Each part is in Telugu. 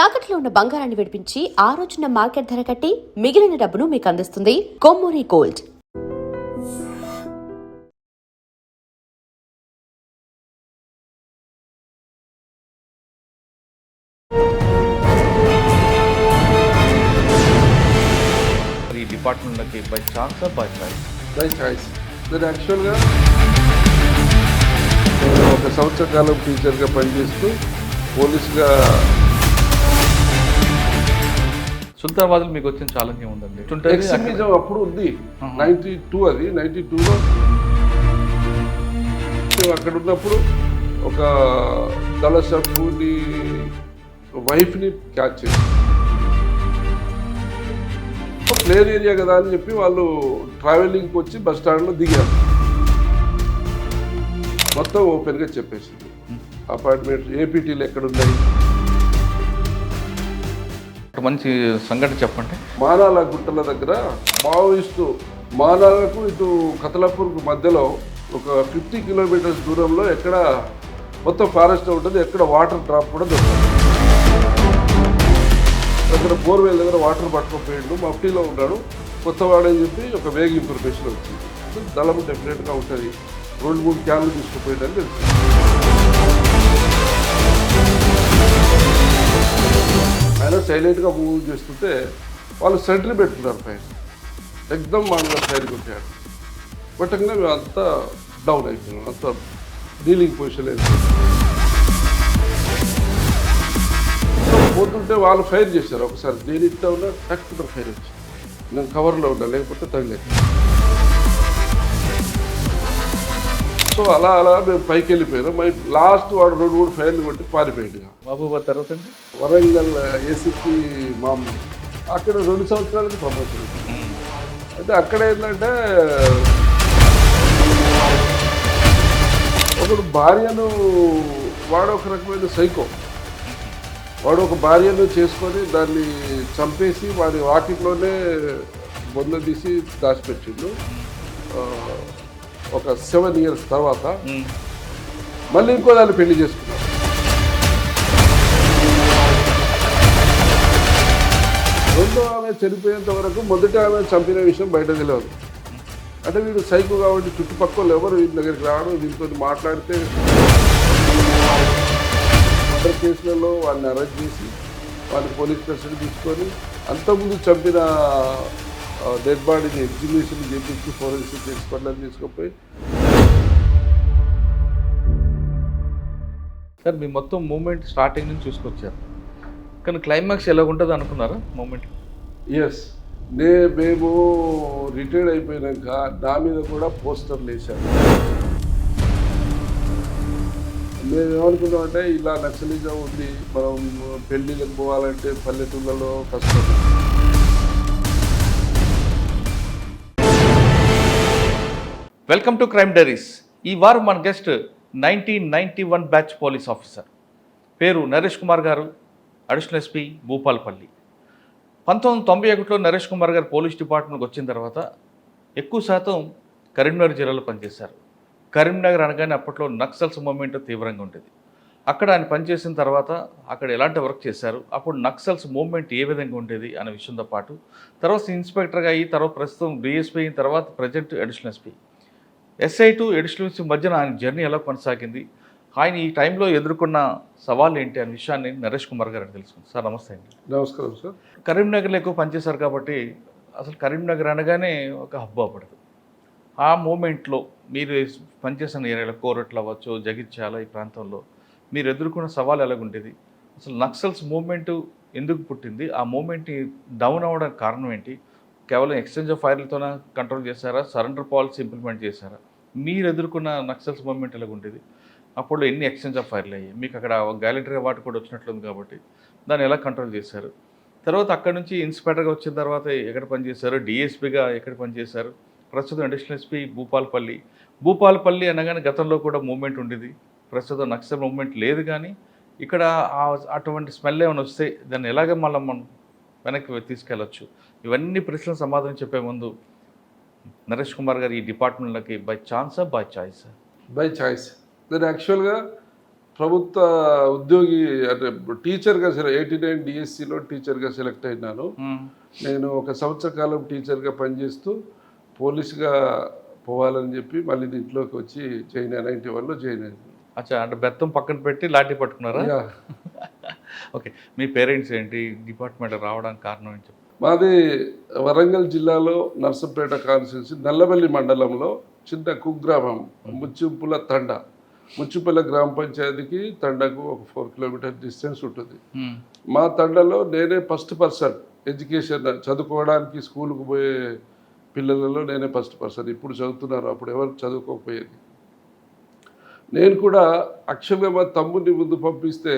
తాకట్లో ఉన్న బంగారాన్ని విడిపించి ఆ రోజున మార్కెట్ ధర కట్టి మిగిలిన డబ్బును మీకు అందిస్తుంది కొమ్మూరి గోల్డ్. ఈ డిపార్ట్మెంట్లోకి by chance by choice? By choice. నేను యాక్చువల్గా ఒక సంవత్సర కాలం టీచర్గా పనిచేస్తూ పోలీసుగా. సుల్తానాబాద్లో మీకు వచ్చిన ఛాలెంజ్ ఏముందండి? ఎక్స్ట్రీమిజం అప్పుడు ఉంది. 92 అది 92లో అక్కడ ఉన్నప్పుడు ఒక దళ సభ్యుని వైఫ్ని క్యాచ్ చేసి ప్లేన్ ఏరియా కదా అని చెప్పి వాళ్ళు ట్రావెలింగ్కి వచ్చి బస్ స్టాండ్లో దిగారు. మొత్తం ఓపెన్గా చెప్పేసింది అపార్ట్మెంట్ ఏపీటీలు ఎక్కడున్నాయి. మంచి సంఘటన చెప్పండి. మానాల గుట్టల దగ్గర మావోయిస్టు మానాలకు ఇటు కతలాపూర్కు మధ్యలో ఒక 50 కిలోమీటర్స్ దూరంలో ఎక్కడ మొత్తం ఫారెస్ట్ ఉంటుంది, ఎక్కడ వాటర్ డ్రాప్ కూడా దొరుకుతుంది. అక్కడ బోర్వెల్ దగ్గర వాటర్ పట్టుకుపోయిండు, మఫ్టీలో ఉన్నాడు, కొత్తవాడని చెప్పి ఒక వేగ ఇన్ఫర్మేషన్ వచ్చింది. దళం డెఫినెట్గా ఉంటుంది, 2-3 క్యాన్లు తీసుకుపోయిందని తెలుసు. ఆయన సైలెంట్గా మూవ్ చేస్తుంటే వాళ్ళు సెంట్రీ పెట్టుకున్నారు పైన. ఎగ్దమ్ మామూలుగా సైడ్ కొట్టాడు. కొట్టగానే మేము అంతా డౌన్ అయిపోయినాం, అంతా డీలింగ్ పొజిషన్ లేదు. పోతుంటే వాళ్ళు ఫైర్ చేశారు. ఒకసారి నేను ఇట్లా ఉన్నా టక్కున ఫైర్ వచ్చింది. నేను కవర్లో ఉన్నా, లేకపోతే తగిలేదు. సో అలా మేము పైకి వెళ్ళిపోయినాం. లాస్ట్ వాడు 2-3 ఫైర్లు కొట్టి పారిపోయింది. మహబూబాద్ తర్వాత వరంగల్ ఏసీపీ మామూలు అక్కడ 2 సంవత్సరాలకి ప్రమోషన్. అయితే అక్కడ ఏంటంటే ఒకడు భార్యను, వాడు ఒక రకమైన సైకో, వాడు ఒక భార్యను చేసుకొని దాన్ని చంపేసి వాడి వాకిట్లోనే బొంద తీసి దాచిపెట్టిండు. ఒక 7 years తర్వాత మళ్ళీ ఇంకో దాన్ని పెళ్లి చేసుకున్నాడు. రెండో ఆమె చనిపోయేంత వరకు మొదటి ఆమె చంపిన విషయం బయట తెలియదు. అంటే వీడు సైకో కాబట్టి చుట్టుపక్కల ఎవరు వీడి దగ్గరికి రావడం, వీళ్ళతో మాట్లాడితే మర్డర్ కేసులలో వాళ్ళని అరెస్ట్ చేసి వాళ్ళని పోలీస్ కస్టడీ తీసుకొని అంతకుముందు చంపిన డెడ్ బాడీని ఎగ్జిబిషన్ చేపించి ఫోరెన్సిక్ ఎక్స్పర్ట్లను తీసుకుపోయి. సార్ మీ మొత్తం మూమెంట్ స్టార్టింగ్ నుంచి చూసుకొచ్చారు, కానీ క్లైమాక్స్ ఎలా ఉంటుంది అనుకున్నారా మూమెంట్? ఎస్, మేము రిటైర్డ్ అయిపోయాక నా మీద కూడా పోస్టర్లు వేశాను. మేము ఏమనుకున్నామంటే ఇలా నక్సలిజం ఉంది, మనం పెళ్ళిళ్ళకి పోవాలంటే పల్లెటూళ్ళలో కష్టం. Welcome to crime diaries. ఈ వారం మన గెస్ట్ 1991 బ్యాచ్ పోలీస్ ఆఫీసర్, పేరు నరేష్ కుమార్ గారు, అడిషనల్ ఎస్పీ భూపాలపల్లి. 1991లో నరేష్ కుమార్ గారు పోలీస్ డిపార్ట్మెంట్కి వచ్చిన తర్వాత ఎక్కువ శాతం కరీంనగర్ జిల్లాలో పనిచేశారు. కరీంనగర్ అనగానే అప్పట్లో నక్సల్స్ మూవ్మెంట్ తీవ్రంగా ఉండేది. అక్కడ ఆయన పనిచేసిన తర్వాత అక్కడ ఎలాంటి వర్క్ చేశారు, అప్పుడు నక్సల్స్ మూవ్మెంట్ ఏ విధంగా ఉండేది అనే విషయంతో పాటు తర్వాత ఇన్స్పెక్టర్గా అయ్యి తర్వాత ప్రస్తుతం డిఎస్పీ అయిన తర్వాత present additional SP, SI to additional SP మధ్యన ఆయన జర్నీ ఎలా కొనసాగింది, ఆయన ఈ టైంలో ఎదుర్కొన్న సవాళ్ళు ఏంటి అనే విషయాన్ని నరేష్ కుమార్ గారు తెలుసుకుంది. సార్ నమస్తే అండి. నమస్కారం సార్. కరీంనగర్లో ఎక్కువ పనిచేశారు కాబట్టి అసలు కరీంనగర్ అనగానే ఒక హబ్బు అవ్వడదు. ఆ మూమెంట్లో మీరు పనిచేసిన ఏరియాలో కోరట్లు అవ్వచ్చు, జగిత్యాల ఈ ప్రాంతంలో మీరు ఎదుర్కొన్న సవాలు ఎలాగుండేది, అసలు నక్సల్స్ మూవ్మెంట్ ఎందుకు పుట్టింది, ఆ మూవ్మెంట్ని డౌన్ అవ్వడానికి కారణం ఏంటి, కేవలం ఎక్స్చేంజ్ ఆఫ్ ఫైర్లతోనే కంట్రోల్ చేశారా, సరెండర్ పాలసీ ఇంప్లిమెంట్ చేశారా, మీరు ఎదుర్కొన్న నక్సల్స్ మూవ్మెంట్ ఎలాగుండేది, అప్పుడు ఎన్ని ఎక్స్చేంజ్ ఆఫ్ ఫైర్లు అయ్యాయి, మీకు అక్కడ గ్యాలరీ అవార్డు కూడా వచ్చినట్లుంది కాబట్టి దాన్ని ఎలా కంట్రోల్ చేశారు, తర్వాత అక్కడ నుంచి ఇన్స్పెక్టర్గా వచ్చిన తర్వాత ఎక్కడ పనిచేశారు, డిఎస్పీగా ఎక్కడ పనిచేశారు, ప్రస్తుతం అడిషనల్ ఎస్పీ భూపాలపల్లి అనగానే గతంలో కూడా మూవ్మెంట్ ఉండేది, ప్రస్తుతం నక్సల్ మూవ్మెంట్ లేదు, కానీ ఇక్కడ అటువంటి స్మెల్ ఏమైనా వస్తే దాన్ని ఎలాగ మనం వెనక్కి తీసుకెళ్ళచ్చు, ఇవన్నీ ప్రశ్నలు సమాధానం చెప్పే ముందు నరేష్ కుమార్ గారు ఈ డిపార్ట్మెంట్లోకి బై ఛాన్సా బై చాయిస్? By choice. నేను యాక్చువల్గా ప్రభుత్వ ఉద్యోగి అంటే టీచర్గా 89 డిఎస్సిలో టీచర్గా సెలెక్ట్ అయినాను. నేను 1 సంవత్సర కాలం టీచర్గా పనిచేస్తూ పోలీస్గా పోవాలని చెప్పి మళ్ళీ ఇంట్లోకి వచ్చి జాయిన్ 91లో జాయిన్ అయ్యాను. అచ్చా, అంటే బెత్తం పక్కన పెట్టి లాఠీ పట్టుకున్నారా? యా. ఓకే, మీ పేరెంట్స్ ఏంటి డిపార్ట్మెంట్ రావడానికి కారణం ఏంటి? మాది వరంగల్ జిల్లాలో నర్సంపేట కాన్స్టిట్యున్సీ నల్లబెల్లి మండలంలో చిన్న కుగ్రామం ముచ్చింపుల తండ. ముచ్చింపుల గ్రామ పంచాయతీకి తండకు ఒక 4 కిలోమీటర్ డిస్టెన్స్ ఉంటుంది. మా తండలో నేనే ఫస్ట్ పర్సన్ ఎడ్యుకేషన్ చదువుకోవడానికి స్కూల్కి పోయే పిల్లలలో నేనే ఫస్ట్ పర్సన్. ఇప్పుడు చదువుతున్నారు, అప్పుడు ఎవరు చదువుకోకపోయేది. నేను కూడా యాక్చువల్గా మా తమ్ముడిని ముందు పంపిస్తే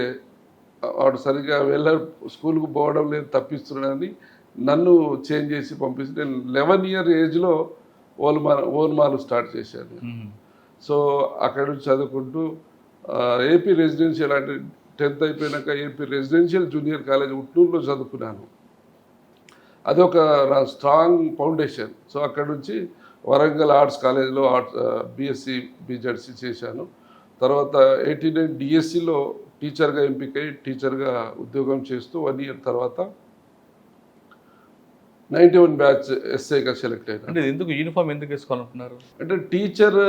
వాడు సరిగ్గా స్కూల్కి పోవడం లేదు, తప్పిస్తున్నాడని నన్ను చేంజ్ చేసి పంపిస్తే నేను 11 ఇయర్ ఏజ్లో ఓన్మాలు స్టార్ట్ చేశాను. సో అక్కడ నుంచి చదువుకుంటూ ఏపీ రెసిడెన్షియల్ అంటే 10th అయిపోయినాక ఏపీ రెసిడెన్షియల్ జూనియర్ కాలేజ్ ఉట్నూరులో చదువుకున్నాను. అది ఒక నా స్ట్రాంగ్ ఫౌండేషన్. సో అక్కడ నుంచి వరంగల్ ఆర్ట్స్ కాలేజ్లో బీఎస్సీ బీజెడ్సీ చేశాను. తర్వాత 89 డిఎస్సిలో టీచర్గా ఎంపికై టీచర్గా ఉద్యోగం చేస్తూ 1 ఇయర్ తర్వాత 91 బ్యాచ్ ఎస్ఐగా సెలెక్ట్ అయినా. అంటే ఎందుకు యూనిఫామ్ ఎందుకు వేసుకోవాలనుకున్నారు? అంటే టీచర్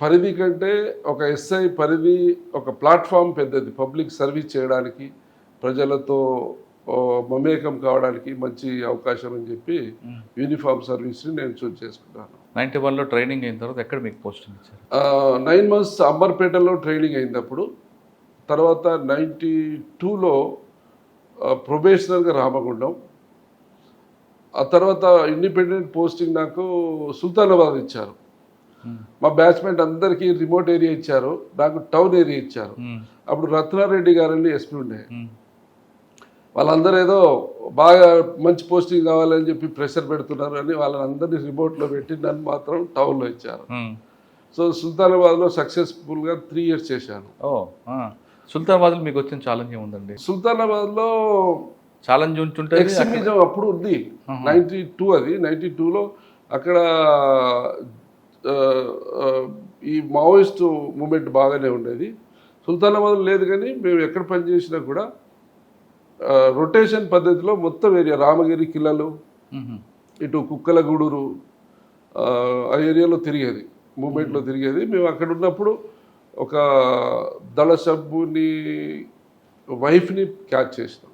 పరిధి కంటే ఒక ఎస్ఐ పరిధి, ఒక ప్లాట్ఫామ్ పెద్దది. పబ్లిక్ సర్వీస్ చేయడానికి, ప్రజలతో మమేకం కావడానికి మంచి అవకాశం అని చెప్పి యూనిఫామ్ సర్వీస్ని నేను చూస్ చేసుకున్నాను. 91లో ట్రైనింగ్ అయిన తర్వాత ఎక్కడ మీకు పోస్టింగ్ ఇచ్చారు? 9 months అంబర్పేటలో ట్రైనింగ్ అయినప్పుడు. తర్వాత 92లో ప్రొబేషనర్గా రామగుండం. ఆ తర్వాత ఇండిపెండెంట్ పోస్టింగ్ నాకు సుల్తానాబాద్ ఇచ్చారు. మా బ్యాచ్మెంట్ అందరికీ రిమోట్ ఏరియా ఇచ్చారు, నాకు టౌన్ ఏరియా ఇచ్చారు. అప్పుడు రత్నారెడ్డి గారని ఎస్పీ ఉండే. వాళ్ళందరూ ఏదో బాగా మంచి పోస్టింగ్ కావాలని చెప్పి ప్రెషర్ పెడుతున్నారు అని వాళ్ళందరినీ రిమోట్లో పెట్టి నన్ను మాత్రం టౌన్లో ఇచ్చారు. సో సుల్తానాబాద్లో సక్సెస్ఫుల్గా 3 years చేశాను. సుల్తానాబాద్లో మీకు వచ్చిన ఛాలెంజ్ ఏముందండి? సుల్తానాబాద్లో ఛాలెంజ్ ఉంటుంటే ఎక్స్ట్రీమిజం అప్పుడు ఉంది. 92 అది. 92లో అక్కడ ఈ మావోయిస్ట్ మూమెంట్ బాగానే ఉండేది. సుల్తానాబాద్లో లేదు, కానీ మేము ఎక్కడ పనిచేసినా కూడా రొటేషన్ పద్ధతిలో మొత్తం ఏరియా రామగిరి కిల్లలు, ఇటు కుక్కలగూడూరు ఆ ఏరియాలో తిరిగేది, మూమెంట్లో తిరిగేది. మేము అక్కడ ఉన్నప్పుడు ఒక దళ సభ్యుని వైఫ్ని క్యాచ్ చేసినాం.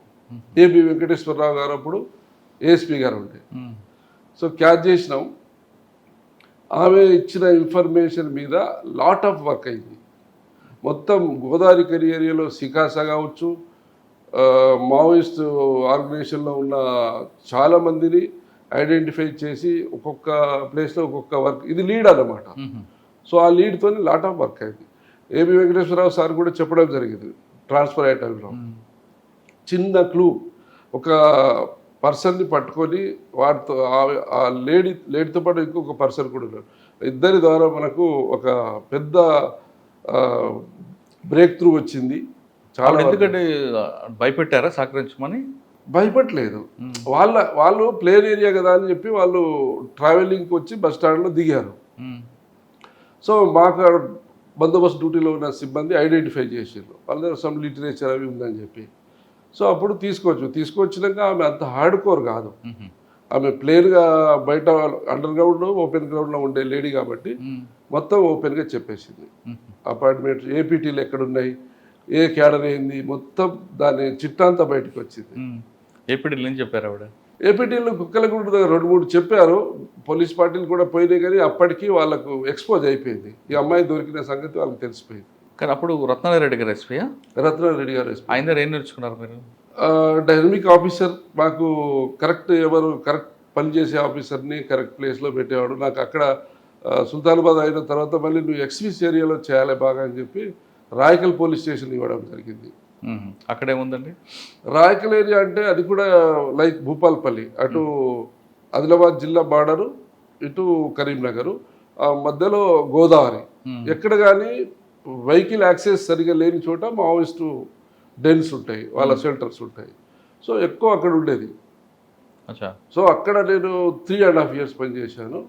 ఏబి వెంకటేశ్వరరావు గారు అప్పుడు ఏఎస్పీ గారు ఉండే. సో క్యాచ్ చేసినాం. ఆమె ఇచ్చిన ఇన్ఫర్మేషన్ మీద లాట్ ఆఫ్ వర్క్ అయింది. మొత్తం గోదావరి కరి ఏరియాలో సికాసా కావచ్చు, మావోయిస్ట్ ఆర్గనైజేషన్లో ఉన్న చాలామందిని ఐడెంటిఫై చేసి ఒక్కొక్క ప్లేస్లో ఒక్కొక్క వర్క్, ఇది లీడ్ అన్నమాట. సో ఆ లీడ్తో లాట్ ఆఫ్ వర్క్ అయింది. ఏబి వెంకటేశ్వరరావు సార్ కూడా చెప్పడం జరిగింది ట్రాన్స్ఫర్ అయ్యే టైంలో. చిన్న క్లూ, ఒక పర్సన్ని పట్టుకొని వాటితో ఆ లేడీతో పాటు ఇంకొక పర్సన్ కూడా ఉన్నారు. ఇద్దరి ద్వారా మనకు ఒక పెద్ద బ్రేక్ త్రూ వచ్చింది. చాలా. ఎందుకంటే భయపెట్టారా సహకరించమని? భయపడలేదు. వాళ్ళు ప్లేన్ ఏరియా కదా అని చెప్పి వాళ్ళు ట్రావెలింగ్కి వచ్చి బస్ స్టాండ్లో దిగారు. సో మాకు బందోబస్తు డ్యూటీలో ఉన్న సిబ్బంది ఐడెంటిఫై చేసారు, వాళ్ళ దగ్గర సమ్ లిటరేచర్ అవి ఉందని చెప్పి. సో అప్పుడు తీసుకొచ్చినాక ఆమె అంత హార్డ్ కోర్ కాదు. ఆమె ప్లేన్గా బయట అండర్ గ్రౌండ్ ఓపెన్ గ్రౌండ్లో ఉండే లేడీ కాబట్టి మొత్తం ఓపెన్గా చెప్పేసింది. అపాయింట్మెంట్ ఏపీటీలు ఎక్కడున్నాయి, ఏ క్యాడర్ అయింది, మొత్తం దాని చిట్టాంతా బయటకు వచ్చింది. ఏపీటీలు ఏం చెప్పారు ఆవిడ? ఏపీటీలు కుక్కలగూడ దగ్గర 2-3 చెప్పారు. పోలీస్ పార్టీలు కూడా పోయినాయి, కానీ అప్పటికి వాళ్ళకు ఎక్స్పోజ్ అయిపోయింది. ఈ అమ్మాయి దొరికిన సంగతి వాళ్ళకి తెలిసిపోయింది. కానీ అప్పుడు రత్నారెడ్డి గారు ఎస్పీయా? రత్నారెడ్డి గారు ఎస్పీ. ఆయన దగ్గర ఏం నేర్చుకున్నారు మీరు? Dynamic officer. నాకు కరెక్ట్ పనిచేసే ఆఫీసర్ని కరెక్ట్ ప్లేస్లో పెట్టేవాడు. నాకు అక్కడ సుల్తానాబాద్ అయిన తర్వాత మళ్ళీ నువ్వు ఎక్స్పీస్ ఏరియాలో చేయాలి బాగా అని చెప్పి రాయకల్ పోలీస్ స్టేషన్ ఇవ్వడం జరిగింది. అక్కడేముందండి? రాయకల్ ఏరియా అంటే అది కూడా లైక్ భూపాల్పల్లి, అటు ఆదిలాబాద్ జిల్లా బార్డరు, ఇటు కరీంనగర్, మధ్యలో గోదావరి. ఎక్కడ కానీ వెహికల్ యాక్సెస్ సరిగా లేని చోట మావోయిస్టు డెన్స్ ఉంటాయి, వాళ్ళ షెల్టర్స్ ఉంటాయి. సో ఎక్కువ అక్కడ ఉండేది. సో అక్కడ నేను 3.5 years పనిచేశాను.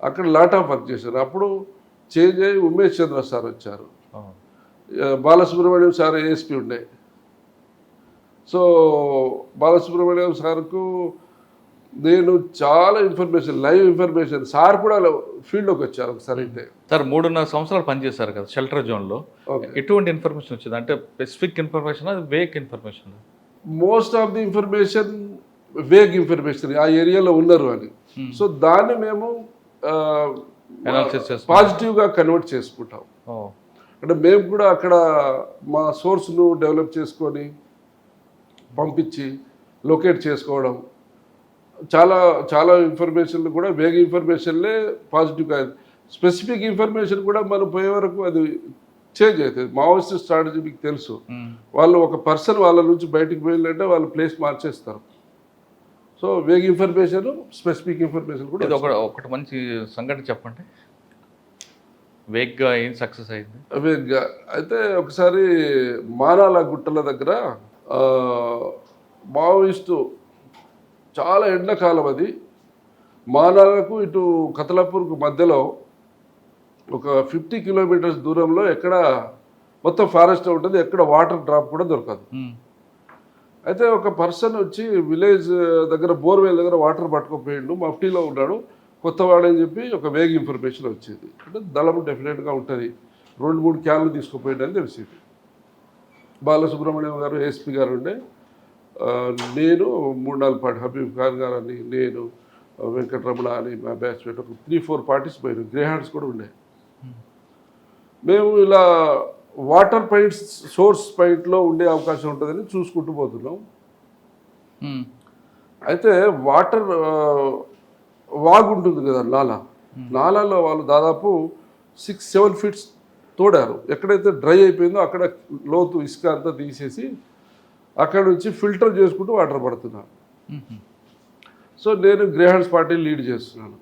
అక్కడ లాట్ ఆఫ్ వర్క్ చేశాను. అప్పుడు చేంజ్ అయ్యి ఉమేష్ చంద్ర సార్ వచ్చారు. బాలసుబ్రహ్మణ్యం సార్ ఏఎస్పీ ఉండే. సో బాలసుబ్రహ్మణ్యం సార్కు నేను చాలా ఇన్ఫర్మేషన్, లైవ్ ఇన్ఫర్మేషన్, సార్ కూడా ఫీల్డ్లోకి వచ్చారు ఒకసారి. అయితే సార్ 3.5 సంవత్సరాలు పనిచేశారు కదా షెల్టర్ జోన్లో. ఎటువంటి ఇన్ఫర్మేషన్ వచ్చింది? అంటే స్పెసిఫిక్ ఇన్ఫర్మేషన్, అది Wake information? Most of the information vague information, ఆ ఏరియాలో ఉన్నారు అని. సో దాన్ని మేము పాజిటివ్గా కన్వర్ట్ చేసుకుంటాం. అంటే మేము కూడా అక్కడ మా సోర్స్ను డెవలప్ చేసుకొని పంపించి లొకేట్ చేసుకోవడం, చాలా చాలా ఇన్ఫర్మేషన్లు కూడా వేగ ఇన్ఫర్మేషన్లే పాజిటివ్గా. స్పెసిఫిక్ ఇన్ఫర్మేషన్ కూడా మనం పోయే వరకు అది చేంజ్ అవుతుంది. మావోయిస్ట్ స్ట్రాటజీ మీకు తెలుసు, వాళ్ళు ఒక పర్సన్ వాళ్ళ నుంచి బయటికి పోయిందంటే వాళ్ళు ప్లేస్ మార్చేస్తారు. సో వేగ ఇన్ఫర్మేషన్, స్పెసిఫిక్ ఇన్ఫర్మేషన్ కూడా. ఇది ఒకటి మంచి సంఘటన చెప్పండి, వేగ్గా ఏం సక్సెస్ అయింది? వేగ్గా అయితే ఒకసారి మానాల గుట్టల దగ్గర మావోయిస్టు, చాలా ఎండాకాలం అది, మానాలకు ఇటు కతలాపూర్కు మధ్యలో ఒక 50 కిలోమీటర్స్ దూరంలో ఎక్కడ మొత్తం ఫారెస్ట్ ఉంటుంది, ఎక్కడ వాటర్ డ్రాప్ కూడా దొరకదు. అయితే ఒక పర్సన్ వచ్చి విలేజ్ దగ్గర బోర్వెల్ దగ్గర వాటర్ పట్టుకుపోయిండు, మఫ్టీలో ఉన్నాడు, కొత్తవాడని చెప్పి ఒక వేగ ఇన్ఫర్మేషన్ వచ్చింది. అంటే దళం డెఫినెట్గా ఉంటుంది, 2-3 క్యాన్లు తీసుకుపోయిండని తెలిసింది. బాలసుబ్రహ్మణ్యం గారు ఏఎస్పీ గారు ఉండే, నేను 3-4 పార్టీ, హబీబ్ ఖాన్ గారు అని, నేను, వెంకటరమణ అని, మా బ్యాచ్ ఒక 3-4 పార్టీస్ పోయినాం. గ్రే హ్యాండ్స్ కూడా ఉండే. మేము ఇలా వాటర్ పాయింట్స్, సోర్స్ పాయింట్లో ఉండే అవకాశం ఉంటుందని చూసుకుంటూ పోతున్నాం. అయితే వాటర్ వాగు ఉంటుంది కదా, నాలాలో వాళ్ళు దాదాపు 6-7 ఫీట్స్ తోడారు. ఎక్కడైతే డ్రై అయిపోయిందో అక్కడ లోతు ఇసుక అంతా తీసేసి అక్కడ నుంచి ఫిల్టర్ చేసుకుంటూ వాటర్ పడుతున్నారు. సో నేను గ్రే హ్యాండ్స్ పార్టీ లీడ్ చేస్తున్నాను.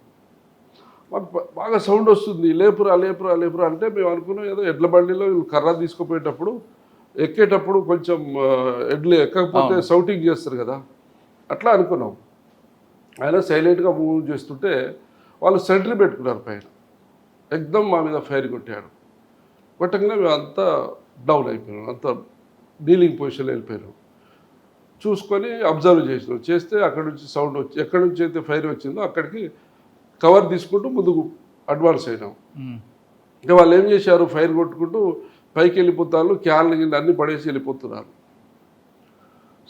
మాకు బాగా సౌండ్ వస్తుంది, లేపురా లేపురా లేపురా అంటే మేము అనుకున్నాం ఏదో ఎడ్ల బండిలో కర్ర తీసుకుపోయేటప్పుడు ఎక్కేటప్పుడు కొంచెం ఎడ్లు ఎక్కకపోతే సౌటింగ్ చేస్తారు కదా, అట్లా అనుకున్నాం. ఆయన సైలెంట్గా మూవ్ చేస్తుంటే వాళ్ళు సెంట్రీ పెట్టుకున్నారు పైన, ఎక్దమ్ మా మీద ఫైర్ కొట్టాడు. కొట్టగానే మేము అంతా డౌన్ అయిపోయినాం, అంతా డీలింగ్ పొజిషన్లో వెళ్ళిపోయినాం. చూసుకొని అబ్జర్వ్ చేసినాం. చేస్తే అక్కడ నుంచి సౌండ్ వచ్చి, ఎక్కడి నుంచి అయితే ఫైర్ వచ్చిందో అక్కడికి కవర్ తీసుకుంటూ ముందుకు అడ్వాన్స్ అయినాం. ఇంకా వాళ్ళు ఏం చేశారు, ఫైర్ కొట్టుకుంటూ పైకి వెళ్ళిపోతారు, క్యాన్లు గిన్నె అన్నీ పడేసి వెళ్ళిపోతున్నారు.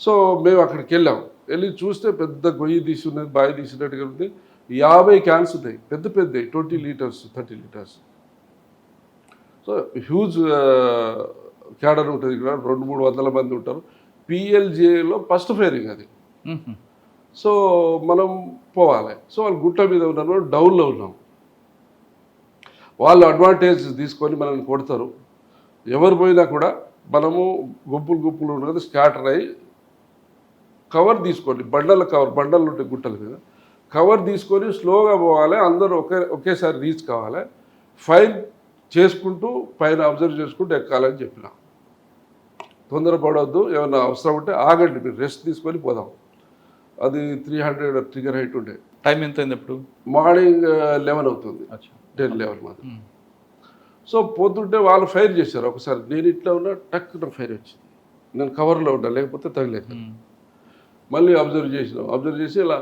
సో మేము అక్కడికి వెళ్ళి చూస్తే పెద్ద గొయ్యి తీసి ఉన్నది, బావి తీసినట్టుగా ఉంది. 50 క్యాన్స్ ఉన్నాయి, పెద్ద పెద్దవి, 20 litres 30 litres. So huge cadre ఉంటుంది ఇక్కడ, 200-300 మంది ఉంటారు. పిఎల్జేలో ఫస్ట్ ఫైరింగ్ అది. సో మనం పోవాలి. సో వాళ్ళు గుట్ట మీద ఉన్నారు, డౌన్లో ఉన్నాం. వాళ్ళు అడ్వాంటేజ్ తీసుకొని మనల్ని కొడతారు. ఎవరు పోయినా కూడా మనము గుంపులు ఉన్నది స్కాటర్ అయ్యి కవర్ తీసుకోండి, బండలు ఉంటాయి గుట్టల మీద, కవర్ తీసుకొని స్లోగా పోవాలి. అందరూ ఒకేసారి రీచ్ కావాలి. ఫైర్ చేసుకుంటూ పైన అబ్జర్వ్ చేసుకుంటూ ఎక్కాలని చెప్పిన. తొందరపడవద్దు, ఏమైనా అవసరం ఉంటే ఆగండి, మీరు రెస్ట్ తీసుకొని పోదాం. అది 300 ట్రిగర్ హైట్ ఉండే. టైం ఎంత అయింది? ఎప్పుడు? మార్నింగ్ 11 అవుతుంది, 10-11 మాత్రం. సో పోతుంటే వాళ్ళు ఫైర్ చేశారు. ఒకసారి నేను ఇట్లా ఉన్నా, టక్ నాకు ఫైర్ వచ్చింది. నేను కవర్లో ఉన్నా, లేకపోతే తగిలేదు. మళ్ళీ అబ్జర్వ్ చేసి ఇలా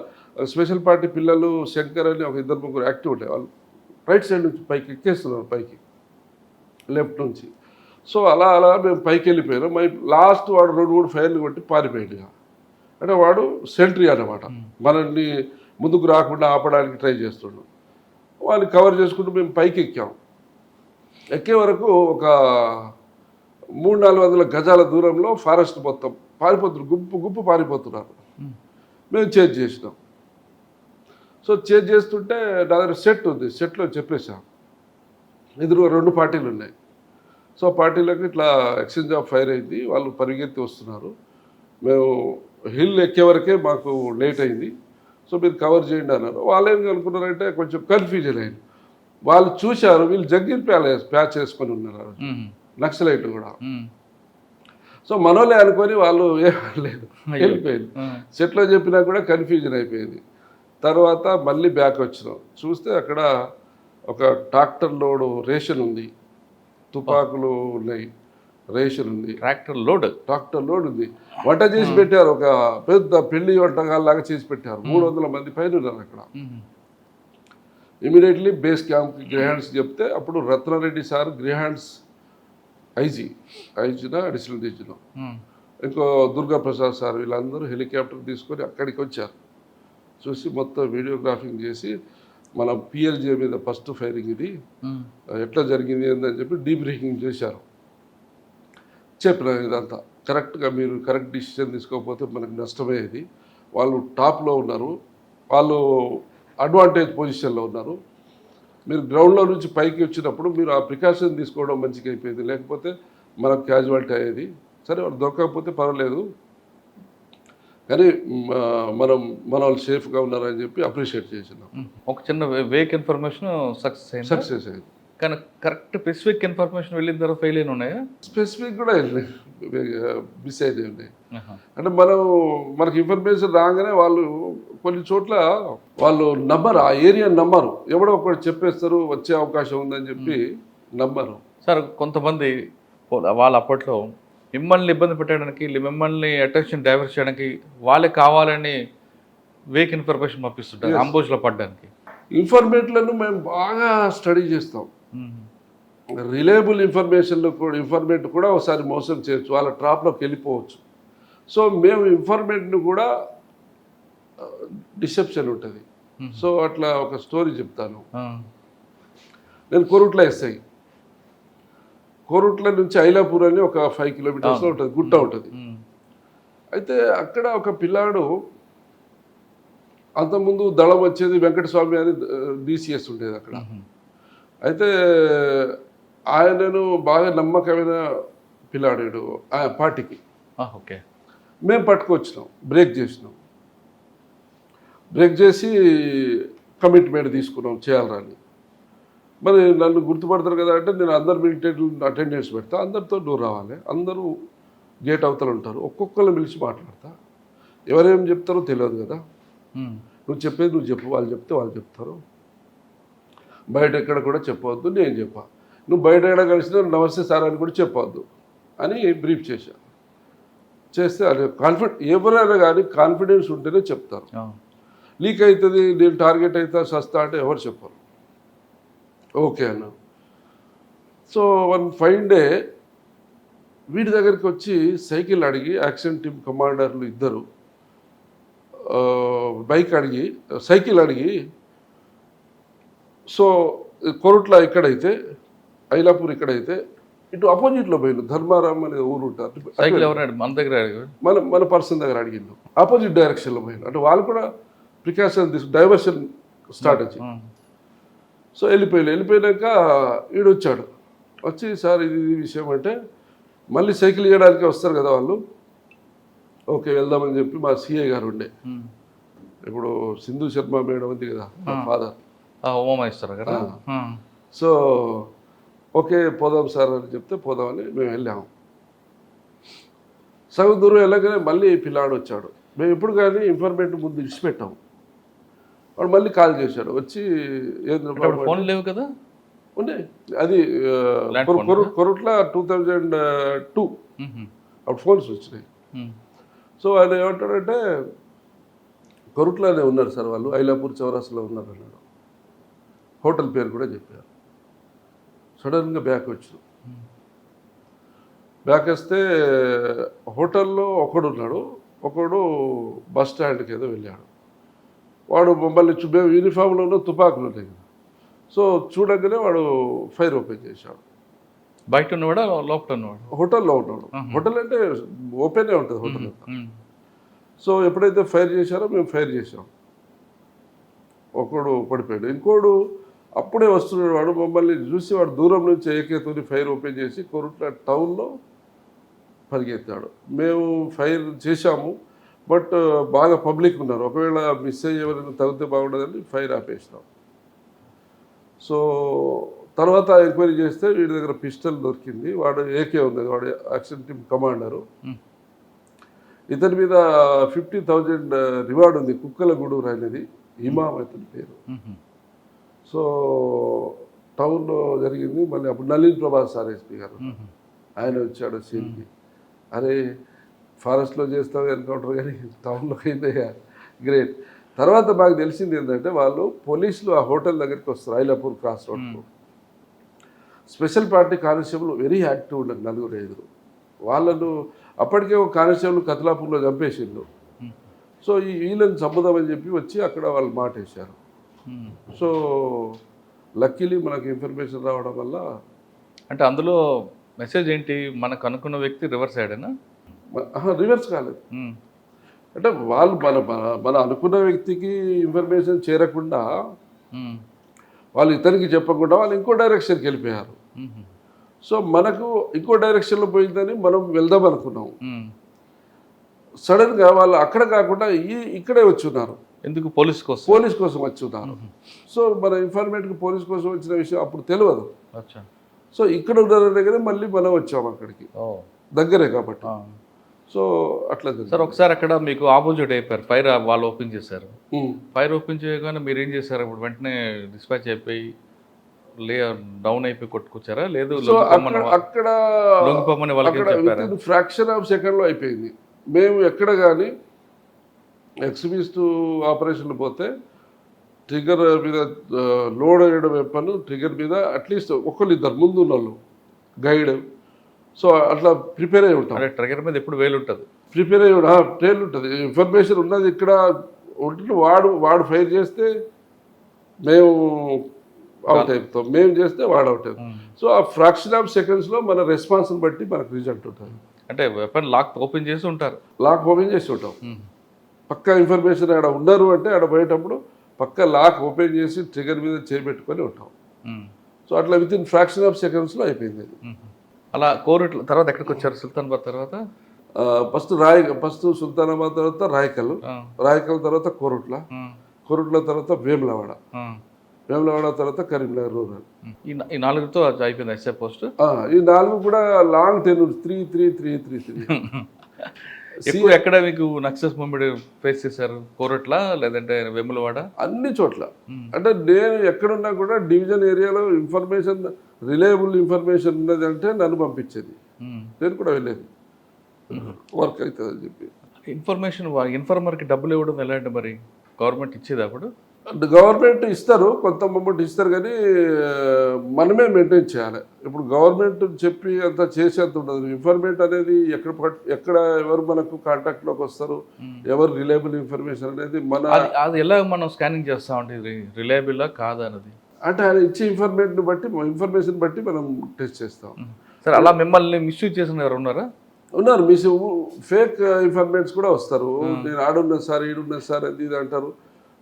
స్పెషల్ పార్టీ పిల్లలు, శంకర్ అని ఒక 2-3 యాక్టివ్ ఉండే, వాళ్ళు రైట్ సైడ్ నుంచి పైకి ఎక్కేస్తున్నారు, పైకి లెఫ్ట్ నుంచి. సో అలా మేము పైకి వెళ్ళిపోయినాం. లాస్ట్ వాడు 2-3 ఫైర్లు కొట్టి పారిపోయాడు. అంటే వాడు సెంట్రీ అన్నమాట, మనల్ని ముందుకు రాకుండా ఆపడానికి ట్రై చేస్తున్నాడు. వాళ్ళని కవర్ చేసుకుంటూ మేము పైకి ఎక్కే వరకు ఒక 300-400 గజాల దూరంలో ఫారెస్ట్ మొత్తం పారిపోతున్నారు, గుంపు పారిపోతున్నారు. మేము చేంజ్ చేసినాం. సో చేంజ్ చేస్తుంటే నా దగ్గర సెట్ ఉంది, సెట్లో చెప్పేసాం ఎదురుగా 2 పార్టీలు ఉన్నాయి. సో పార్టీలకు ఇట్లా ఎక్స్చేంజ్ ఆఫ్ ఫైర్ అయింది, వాళ్ళు పరిగెత్తి వస్తున్నారు. మేము హిల్ ఎక్కే వరకే మాకు లేట్ అయింది, సో మీరు కవర్ చేయండి అన్నారు. వాళ్ళు ఏం అనుకున్నారంటే కొంచెం కన్ఫ్యూజన్ అయింది. వాళ్ళు చూశారు, వీళ్ళు జగ్గిర్ ప్యాచ్ వేసుకొని ఉన్నారు, నక్సలైట్లు కూడా. సో మనోలే అనుకొని వాళ్ళు లేదు, వెళ్ళిపోయింది. సెట్లో చెప్పినా కూడా కన్ఫ్యూజన్ అయిపోయింది. తర్వాత మళ్ళీ బ్యాక్ వచ్చినాం. చూస్తే అక్కడ ఒక ట్రాక్టర్ లోడు రేషన్ ఉంది, తుపాకులు ఉన్నాయి, రేషన్ ఉంది, ట్రాక్టర్ లోడ్. ట్రాక్టర్ లోడ్ ఉంది, వంట చేసి పెట్టారు, ఒక పెద్ద పెళ్లి వంటకాల్లాగా చేసి పెట్టారు. 300 మంది పైన ఉన్నారు అక్కడ. ఇమీడియట్లీ బేస్ క్యాంప్కి గ్రేహాండ్స్ చెప్తే అప్పుడు రత్నారెడ్డి సార్ గ్రేహాండ్స్ ఐజీనా అడిషనల్ డీజీలో, ఇంకో దుర్గా ప్రసాద్ సార్ వీళ్ళందరూ హెలికాప్టర్ తీసుకొని అక్కడికి వచ్చారు. చూసి మొత్తం వీడియోగ్రాఫింగ్ చేసి మన పిఎల్జే మీద ఫస్ట్ ఫైరింగ్ ఇది ఎట్లా జరిగింది అని చెప్పి డీబ్రీఫింగ్ చేశారు. చెప్పిన ఇదంతా కరెక్ట్గా మీరు కరెక్ట్ డిసిషన్ తీసుకోకపోతే మనకు నష్టమయ్యేది. వాళ్ళు టాప్లో ఉన్నారు, వాళ్ళు అడ్వాంటేజ్ పొజిషన్లో ఉన్నారు. మీరు గ్రౌండ్లో నుంచి పైకి వచ్చినప్పుడు మీరు ఆ ప్రికాషన్ తీసుకోవడం మంచిగా అయిపోయింది, లేకపోతే మనకు క్యాజువాలిటీ అయ్యేది. సరే వాళ్ళు దొరకకపోతే పర్వాలేదు, కానీ మన వాళ్ళు సేఫ్గా ఉన్నారని చెప్పి అప్రిషియేట్ చేసినాం. ఒక చిన్న వేక్ ఇన్ఫర్మేషన్ సక్సెస్ అయింది, కానీ కరెక్ట్ స్పెసిఫిక్ ఇన్ఫర్మేషన్ వెళ్ళిన తర్వాత ఫెయిల్ అయిన ఉన్నాయా? స్పెసిఫిక్ కూడా మిస్ అయినవి ఉన్నాయి. అంటే మనకి ఇన్ఫర్మేషన్ రాగానే వాళ్ళు కొన్ని చోట్ల వాళ్ళు నమ్మరు, ఆ ఏరియా నమ్మరు, ఎవడో ఒకటి చెప్పేస్తారు వచ్చే అవకాశం ఉందని చెప్పి నమ్మరు. సార్ కొంతమంది వాళ్ళు అప్పట్లో మిమ్మల్ని ఇబ్బంది పెట్టడానికి, మిమ్మల్ని అటెన్షన్ డైవర్ట్ చేయడానికి వాళ్ళే కావాలని వేక్ ఇన్ఫర్మేషన్ పంపిస్తుంటారు అంబుష్లో పడడానికి. ఇన్ఫర్మేట్లను మేము బాగా స్టడీ చేస్తాం. రిలయబుల్ ఇన్ఫర్మేట్ కూడా ఒకసారి మోసం చేయొచ్చు, వాళ్ళ ట్రాప్లోకి వెళ్ళిపోవచ్చు. సో మేము ఇన్ఫర్మేట్ను కూడా డిసెప్షన్ ఉంటుంది. సో అట్లా ఒక స్టోరీ చెప్తాను. నేను కోరుట్ల ఎస్ఐ, కోరుట్ల నుంచి ఐలాపూర్ అని ఒక 5 కిలోమీటర్స్లో ఉంటుంది, గుట్ట ఉంటుంది. అయితే అక్కడ ఒక పిల్లాడు, అంతకుముందు దళం వచ్చేది వెంకటస్వామి అని DCS ఉండేది అక్కడ. అయితే ఆయనను బాగా నమ్మకమైన పిల్లాడు పార్టీకి. ఓకే, మేము పట్టుకొచ్చినాం, బ్రేక్ చేసి కమిట్మెంట్ తీసుకున్నాం చేయాలని. మరి నన్ను గుర్తుపడతారు కదా అంటే నేను అందరు మిలిటరీ అటెండెన్స్ పెడతా, అందరితో దూరం రావాలి, అందరూ గేట్ అవతల ఉంటారు, ఒక్కొక్కరిని పిలిచి మాట్లాడతా. ఎవరేం చెప్తారో తెలియదు కదా, నువ్వు చెప్పేది నువ్వు చెప్పు, వాళ్ళు చెప్తే వాళ్ళు చెప్తారు, బయట ఎక్కడ కూడా చెప్పవద్దు, నేను చెప్పా, నువ్వు బయట ఎక్కడ కలిసినా నమస్తే సార్ అని కూడా చెప్పవద్దు అని బ్రీఫ్ చేస్తే అది ఎవరైనా కానీ కాన్ఫిడెన్స్ ఉంటేనే చెప్తారు. లీక్ అవుతుంది, నేను టార్గెట్ అవుతా సస్తా అంటే ఎవరు చెప్పరు. ఓకే అన్న. సో ఫైన్ డే వీడి దగ్గరికి వచ్చి సైకిల్ అడిగి, యాక్షన్ టీమ్ కమాండర్లు ఇద్దరు సైకిల్ అడిగి, సో కొరుట్ల ఇక్కడైతే, ఐలాపూర్ ఇక్కడైతే, ఇటు అపోజిట్లో పోయిండు, ధర్మారాం అనే ఊరు ఉంటారు, మన పర్సన్ దగ్గర అడిగిండు, ఆపోజిట్ డైరెక్షన్లో పోయిండు. అంటే వాళ్ళు కూడా ప్రికాషన్ డైవర్షన్ స్టార్ట్ వచ్చింది. సో వెళ్ళిపోయినాక వీడు వచ్చి సార్ ఇది విషయం అంటే, మళ్ళీ సైకిల్ ఇవ్వడానికి వస్తారు కదా వాళ్ళు, ఓకే వెళ్దామని చెప్పి మా సిఐ గారు ఉండే, ఇప్పుడు సింధు శర్మ మేడం ఉంది కదా ఫాదర్, ఉమామేశ్వర కదా. సో ఓకే పోదాం సార్ అని చెప్తే పోదామని మేము వెళ్ళాము. సగం దూరం వెళ్ళగానే మళ్ళీ పిల్లాడు వచ్చాడు. మేము ఎప్పుడు కానీ ఇన్ఫర్మేట్ ముందు ఇచ్చిపెట్టాము. వాడు మళ్ళీ కాల్ చేశాడు, వచ్చి ఫోన్ లేవు కదా ఉన్నాయి, అది కొరుట్ల 2002 అప్పుడు ఫోన్స్ వచ్చినాయి. సో ఆయన ఏమంటాడంటే, కొరుట్లోనే ఉన్నారు సార్ వాళ్ళు, ఐలాపూర్ చౌరాస్లో ఉన్నారు అన్నాడు. హోటల్ పేరు కూడా చెప్పారు. సడన్గా బ్యాక్ వచ్చాడు. బ్యాక్ వస్తే హోటల్లో ఒకడు బస్ స్టాండ్కి ఏదో వెళ్ళాడు. వాడు మమ్మల్ని మేము యూనిఫామ్లో ఉన్న తుపాకులు ఉంటాయి కదా, సో చూడగానే వాడు ఫైర్ ఓపెన్ చేశాడు. బయట ఉన్నవాడా లోపల ఉన్నవాడు? హోటల్లో ఉన్నాడు. హోటల్ అంటే ఓపెనే ఉంటుంది హోటల్ అంతా. సో ఎప్పుడైతే ఫైర్ చేశారో మేము ఫైర్ చేసాం. ఒకడు పడిపోయాడు. ఇంకోడు అప్పుడే వస్తున్నాడు. వాడు మమ్మల్ని చూసి వాడు దూరం నుంచి ఏకేతోని ఫైర్ ఓపెన్ చేసి కొరుట్ల టౌన్లో పరిగెత్తాడు. మేము ఫైర్ చేశాము, బట్ బాగా పబ్లిక్ ఉన్నారు, ఒకవేళ మిస్ అయ్యి ఎవరైనా తగ్గితే బాగుండదని ఫైర్ ఆపేసినాం. సో తర్వాత ఎంక్వైరీ చేస్తే వీడి దగ్గర పిస్టల్ దొరికింది, వాడు ఏకే ఉన్నది, వాడు యాక్షన్ టీమ్ కమాండరు. ఇతని మీద 50,000 రివార్డ్ ఉంది, కుక్కలగూడూరు అనేది ఇమాం అతని పేరు. సో టౌన్లో జరిగింది. మళ్ళీ అప్పుడు నళిన్ ప్రభాస్ సార్ ఎస్పీ గారు, ఆయన వచ్చాడు సీన్కి. అరే ఫారెస్ట్లో చేస్తావు ఎన్కౌంటర్ కానీ టౌన్లోకి అయిందయ్యా, గ్రేట్. తర్వాత మాకు తెలిసింది ఏంటంటే వాళ్ళు పోలీసులు ఆ హోటల్ దగ్గరికి వస్తారు, ఐలాపూర్ క్రాస్ రోడ్లో. Special party constable very active ఉండదు, 4-5 వాళ్ళను. అప్పటికే ఒక కానిస్టేబుల్ కతలాపూర్లో చంపేసిండు. సో ఈ వీళ్ళని చంపుదామని చెప్పి వచ్చి అక్కడ వాళ్ళు మాట వేశారు. సో లక్కీలీ మనకు ఇన్ఫర్మేషన్ రావడం వల్ల. అంటే అందులో మెసేజ్ ఏంటి, మనకు అనుకున్న వ్యక్తి రివర్స్ అయ్యాడేనా? రివర్స్ కాలేదు. అంటే వాళ్ళు మన అనుకున్న వ్యక్తికి ఇన్ఫర్మేషన్ చేరకుండా, వాళ్ళు ఇతనికి చెప్పకుండా వాళ్ళు ఇంకో డైరెక్షన్కి వెళ్ళిపోయారు. సో మనకు ఇంకో డైరెక్షన్లో పోయిందని మనం వెళ్దాం అనుకున్నాం. సడన్గా వాళ్ళు అక్కడ కాకుండా ఇక్కడే వచ్చి ఉన్నారు. ఎందుకు? పోలీస్ కోసం వచ్చి ఉన్నారు. సో మన ఇన్ఫర్మేట్కి పోలీస్ కోసం వచ్చిన విషయం అప్పుడు తెలియదు. సో ఇక్కడ ఉన్న దగ్గరే మళ్ళీ మనం వచ్చాము అక్కడికి, దగ్గరే కాబట్టి. సో అట్లా సార్ ఒకసారి అక్కడ మీకు ఆపోజిట్ అయిపోయారు, ఫైర్ వాళ్ళు ఓపెన్ చేశారు. ఫైర్ ఓపెన్ చేయగానే మీరు ఏం చేశారు? అప్పుడు వెంటనే డిస్పాచ్ అయిపోయి డౌన్ అయిపోయి కొట్టుకొచ్చారా? లేదు అక్కడ వాళ్ళకి ఫ్రాక్షన్ ఆఫ్ సెకండ్లో అయిపోయింది. మేము ఎక్కడ కానీ ఎక్స్ట్రీమిస్ట్ ఆపరేషన్లు పోతే ట్రిగర్ మీద లోడ్ అయ్యడం వెపన్, ట్రిగర్ మీద అట్లీస్ట్ ఒకళ్ళిద్దరు ముందు ఉన్న వాళ్ళు గైడ్. సో అట్లా ప్రిపేర్ అయి ఉంటాం. ట్రిగర్ మీద ఎప్పుడు వేలు ఉంటుంది, ప్రిపేర్ అయ్యి ట్రైల్ ఉంటుంది. ఇన్ఫర్మేషన్ ఉన్నది ఇక్కడ ఉంటుంది. వాడు ఫైర్ చేస్తే మేము అవుట్ అయిపోతాం, మేము చేస్తే వాడు అవుట్ అవుతాం. సో ఆ ఫ్రాక్షన్ ఆఫ్ సెకండ్స్లో మన రెస్పాన్స్ని బట్టి మనకు రిజల్ట్ ఉంటుంది. అంటే వెపన్ లాక్ ఓపెన్ చేసి ఉంటారు, లాక్ ఓపెన్ చేసి ఉంటాం. పక్కా ఇన్ఫర్మేషన్ ఆడ ఉన్నారు అంటే ఆడ పోయేటప్పుడు పక్కా లాక్ ఓపెన్ చేసి ట్రిగర్ మీద చేపెట్టుకొని ఉంటాం. సో అట్లా విత్ ఇన్ ఫ్రాక్షన్ ఆఫ్ సెకండ్స్లో అయిపోయింది. అలా కోరుట్ల తర్వాత ఎక్కడికి వచ్చారు? సుల్తానాబాద్ తర్వాత ఫస్ట్ సుల్తానాబాద్ తర్వాత రాయకల్ తర్వాత కోరుట్ల తర్వాత వేములవాడ తర్వాత కరీంనగర్ రూరల్. ఈ 4తో అయిపోయింది ఎస్ఐ పోస్ట్. ఈ 4 కూడా లాంగ్ టెన్యూర్ 3 ఎక్కువ ఎక్కడ మీకు నక్సల్స్ మూవ్మెంట్ ఫేస్ చేశారు? కోరుట్ల లేదంటే వేములవాడ? అన్ని చోట్ల. అంటే నేను ఎక్కడున్నా కూడా డివిజన్ ఏరియాలో ఇన్ఫర్మేషన్, రిలయబుల్ ఇన్ఫర్మేషన్ ఉన్నది అంటే నన్ను పంపించేది, నేను కూడా వెళ్ళేది, వర్క్ అవుతుంది అని చెప్పి. ఇన్ఫర్మర్కి డబ్బులు ఇవ్వడం ఎలా అంటే మరి గవర్నమెంట్ ఇచ్చేది? అప్పుడు గవర్నమెంట్ ఇస్తారు, కొంత అమౌంట్ ఇస్తారు, కానీ మనమే మెయింటైన్ చేయాలి. ఇప్పుడు గవర్నమెంట్ చెప్పి అంత చేసేంత ఉండదు. ఇన్ఫర్మేట్ అనేది ఎక్కడ ఎవరు మనకు కాంటాక్ట్లోకి వస్తారు, ఎవరు రిలయబుల్ ఇన్ఫర్మేషన్ అనేది అది ఎలా మనం స్కానింగ్ చేస్తామంటే రిలయబుల్ కాదా అన్నది? అంటే ఆయన ఇచ్చే ఇన్ఫర్మేషన్ బట్టి మనం టెస్ట్ చేస్తాం. సరే, అలా మిమ్మల్ని మిస్యూజ్ చేసిన ఎవరు ఉన్నారా? ఉన్నారు. ఫేక్ ఇన్ఫర్మేట్స్ కూడా వస్తారు. నేను ఆడున్నా సార్, ఈడున్నా సార్ అది ఇది అంటారు.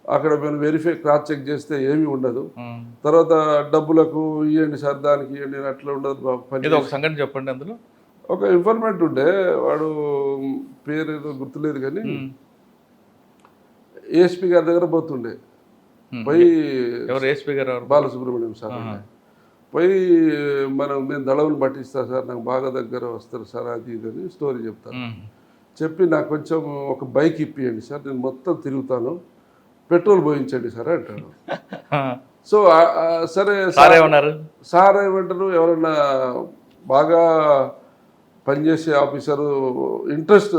అక్కడ మేము వెరిఫై క్రాస్ చెక్ చేస్తే ఏమీ ఉండదు. తర్వాత డబ్బులకు ఇవ్వండి సార్, దానికి ఇవ్వండి, అట్లా ఉండదు. ఒక సంఘటన చెప్పండి. అందులో ఒక ఇన్ఫర్మేట్ ఉండే, వాడు పేరు ఏదో గుర్తులేదు కానీ ఏఎస్పీ గారి దగ్గర పోతుండే. పోయి ఏఎస్పీ గారు బాలసుబ్రహ్మణ్యం సార్ పోయి నేను దళవులు పట్టిస్తా సార్, నాకు బాగా దగ్గర వస్తారు సార్, అది ఇదని స్టోరీ చెప్తాను. చెప్పి నాకు కొంచెం ఒక బైక్ ఇప్పియండి సార్, నేను మొత్తం తిరుగుతాను, పెట్రోల్ పోయించండి సార్ అంటాడు. సో సరే సార్ ఏమంటారు, ఎవరన్నా బాగా పనిచేసే ఆఫీసరు, ఇంట్రెస్ట్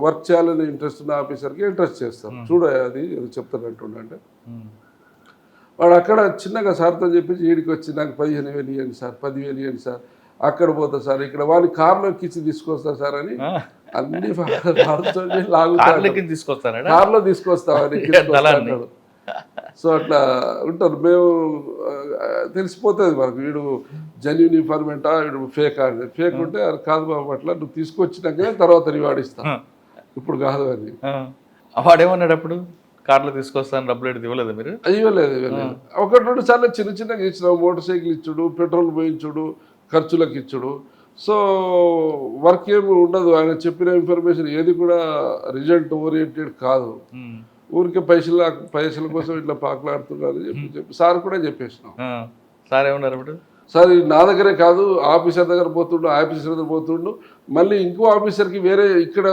వర్క్ చేయాలని ఇంట్రెస్ట్ ఉన్న ఆఫీసర్కి ఇంట్రెస్ట్ చేస్తాం, చూడ అది చెప్తానంటుండే. వాడు అక్కడ చిన్నగా సార్తో చెప్పేసి ఈడికి వచ్చి నాకు 15,000 ఇవ్వండి సార్, 10,000 ఇవ్వండి సార్, అక్కడ పోతా సార్, ఇక్కడ వాడిని కార్లో ఎక్కించి తీసుకొస్తా సార్ అని అన్ని కార్లో తీసుకొస్తామని. సో అట్లా ఉంటారు. మేము తెలిసిపోతుంది మనకు, వీడు జెన్యూన్ ఇన్ఫర్మేటా, వీడు ఫేక్ అని. ఫేక్ ఉంటే అది కాదు బాబు, అట్లా నువ్వు తీసుకొచ్చినాకనే తర్వాత రివార్డ్ ఇస్తా, ఇప్పుడు కాదు అని. వాడేమన్నాడు అప్పుడు? కార్లో తీసుకొస్తాను, డబ్బులు ఇవ్వలేదు మీరు? ఇవ్వలేదు. 1-2 సార్లు చిన్నగా ఇచ్చినావు, మోటార్ సైకిల్ ఇచ్చుడు, పెట్రోల్ పోయించుడు, ఖర్చులకు ఇచ్చుడు. సో వర్క్ ఏమి ఉండదు. ఆయన చెప్పిన ఇన్ఫర్మేషన్ ఏది కూడా రిజల్ట్ ఓరియంటెడ్ కాదు. ఊరికే పైసల కోసం ఇట్లా పాకులాడుతున్నారు చెప్పి సార్ కూడా చెప్పేసినాం. సార్ ఏమన్నారు అప్పుడు? సార్ నా దగ్గరే కాదు, ఆఫీసర్ దగ్గర పోతుండు, మళ్ళీ ఇంకో ఆఫీసర్కి వేరే, ఇక్కడ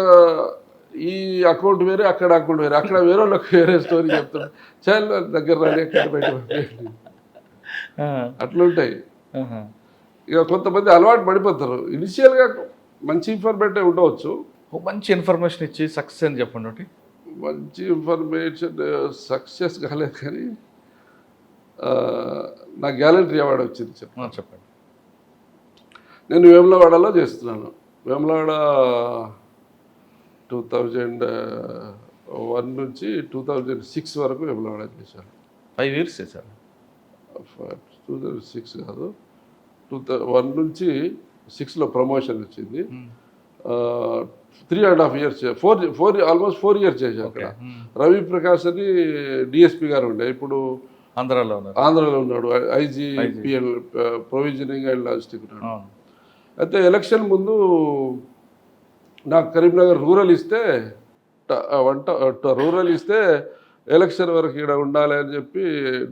ఈ అకౌంట్ వేరే, అక్కడ అకౌంట్ వేరే, అక్కడ వేరే వాళ్ళకి వేరే స్టోరీ చెప్తాడు. చాలా దగ్గర రాని ఎక్కడ బయట అట్లుంటాయి. ఇక కొంతమంది అలవాటు పడిపోతారు. ఇనిషియల్గా మంచి ఇన్ఫర్మేటివ్ ఉండవచ్చు. ఒక మంచి ఇన్ఫర్మేషన్ ఇచ్చి సక్సెస్ అని చెప్పండి ఒకటి. మంచి ఇన్ఫర్మేషన్ సక్సెస్ కాలేదు కానీ నా గ్యాలంటరీ అవార్డు వచ్చింది చెప్పండి. నేను వేములవాడలో చేస్తున్నాను. వేములవాడ 2001 నుంచి 2006 వరకు వేములవాడ చేశాను. 5 years చేశారు. 2006 కాదు, 2001 నుంచి 6లో ప్రమోషన్ వచ్చింది. 3.5 years, ఆల్మోస్ట్ 4 years చేశాను అక్కడ. రవి ప్రకాష్ అని డిఎస్పీ గారు ఉండే, ఇప్పుడు ఆంధ్రాలో ఉన్నాడు. ఐజీపీఎల్ ప్రొవిజనింగ్ అండ్ లాజిస్టిక్ ఉన్నాడు. అయితే ఎలక్షన్ ముందు నాకు కరీంనగర్ రూరల్ ఇస్తే ఎలక్షన్ వరకు ఇక్కడ ఉండాలి అని చెప్పి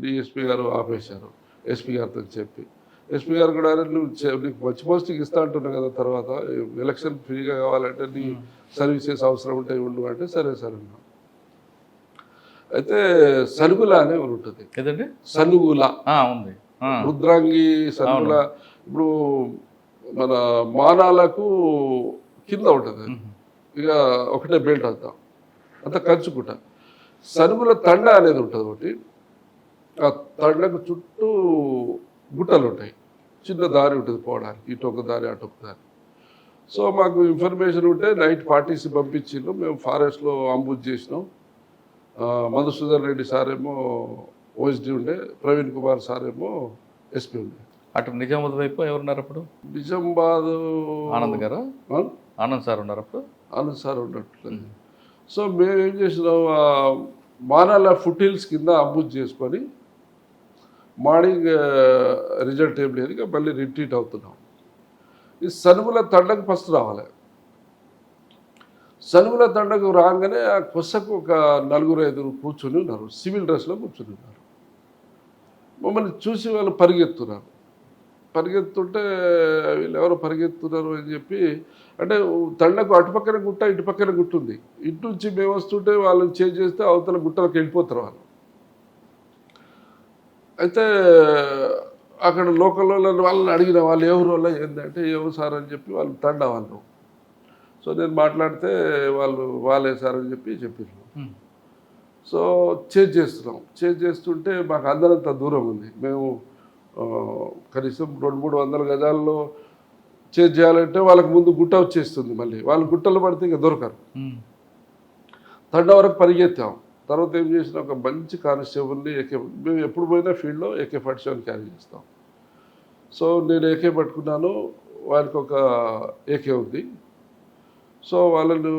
డిఎస్పీ గారు ఆపేశారు. ఎస్పీ గారితో చెప్పి, ఎస్పీ గారు కూడా నువ్వు నీకు మంచి పోస్టింగ్ ఇస్తా అంటున్నావు కదా, తర్వాత ఎలక్షన్ ఫ్రీగా కావాలంటే నీ సర్వీసెస్ అవసరం ఉంటాయి ఉండు అంటే సరే సరే అన్నా. అయితే సనుగుల అనే ఉంటుంది ఏదండి, సనుగుల ఉంది, రుద్రాంగి సనుగుల. ఇప్పుడు మన మానాలకు కింద ఉంటుంది, ఇక ఒకటే బెల్ట్ అంతా కంచుకుంట. సనుగుల తండ అనేది ఉంటుంది ఒకటి. ఆ తండకు చుట్టూ గుట్టలు ఉంటాయి, చిన్న దారి ఉంటుంది పోవడానికి, ఇటు ఒక దారి అటు ఒక దారి. సో మాకు ఇన్ఫర్మేషన్ ఉంటే నైట్ పార్టీస్ పంపించిండు. మేము ఫారెస్ట్లో అంబుజ్ చేసినాం. మధుసూదన్ రెడ్డి సార్ ఏమో ఓఎస్డీ ఉండే, ప్రవీణ్ కుమార్ సార్ ఏమో ఎస్పీ ఉండే. అటు నిజామాబాద్ వైపు ఎవరున్నారు అప్పుడు? నిజామాబాద్ ఆనంద్ గారు, ఆనంద్ సార్ ఉన్నారు అప్పుడు. ఆనంద్ సార్ ఉన్నట్లేదు. సో మేము ఏం చేసినాం, మానాల ఫుట్ హిల్స్ కింద అంబుజ్ చేసుకొని మార్నింగ్ రిజల్ట్ ఏం లేదు, ఇక మళ్ళీ రిట్రీట్ అవుతున్నాం. ఈ సనుముల తండకు ఫస్ట్ రావాలి. సనుముల తండకు రాగానే ఆ కొసకు ఒక 4-5 కూర్చొని ఉన్నారు, సివిల్ డ్రెస్లో కూర్చొని ఉన్నారు. మమ్మల్ని చూసి వాళ్ళు పరిగెత్తున్నారు. పరిగెత్తుంటే వీళ్ళు ఎవరో పరిగెత్తున్నారు అని చెప్పి, అంటే తండకు అటుపక్కన గుట్ట ఇటుపక్కన గుట్ట ఉంది. ఇటు నుంచి మేము వస్తుంటే వాళ్ళని చేంజ్ చేస్తే అవతల గుట్టలకు వెళ్ళిపోతారు వాళ్ళు. అయితే అక్కడ లోకల్ వాళ్ళని అడిగిన, వాళ్ళు ఎవరు వల్ల ఏంటంటే ఎవరు సార్ అని చెప్పి వాళ్ళు తండ వాళ్ళు. సో నేను మాట్లాడితే వాళ్ళే సార్ అని చెప్పారు. సో చేంజ్ చేస్తుంటే మాకు అందరంత దూరం ఉంది. మేము కనీసం 200-300 గజాల్లో చేంజ్ చేయాలంటే వాళ్ళకి ముందు గుట్ట వచ్చేస్తుంది. మళ్ళీ వాళ్ళు గుట్టలు పడితే ఇక దొరకరు. తండ వరకు పరిగెత్తాం. తర్వాత ఏం చేసినా, ఒక మంచి కానిస్టేబుల్ని మేము ఎప్పుడు పోయినా ఫీల్డ్లో AK-47 క్యారీ చేస్తాం. సో నేను AK పట్టుకున్నాను, వారికి ఒక AK ఉంది. సో వాళ్ళను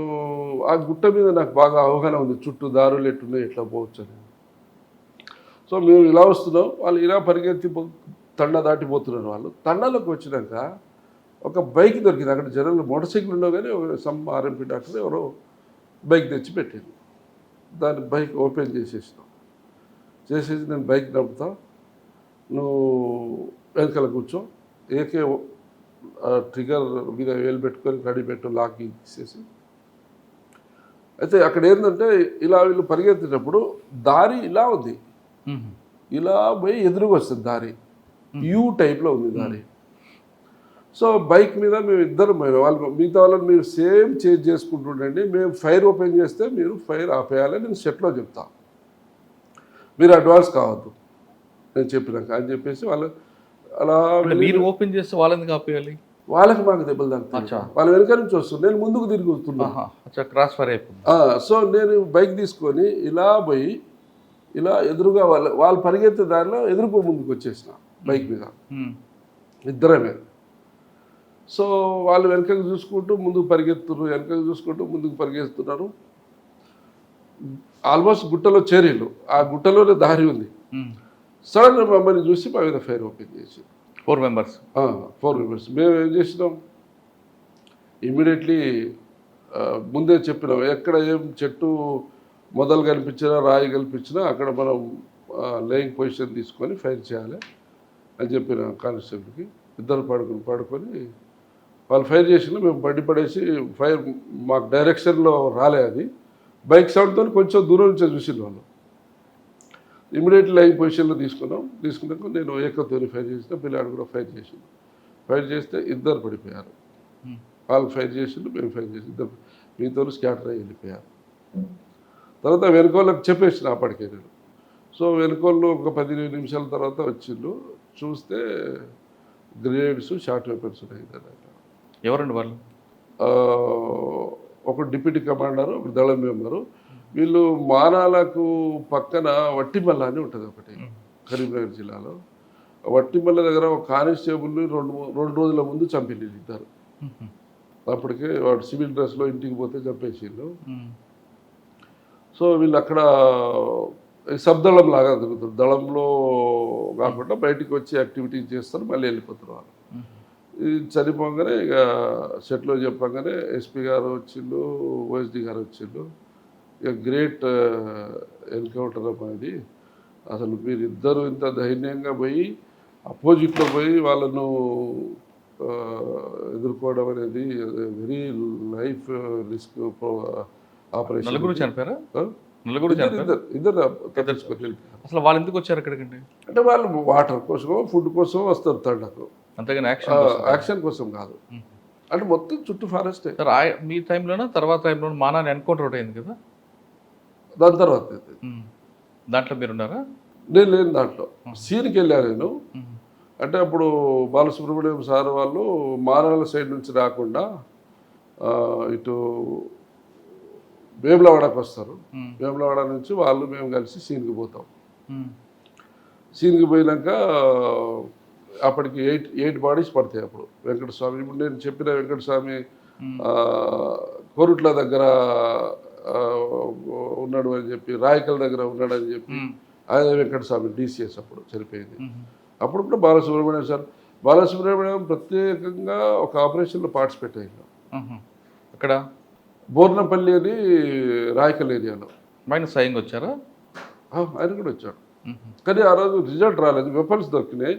ఆ గుట్ట మీద నాకు బాగా అవగాహన ఉంది, చుట్టూ దారులు ఎట్టున్నాయి, ఎట్లా పోవచ్చు అని. సో మేము ఇలా వస్తున్నాం, వాళ్ళు ఇలా పరిగెత్తి తండ దాటిపోతున్నారు. వాళ్ళు తండాలోకి వచ్చినాక ఒక బైక్ దొరికింది. అక్కడ జనరల్ మోటార్ సైకిల్ ఉండవు కానీ సమ్ RMP డాక్టర్ ఎవరో బైక్ తెచ్చి పెట్టింది. దాన్ని బైక్ ఓపెన్ చేసేసి నేను బైక్ నడుపుతా, నువ్వు వెనకాల కూర్చో, AK ట్రిగర్ మీద వేలు పెట్టుకొని రెడీ పెట్టు, లాక్ తీసేసి. అయితే అక్కడ ఏంటంటే ఇలా వీళ్ళు పరిగెత్తేటప్పుడు దారి ఇలా ఉంది, ఇలా పోయి ఎదురుగా వస్తుంది దారి, యూ టైప్లో ఉంది దారి. సో బైక్ మీద మేము ఇద్దరం పోయినాం. వాళ్ళు మిగతా వాళ్ళని మీరు సేమ్ చేంజ్ చేసుకుంటుండండి, మేము ఫైర్ ఓపెన్ చేస్తే మీరు ఫైర్ ఆపేయాలని నేను సెట్లో చెప్తా, మీరు అడ్వాన్స్ కావద్దు నేను చెప్పినాక అని చెప్పేసి వాళ్ళు అలా. మీరు ఓపెన్ చేస్తే వాళ్ళని ఆపేయాలి, వాళ్ళకి మాకు దెబ్బలు తగ్గుతాయి. వాళ్ళ వెనక నుంచి వస్తుంది, నేను ముందుకు తిరిగి వస్తున్నా, క్రాస్ ఫైర్ అయిపోయింది. సో నేను బైక్ తీసుకొని ఇలా పోయి ఇలా ఎదురుగా వాళ్ళు పరిగెత్తే దారిలో ఎదురుకో ముందుకు వచ్చేసిన బైక్ మీద ఇద్దరమే. సో వాళ్ళు వెనకకు చూసుకుంటూ ముందుకు పరిగెత్తున్నారు, వెనకకు చూసుకుంటూ ముందుకు పరిగెత్తున్నారు. ఆల్మోస్ట్ గుట్టలో చేరిళ్ళు, ఆ గుట్టలోనే దారి ఉంది. సడన్గా మమ్మల్ని చూసి మా మీద ఫైర్ ఓపెన్ చేసి 4 members. మేము ఏం చేసినాం, ఇమ్మీడియట్లీ ముందే చెప్పినాం, ఎక్కడ ఏం చెట్టు మొదలు కనిపించినా రాయి కనిపించినా అక్కడ మనం లేయింగ్ పొజిషన్ తీసుకొని ఫైర్ చేయాలి అని చెప్పిన కానిస్టేబుల్కి. ఇద్దరు పడుకొని వాళ్ళు ఫైర్ చేసిన, మేము బండి పడేసి ఫైర్ మాకు డైరెక్షన్లో రాలే, అది బైక్ సౌండ్తో కొంచెం దూరం నుంచి చూసిన వాళ్ళు. ఇమీడియట్లీ లైవ్ పొజిషన్లో తీసుకున్నాక నేను ఏకతోని ఫైర్ చేసిన, పిల్లాడు కూడా ఫైర్ చేసింది. ఫైర్ చేస్తే ఇద్దరు పడిపోయారు. వాళ్ళు ఫైర్ చేసిండు, మేము ఫైర్ చేసి ఇద్దరు మీతో స్కాటర్ అయ్యి వెళ్ళిపోయారు. తర్వాత వెనుకోళ్ళకి చెప్పేసిన అప్పటికే నేను. సో వెనుకోళ్ళు ఒక 15 నిమిషాల తర్వాత వచ్చిండు, చూస్తే గ్రెనేడ్స్, షార్ట్ వెపన్స్ ఉన్నాయి. ఎవరండి వాళ్ళు? ఒక డిప్యూటీ కమాండరు, ఒక దళం మెంబరు. వీళ్ళు మానాలకు పక్కన వట్టిమల్ల అని ఉంటుంది ఒకటి కరీంనగర్ జిల్లాలో. వట్టిమల్ల దగ్గర ఒక కానిస్టేబుల్ని రెండు రోజుల ముందు చంపింది ఇద్దరు. అప్పటికే వాడు సివిల్ డ్రెస్లో ఇంటికి పోతే చంపేసిండు. సో వీళ్ళు అక్కడ సబ్దళం లాగా తిరుగుతారు, దళంలో కాకుండా బయటికి వచ్చి యాక్టివిటీస్ చేస్తారు, మళ్ళీ వెళ్ళిపోతారు వాళ్ళు. ఇది చనిపోగానే ఇక సెట్లో చెప్పగానే ఎస్పీ గారు వచ్చిండు, ఓఎస్డి గారు వచ్చిండు. ఇక గ్రేట్ ఎన్కౌంటర్ అనేది. అసలు మీరిద్దరూ ఇంత ధైర్యంగా పోయి అపోజిట్లో పోయి వాళ్ళను ఎదుర్కోవడం అనేది వెరీ లైఫ్ రిస్క్ ఆపరేషన్. నలుగురు చనిపోయారా? ఇద్దరు అసలు వాళ్ళు ఎందుకు వచ్చారు అక్కడికండి? అంటే వాళ్ళు వాటర్ కోసం, ఫుడ్ కోసం వస్తారు తండకు, అంతేగాని యాక్షన్ కోసం కాదు. అంటే మొత్తం చుట్టూ ఫారెస్టే. మీ టైంలోనా తర్వాత టైంలో మానాన్ని ఎన్కౌంటర్ ఒకటి అయింది కదా, దాని తర్వాత దాంట్లో మీరున్నారా? నేను లేని దాంట్లో సీన్కి వెళ్ళాను నేను. అంటే అప్పుడు బాలసుబ్రహ్మణ్యం సార్ వాళ్ళు మానాల సైడ్ నుంచి రాకుండా ఇటు వేములవాడకు వస్తారు. వేములవాడ నుంచి వాళ్ళు మేము కలిసి సీన్కి పోతాం. సీన్కి పోయినాక అప్పటికి 8 బాడీస్ పడతాయి. అప్పుడు వెంకటస్వామి, ఇప్పుడు నేను చెప్పిన వెంకటస్వామి కోరుట్ల దగ్గర ఉన్నాడు అని చెప్పి, రాయకల్ దగ్గర ఉన్నాడు అని చెప్పి, ఆయన వెంకటస్వామి DCS అప్పుడు చనిపోయింది. అప్పుడు కూడా బాలసుబ్రహ్మణ్యం ప్రత్యేకంగా ఒక ఆపరేషన్లో పార్టిసిపేట్ అయ్యాడు. అక్కడ బోర్నపల్లి అని రాయకల్ ఏరియాలో. ఆయన స్వయంగా వచ్చారా? ఆయన కూడా వచ్చాడు, కానీ ఆ రోజు రిజల్ట్ రాలేదు. వెపన్స్ దొరికినాయి.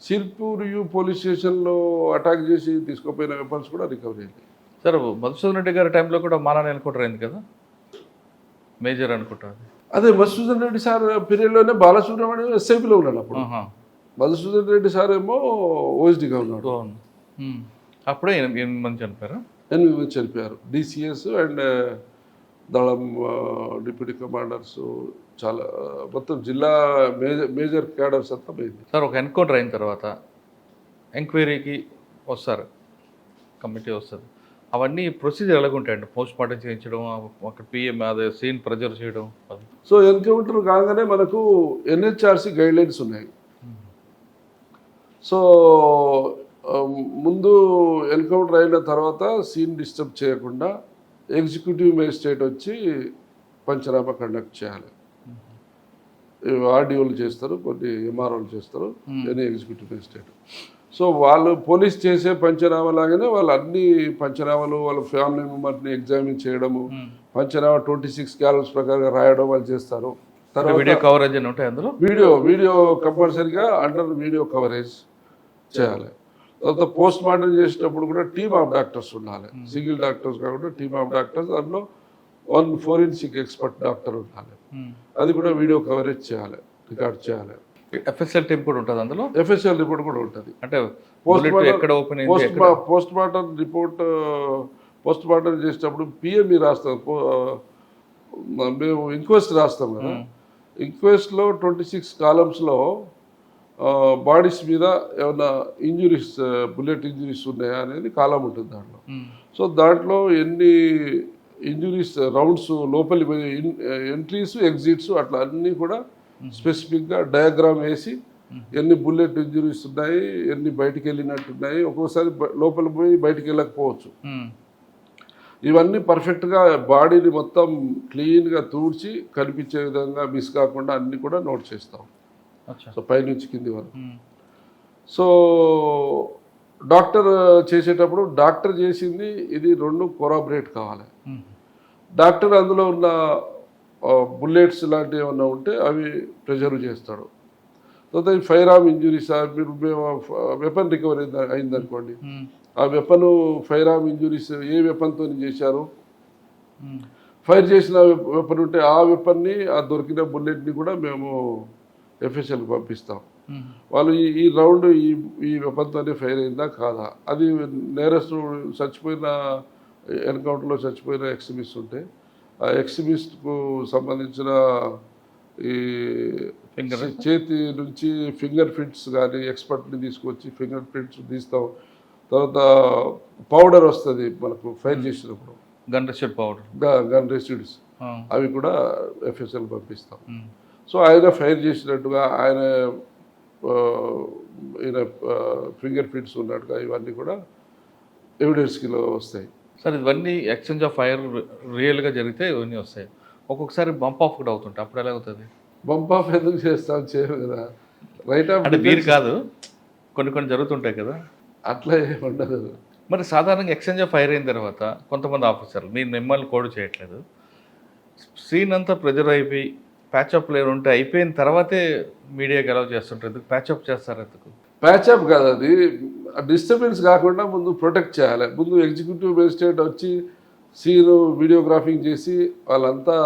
సిర్పూర్ పోలీస్ స్టేషన్లో అటాక్ చేసి తీసుకుపోయిన వెపన్స్ కూడా రికవరీ అయింది. సార్ మధుసూదన్ రెడ్డి గారి టైంలో కూడా మానాన్ని ఎన్కౌంటర్ అయింది కదా, మేజర్ అనుకుంటారు. అదే మధుసూదన్ రెడ్డి సార్ పీరియడ్లోనే బాలసుబ్రహ్మణ్యం SIPలో ఉన్నాడు. అప్పుడు మధుసూదన్ రెడ్డి సార్ ఏమో OSDగా ఉన్నాడు. అప్పుడే 8 మంది చనిపోయారు. 8 మంది చనిపోయారు. DCS అండ్ దళం డిప్యూటీ కమాండర్స్, చాలా మొత్తం జిల్లా మేజర్ క్యాడర్స్ అంతా పోయింది. సార్ ఒక ఎన్కౌంటర్ అయిన తర్వాత ఎంక్వైరీకి వస్తారు, కమిటీ వస్తుంది. అవన్నీ ప్రొసీజర్ ఎలాగుంటాయండి? పోస్ట్ మార్టం చేయించడం, అక్కడ PM అదే సీన్ ప్రెజర్ చేయడం. సో ఎన్కౌంటర్ కాగానే మనకు NHRC గైడ్లైన్స్ ఉన్నాయి. సో ముందు ఎన్కౌంటర్ అయిన తర్వాత సీన్ డిస్టర్బ్ చేయకుండా ఎగ్జిక్యూటివ్ మేజిస్ట్రేట్ వచ్చి పంచనామా కండక్ట్ చేయాలి. RDOలు చేస్తారు, కొన్ని MROలు చేస్తారు, ఎనీ ఎగ్జిక్యూటివ్ మేజిస్ట్రేట్. సో వాళ్ళు పోలీస్ చేసే పంచనామా లాగానే వాళ్ళు అన్ని పంచనామాలు, వాళ్ళ ఫ్యామిలీ మెంబర్ని ఎగ్జామిన్ చేయడము, పంచనామా 26 క్యాలమ్స్ ప్రకారంగా రాయడం వాళ్ళు చేస్తారు. తర్వాత వీడియో కవరేజ్ అని ఉంటాయి అందులో. వీడియో కంపల్సరీగా అండర్ వీడియో కవరేజ్ చేయాలి. తర్వాత పోస్ట్ మార్టం చేసేటప్పుడు కూడా టీమ్ ఆఫ్ డాక్టర్స్ ఉండాలి. సింగిల్ డాక్టర్స్ కాకుండా టీమ్ ఆఫ్ డాక్టర్స్, అందులో 1 ఫోరెన్సిక్ ఎక్స్పర్ట్ డాక్టర్ ఉండాలి. అది కూడా వీడియో కవరేజ్ చేయాలి, రికార్డ్ చేయాలి. FSL టీమ్ కూడా ఉంటుంది అందులో. FSL రిపోర్ట్ కూడా ఉంటుంది. అంటే post mortem report post mortem చేసేటప్పుడు PME రాస్తాం, మేము ఇంక్వెస్ట్ రాస్తాం కదా. ఇంక్వెస్ట్లో 26 కాలమ్స్లో బాడీస్ మీద ఏమైనా ఇంజురీస్, బుల్లెట్ ఇంజురీస్ ఉన్నాయా అనేది కాలం ఉంటుంది దాంట్లో. సో దాంట్లో ఎన్ని ఇంజురీస్, రౌండ్స్, లోపలి ఎంట్రీస్, ఎగ్జిట్స్, అట్లా అన్నీ కూడా స్పెసిఫిక్గా డయాగ్రామ్ వేసి ఎన్ని బుల్లెట్ ఇంజురీస్ ఉన్నాయి, ఎన్ని బయటికి వెళ్ళినట్టున్నాయి, ఒక్కోసారి లోపల పోయి బయటికి వెళ్ళకపోవచ్చు. ఇవన్నీ పర్ఫెక్ట్గా బాడీని మొత్తం క్లీన్గా తూడ్చి కనిపించే విధంగా మిస్ కాకుండా అన్నీ కూడా నోట్ చేస్తాం. సో పైనుంచి కింది వరకు. సో డాక్టర్ చేసేటప్పుడు డాక్టర్ చేసింది ఇది 2 కొరాబరేట్ కావాలి. డాక్టర్ అందులో ఉన్న బుల్లెట్స్ లాంటివి ఏమన్నా ఉంటే అవి ప్రిజర్వ్ చేస్తాడు. తర్వాత ఫైర్ ఆర్మ్ ఇంజురీస్, మీరు వెపన్ రికవరీ అయిందనుకోండి, ఆ వెపన్ ఫైర్ ఆర్మ్ ఇంజురీస్ ఏ వెపన్తో చేశారు, ఫైర్ చేసిన వెపన్ ఉంటే ఆ వెపన్ని, ఆ దొరికిన బుల్లెట్ని కూడా మేము FSLకి పంపిస్తాం. వాళ్ళు ఈ రౌండ్ ఈ వెపన్తోనే ఫైర్ అయిందా కాదా, అది నేరస్తుడు చచ్చిపోయిన ఎన్కౌంటర్లో చచ్చిపోయిన ఎక్స్ట్రీమిస్ట్ ఉంటే ఆ ఎక్స్ట్రీమిస్ట్కు సంబంధించిన ఈ చేతి నుంచి ఫింగర్ ప్రింట్స్ కానీ ఎక్స్పర్ట్ని తీసుకొచ్చి ఫింగర్ ప్రింట్స్ తీస్తాం. తర్వాత పౌడర్ వస్తుంది మనకు ఫైర్ చేసినప్పుడు, గన్ రెసిడ్ పౌడర్, గన్ రెసిడ్స్, అవి కూడా ఎఫ్ఎస్ఎల్ పంపిస్తాం. సో ఆయన ఫైర్ చేసినట్టుగా ఆయన ఫింగర్ ప్రింట్స్ ఉన్నట్టుగా ఇవన్నీ కూడా ఎవిడెన్స్కిలో వస్తాయి. సార్ ఇవన్నీ ఎక్స్చేంజ్ ఆఫ్ ఫైర్ రియల్గా జరిగితే ఇవన్నీ వస్తాయి. ఒక్కొక్కసారి బంప్ ఆఫ్ కూడా అవుతుంటాయి, అప్పుడు ఎలా అవుతుంది? బంప్ ఆఫ్ ఎందుకు చేస్తాం, చేయము కదా. రైట్ ఆఫ్ అంటే మీరు కాదు, కొన్ని జరుగుతుంటాయి కదా, అట్లా ఏమి ఉండదు. మరి సాధారణంగా ఎక్స్చేంజ్ ఆఫ్ ఫైర్ అయిన తర్వాత కొంతమంది ఆఫీసర్లు మీరు మిమ్మల్ని కోడ్ చేయట్లేదు, సీన్ అంతా ప్రెజర్ అయిపోయి ప్యాచప్ లేరు ఉంటే అయిపోయిన తర్వాతే మీడియాకి అలౌ చేస్తుంటారు. ఎందుకు ప్యాచప్ చేస్తారు? ఎందుకు ప్యాచప్ కాదు, అది డిస్టర్బెన్స్ కాకుండా ముందు ప్రొటెక్ట్ చేయాలి. ముందు ఎగ్జిక్యూటివ్ మేజిస్ట్రేట్ వచ్చి సీను వీడియోగ్రాఫింగ్ చేసి వాళ్ళంతా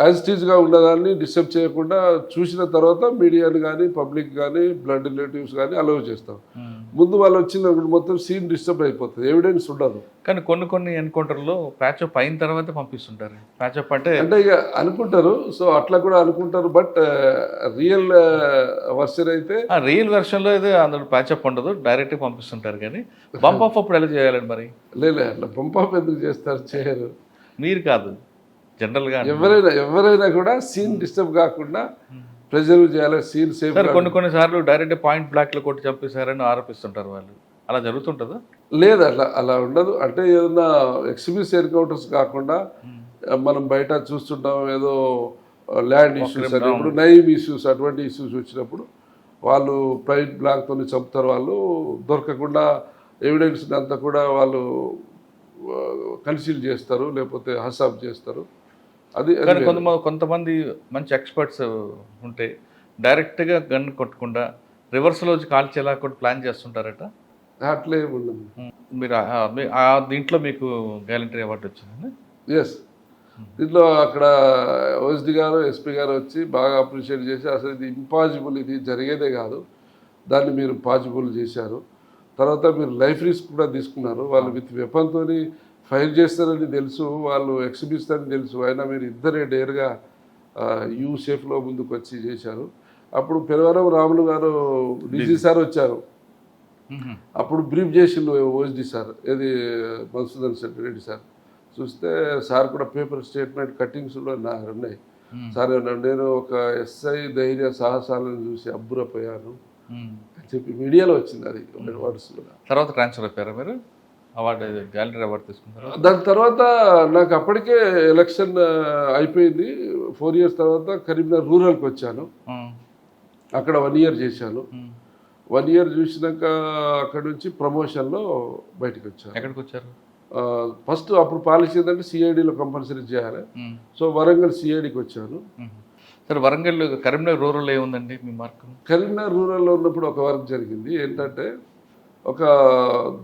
యాజ్ ఇట్ ఈజ్గా ఉన్నదాన్ని డిస్టర్బ్ చేయకుండా చూసిన తర్వాత మీడియాని కానీ పబ్లిక్ కానీ బ్లడ్ రిలేటివ్స్ కానీ అలౌ చేస్తాం. ముందు వాళ్ళు వచ్చిన మొత్తం సీన్ డిస్టర్బ్ అయిపోతుంది, ఎవిడెన్స్ ఉండదు. కానీ కొన్ని ఎన్కౌంటర్లో ప్యాచప్ అయిన తర్వాత పంపిస్తుంటారు. ప్యాచప్ అంటే ఇక అనుకుంటారు, సో అట్లా కూడా అనుకుంటారు. బట్ రియల్ వర్షన్ అయితే రియల్ వెర్షన్లో అయితే అందులో ప్యాచప్ ఉండదు, డైరెక్ట్గా పంపిస్తుంటారు. కానీ బంప్ ఆఫ్ అప్పుడు ఎలా చేయాలండి? మరి లేదు, అట్లా బంప్ ఆఫ్ ఎందుకు చేస్తారు, చేయరు. మీరు కాదు, జనరల్గా ఎవరైనా కూడా సీన్ డిస్టర్బ్ కాకుండా ప్రిజర్వ్ చేయాలి, సీన్ సేఫ్. కొన్నిసార్లు డైరెక్ట్ పాయింట్ బ్లాక్లో కొట్టి చంపేశారని ఆరోపిస్తుంటారు వాళ్ళు, అలా జరుగుతుంటుందా? లేదు, అలా ఉండదు. అంటే ఏదన్నా ఎక్స్ట్రీమిస్ట్ ఎన్కౌంటర్స్ కాకుండా మనం బయట చూస్తుంటాం, ఏదో ల్యాండ్ ఇష్యూస్ అని, ఇప్పుడు నైమ్ ఇష్యూస్, అటువంటి ఇష్యూస్ వచ్చినప్పుడు వాళ్ళు పాయింట్ బ్లాక్తో చంపుతారు. వాళ్ళు దొరకకుండా ఎవిడెన్స్ అంతా కూడా వాళ్ళు కన్సీల్ చేస్తారు, లేకపోతే హసాబ్ చేస్తారు. అది కొంతమంది మంచి ఎక్స్పర్ట్స్ ఉంటే డైరెక్ట్గా గన్ కొట్టకుండా రివర్స్లో కాల్చేలా కూడా ప్లాన్ చేస్తుంటారట. అట్లే ఉండదు. మీరు దీంట్లో మీకు గ్యాలంటరీ అవార్డు వచ్చిందండి? ఎస్, దీంట్లో అక్కడ ఓఎస్డి గారు ఎస్పీ గారు వచ్చి బాగా అప్రిషియేట్ చేసి అసలు ఇది ఇంపాసిబుల్, ఇది జరిగేదే కాదు, దాన్ని మీరు పాసిబుల్ చేశారు. తర్వాత మీరు లైఫ్ రిస్క్ కూడా తీసుకున్నారు. వాళ్ళు విత్ వెపన్తో ఫైర్ చేస్తారని తెలుసు, వాళ్ళు ఎక్స్ట్రీమిస్ట్ అని తెలుసు, అయినా మీరు ఇద్దరే డేర్గా యూ సేఫ్లో ముందుకు వచ్చి చేశారు. అప్పుడు పెరవరం రాములు గారు డీజీ సార్ వచ్చారు, అప్పుడు బ్రీఫ్ చేసిండు ఓఎస్డి సార్, ఏది మధుసూదన్ రెడ్డి సార్. చూస్తే సార్ కూడా పేపర్ స్టేట్మెంట్ కట్టింగ్స్ కూడా ఉన్నాయి. సార్ నేను ఒక ఎస్ఐ ధైర్య సాహసాలను చూసి అబ్బురపోయాను అని చెప్పి మీడియాలో వచ్చింది. అది వర్డ్స్ కూడా. తర్వాత ట్రాన్స్ఫర్ అయిపోయారా మీరు? అవార్డు గ్యాలరీ అవార్డు తీసుకున్నారు. దాని తర్వాత నాకు అప్పటికే ఎలక్షన్ అయిపోయింది. 4 years తర్వాత కరీంనగర్ రూరల్కి వచ్చాను, అక్కడ 1 year చేశాను. 1 year చూసినాక అక్కడ నుంచి ప్రమోషన్లో బయటకు వచ్చాను. ఎక్కడికి వచ్చారు? ఫస్ట్ అప్పుడు పాలసీ ఏంటంటే సిఐడిలో కంపల్సరీ చేయాలి. సో వరంగల్ సిఐడికి వచ్చాను. సరే, వరంగల్ కరీంనగర్ రూరల్ ఏముందండి మీ మార్క్? కరీంనగర్ రూరల్లో ఉన్నప్పుడు ఒక వర్క్ జరిగింది. ఏంటంటే ఒక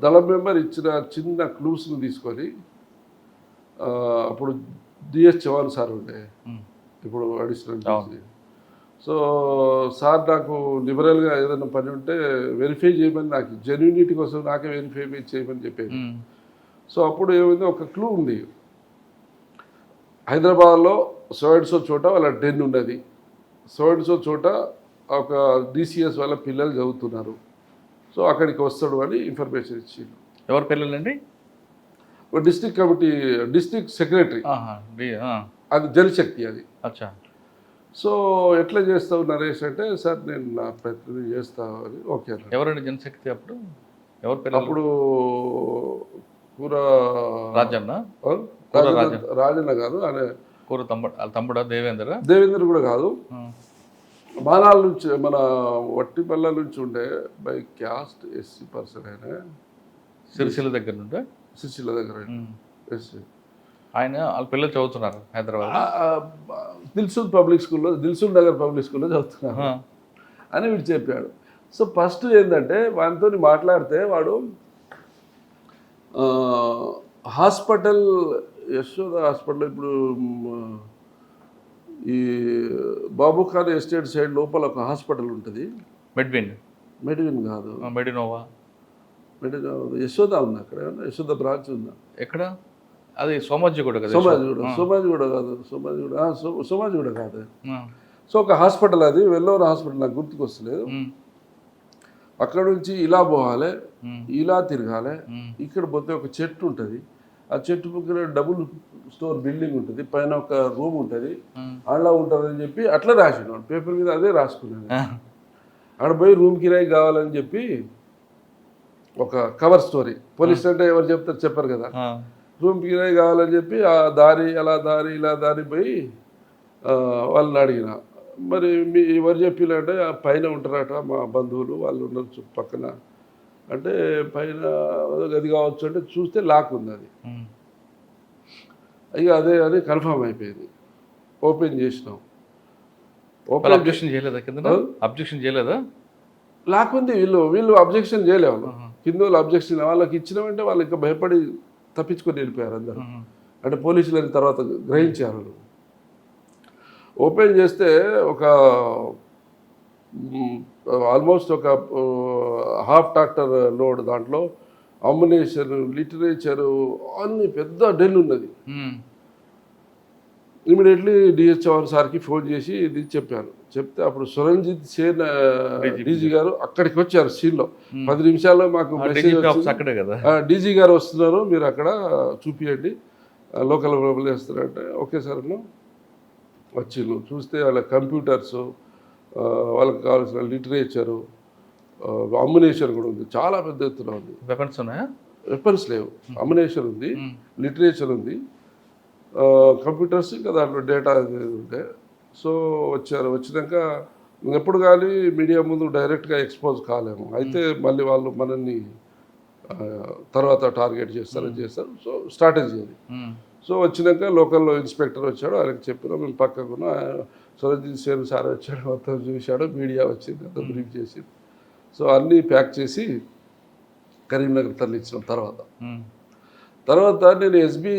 దళం మెంబర్ ఇచ్చిన చిన్న క్లూస్ని తీసుకొని, అప్పుడు డిఎస్ చవాన్ సార్ ఉండే, ఇప్పుడు అడిషనల్ డీజీ. సో సార్ నాకు లిబరల్గా ఏదైనా పని ఉంటే వెరిఫై చేయమని, నాకు జెన్యూనిటీ కోసం నాకే వెరిఫై చేయమని చెప్పేది. సో అప్పుడు ఏమైంది, ఒక క్లూ ఉంది, హైదరాబాద్లో సో అండ్ సో చోట వాళ్ళ డెన్ ఉన్నది, సో అండ్ సో చోట ఒక డిసిఎస్ వాళ్ళ పిల్లలు చదువుతున్నారు, సో అక్కడికి వస్తాడు అని ఇన్ఫర్మేషన్ ఇచ్చిండు. ఎవరి పిల్లలండి? డిస్ట్రిక్ట్ కమిటీ, డిస్ట్రిక్ట్ సెక్రటరీ, అది జలశక్తి అది. అచ్చా. సో ఎట్లా చేస్తావు నరేష్ అంటే, సార్ నేను నా ప్రయత్నం చేస్తాను అని. ఓకే. ఎవరండి జనశక్తి అప్పుడు? ఎవరి పిల్లలు? అప్పుడు కూర రాజన్న కాదు, ఆయన కూర తమ్ముడా దేవేంద్ర? దేవేంద్ర కూడా కాదు, బాణాల నుంచి, మన వట్టిపల్ల నుంచి ఉండే, బై క్యాస్ట్ ఎస్సీ పర్సన్ అయినా, సిరిసిల్ల దగ్గర నుండే, సిరిసిల్ల దగ్గర ఎస్సీ. ఆయన వాళ్ళ పిల్లలు చదువుతున్నారు హైదరాబాద్ దిల్సుఖ్ పబ్లిక్ స్కూల్లో, దిల్సుఖ్ నగర్ పబ్లిక్ స్కూల్లో చదువుతున్నారు అని వీడు చెప్పాడు. సో ఫస్ట్ ఏంటంటే వానితో మాట్లాడితే వాడు హాస్పిటల్, యశోద హాస్పిటల్, ఇప్పుడు ఈ బాబు ఖాన్ ఎస్టేట్ సైడ్ లోపల ఒక హాస్పిటల్ ఉంటుంది. మెడ్విన్ మెడివిన్ కాదు, మెడినోవా యశోద ఉంది అక్కడ, ఏమన్నా యశోద బ్రాంచ్ ఉందా ఎక్కడ? అది సోమాజిగూడ కదా? సోమాజిగూడ కాదు, సోమాజిగూడ కాదు. సో ఒక హాస్పిటల్, అది వెల్లోర్ హాస్పిటల్, నాకు గుర్తుకొస్తలేదు. అక్కడ నుంచి ఇలా పోవాలి, ఇలా తిరగాలి, ఇక్కడ పోతే ఒక చెట్టు ఉంటుంది, ఆ చెట్టు పక్కన డబుల్ స్టోర్ బిల్డింగ్ ఉంటుంది, పైన ఒక రూమ్ ఉంటుంది, అలా ఉంటుందని చెప్పి అట్లా రాసినాడు పేపర్ మీద, అదే రాసుకున్నాను. ఆడ పోయి రూమ్ కిరాయి కావాలని చెప్పి ఒక కవర్ స్టోరీ, పోలీస్ అంటే ఎవరు చెప్తారు చెప్పారు కదా, రూమ్ కిరాయి కావాలని చెప్పి ఆ దారి అలా దారి ఇలా దారి పోయి వాళ్ళని అడిగిన, మరి మీ ఎవరు చెప్పినంటే పైన ఉంటారట మా బంధువులు, వాళ్ళు ఉన్నారు పక్కన అంటే, పైన గది కావచ్చు అంటే చూస్తే లాక్ ఉంది, అది ఇక అదే అని కన్ఫర్మ్ అయిపోయింది. ఓపెన్ చేసినాం. ఓపెన్ అబ్జెక్షన్ చేయలేదా? కింద అబ్జెక్షన్ చేయలేదా? లాక్ ఉంది, వీళ్ళు అబ్జెక్షన్ చేయలేవు, కింద వాళ్ళు అబ్జెక్షన్, వాళ్ళకి ఇచ్చినామంటే వాళ్ళు ఇంకా భయపడి తప్పించుకొని వెళ్ళిపోయారు అందరూ, అంటే పోలీసులు తర్వాత గ్రహించారు. ఓపెన్ చేస్తే ఒక ఆల్మోస్ట్ ఒక హాఫ్ ట్రాక్టర్ లోడ్, దాంట్లో అమ్యునేషన్, లిటరేచరు అన్ని పెద్ద డెల్ ఉన్నది. ఇమీడియట్లీ డిహెచ్ సార్కి ఫోన్ చేసి ఇది చెప్పాను. చెప్తే అప్పుడు సురంజిత్ సేన్ డీజీ గారు అక్కడికి వచ్చారు సీన్లో. 10 నిమిషాల్లో మాకు మెసేజ్ వచ్చింది, డీజీ గారు వస్తున్నారు, మీరు అక్కడ చూపియండి, లోకల్ వేస్తారంటే ఓకే సార్ అన్న. వచ్చిండు, చూస్తే వాళ్ళ కంప్యూటర్స్, వాళ్ళకి కావాల్సిన లిటరేచరు, అమ్యునేషన్ కూడా ఉంది, చాలా పెద్ద ఎత్తున ఉంది. వెపన్స్ ఉన్నాయా? వెపన్స్ లేవు, అమ్యునేషన్ ఉంది, లిటరేచర్ ఉంది, కంప్యూటర్స్ ఇంకా దాంట్లో డేటా ఉంటే. సో వచ్చినాక ఎప్పుడు కానీ మీడియా ముందు డైరెక్ట్గా ఎక్స్పోజ్ కాలేము, అయితే మళ్ళీ వాళ్ళు మనల్ని తర్వాత టార్గెట్ చేస్తారు. సో స్ట్రాటజీ అది. సో వచ్చినాక లోకల్లో ఇన్స్పెక్టర్ వచ్చాడు, ఆయనకు చెప్పినా మేము పక్కకున్న సురంజిత్ సేన్ సార్ వచ్చాడు, మొత్తం చూశాడు, మీడియా వచ్చింది, అంతా బ్రీఫ్ చేసి, సో అన్నీ ప్యాక్ చేసి కరీంనగర్ తరలించిన తర్వాత నేను ఎస్బీ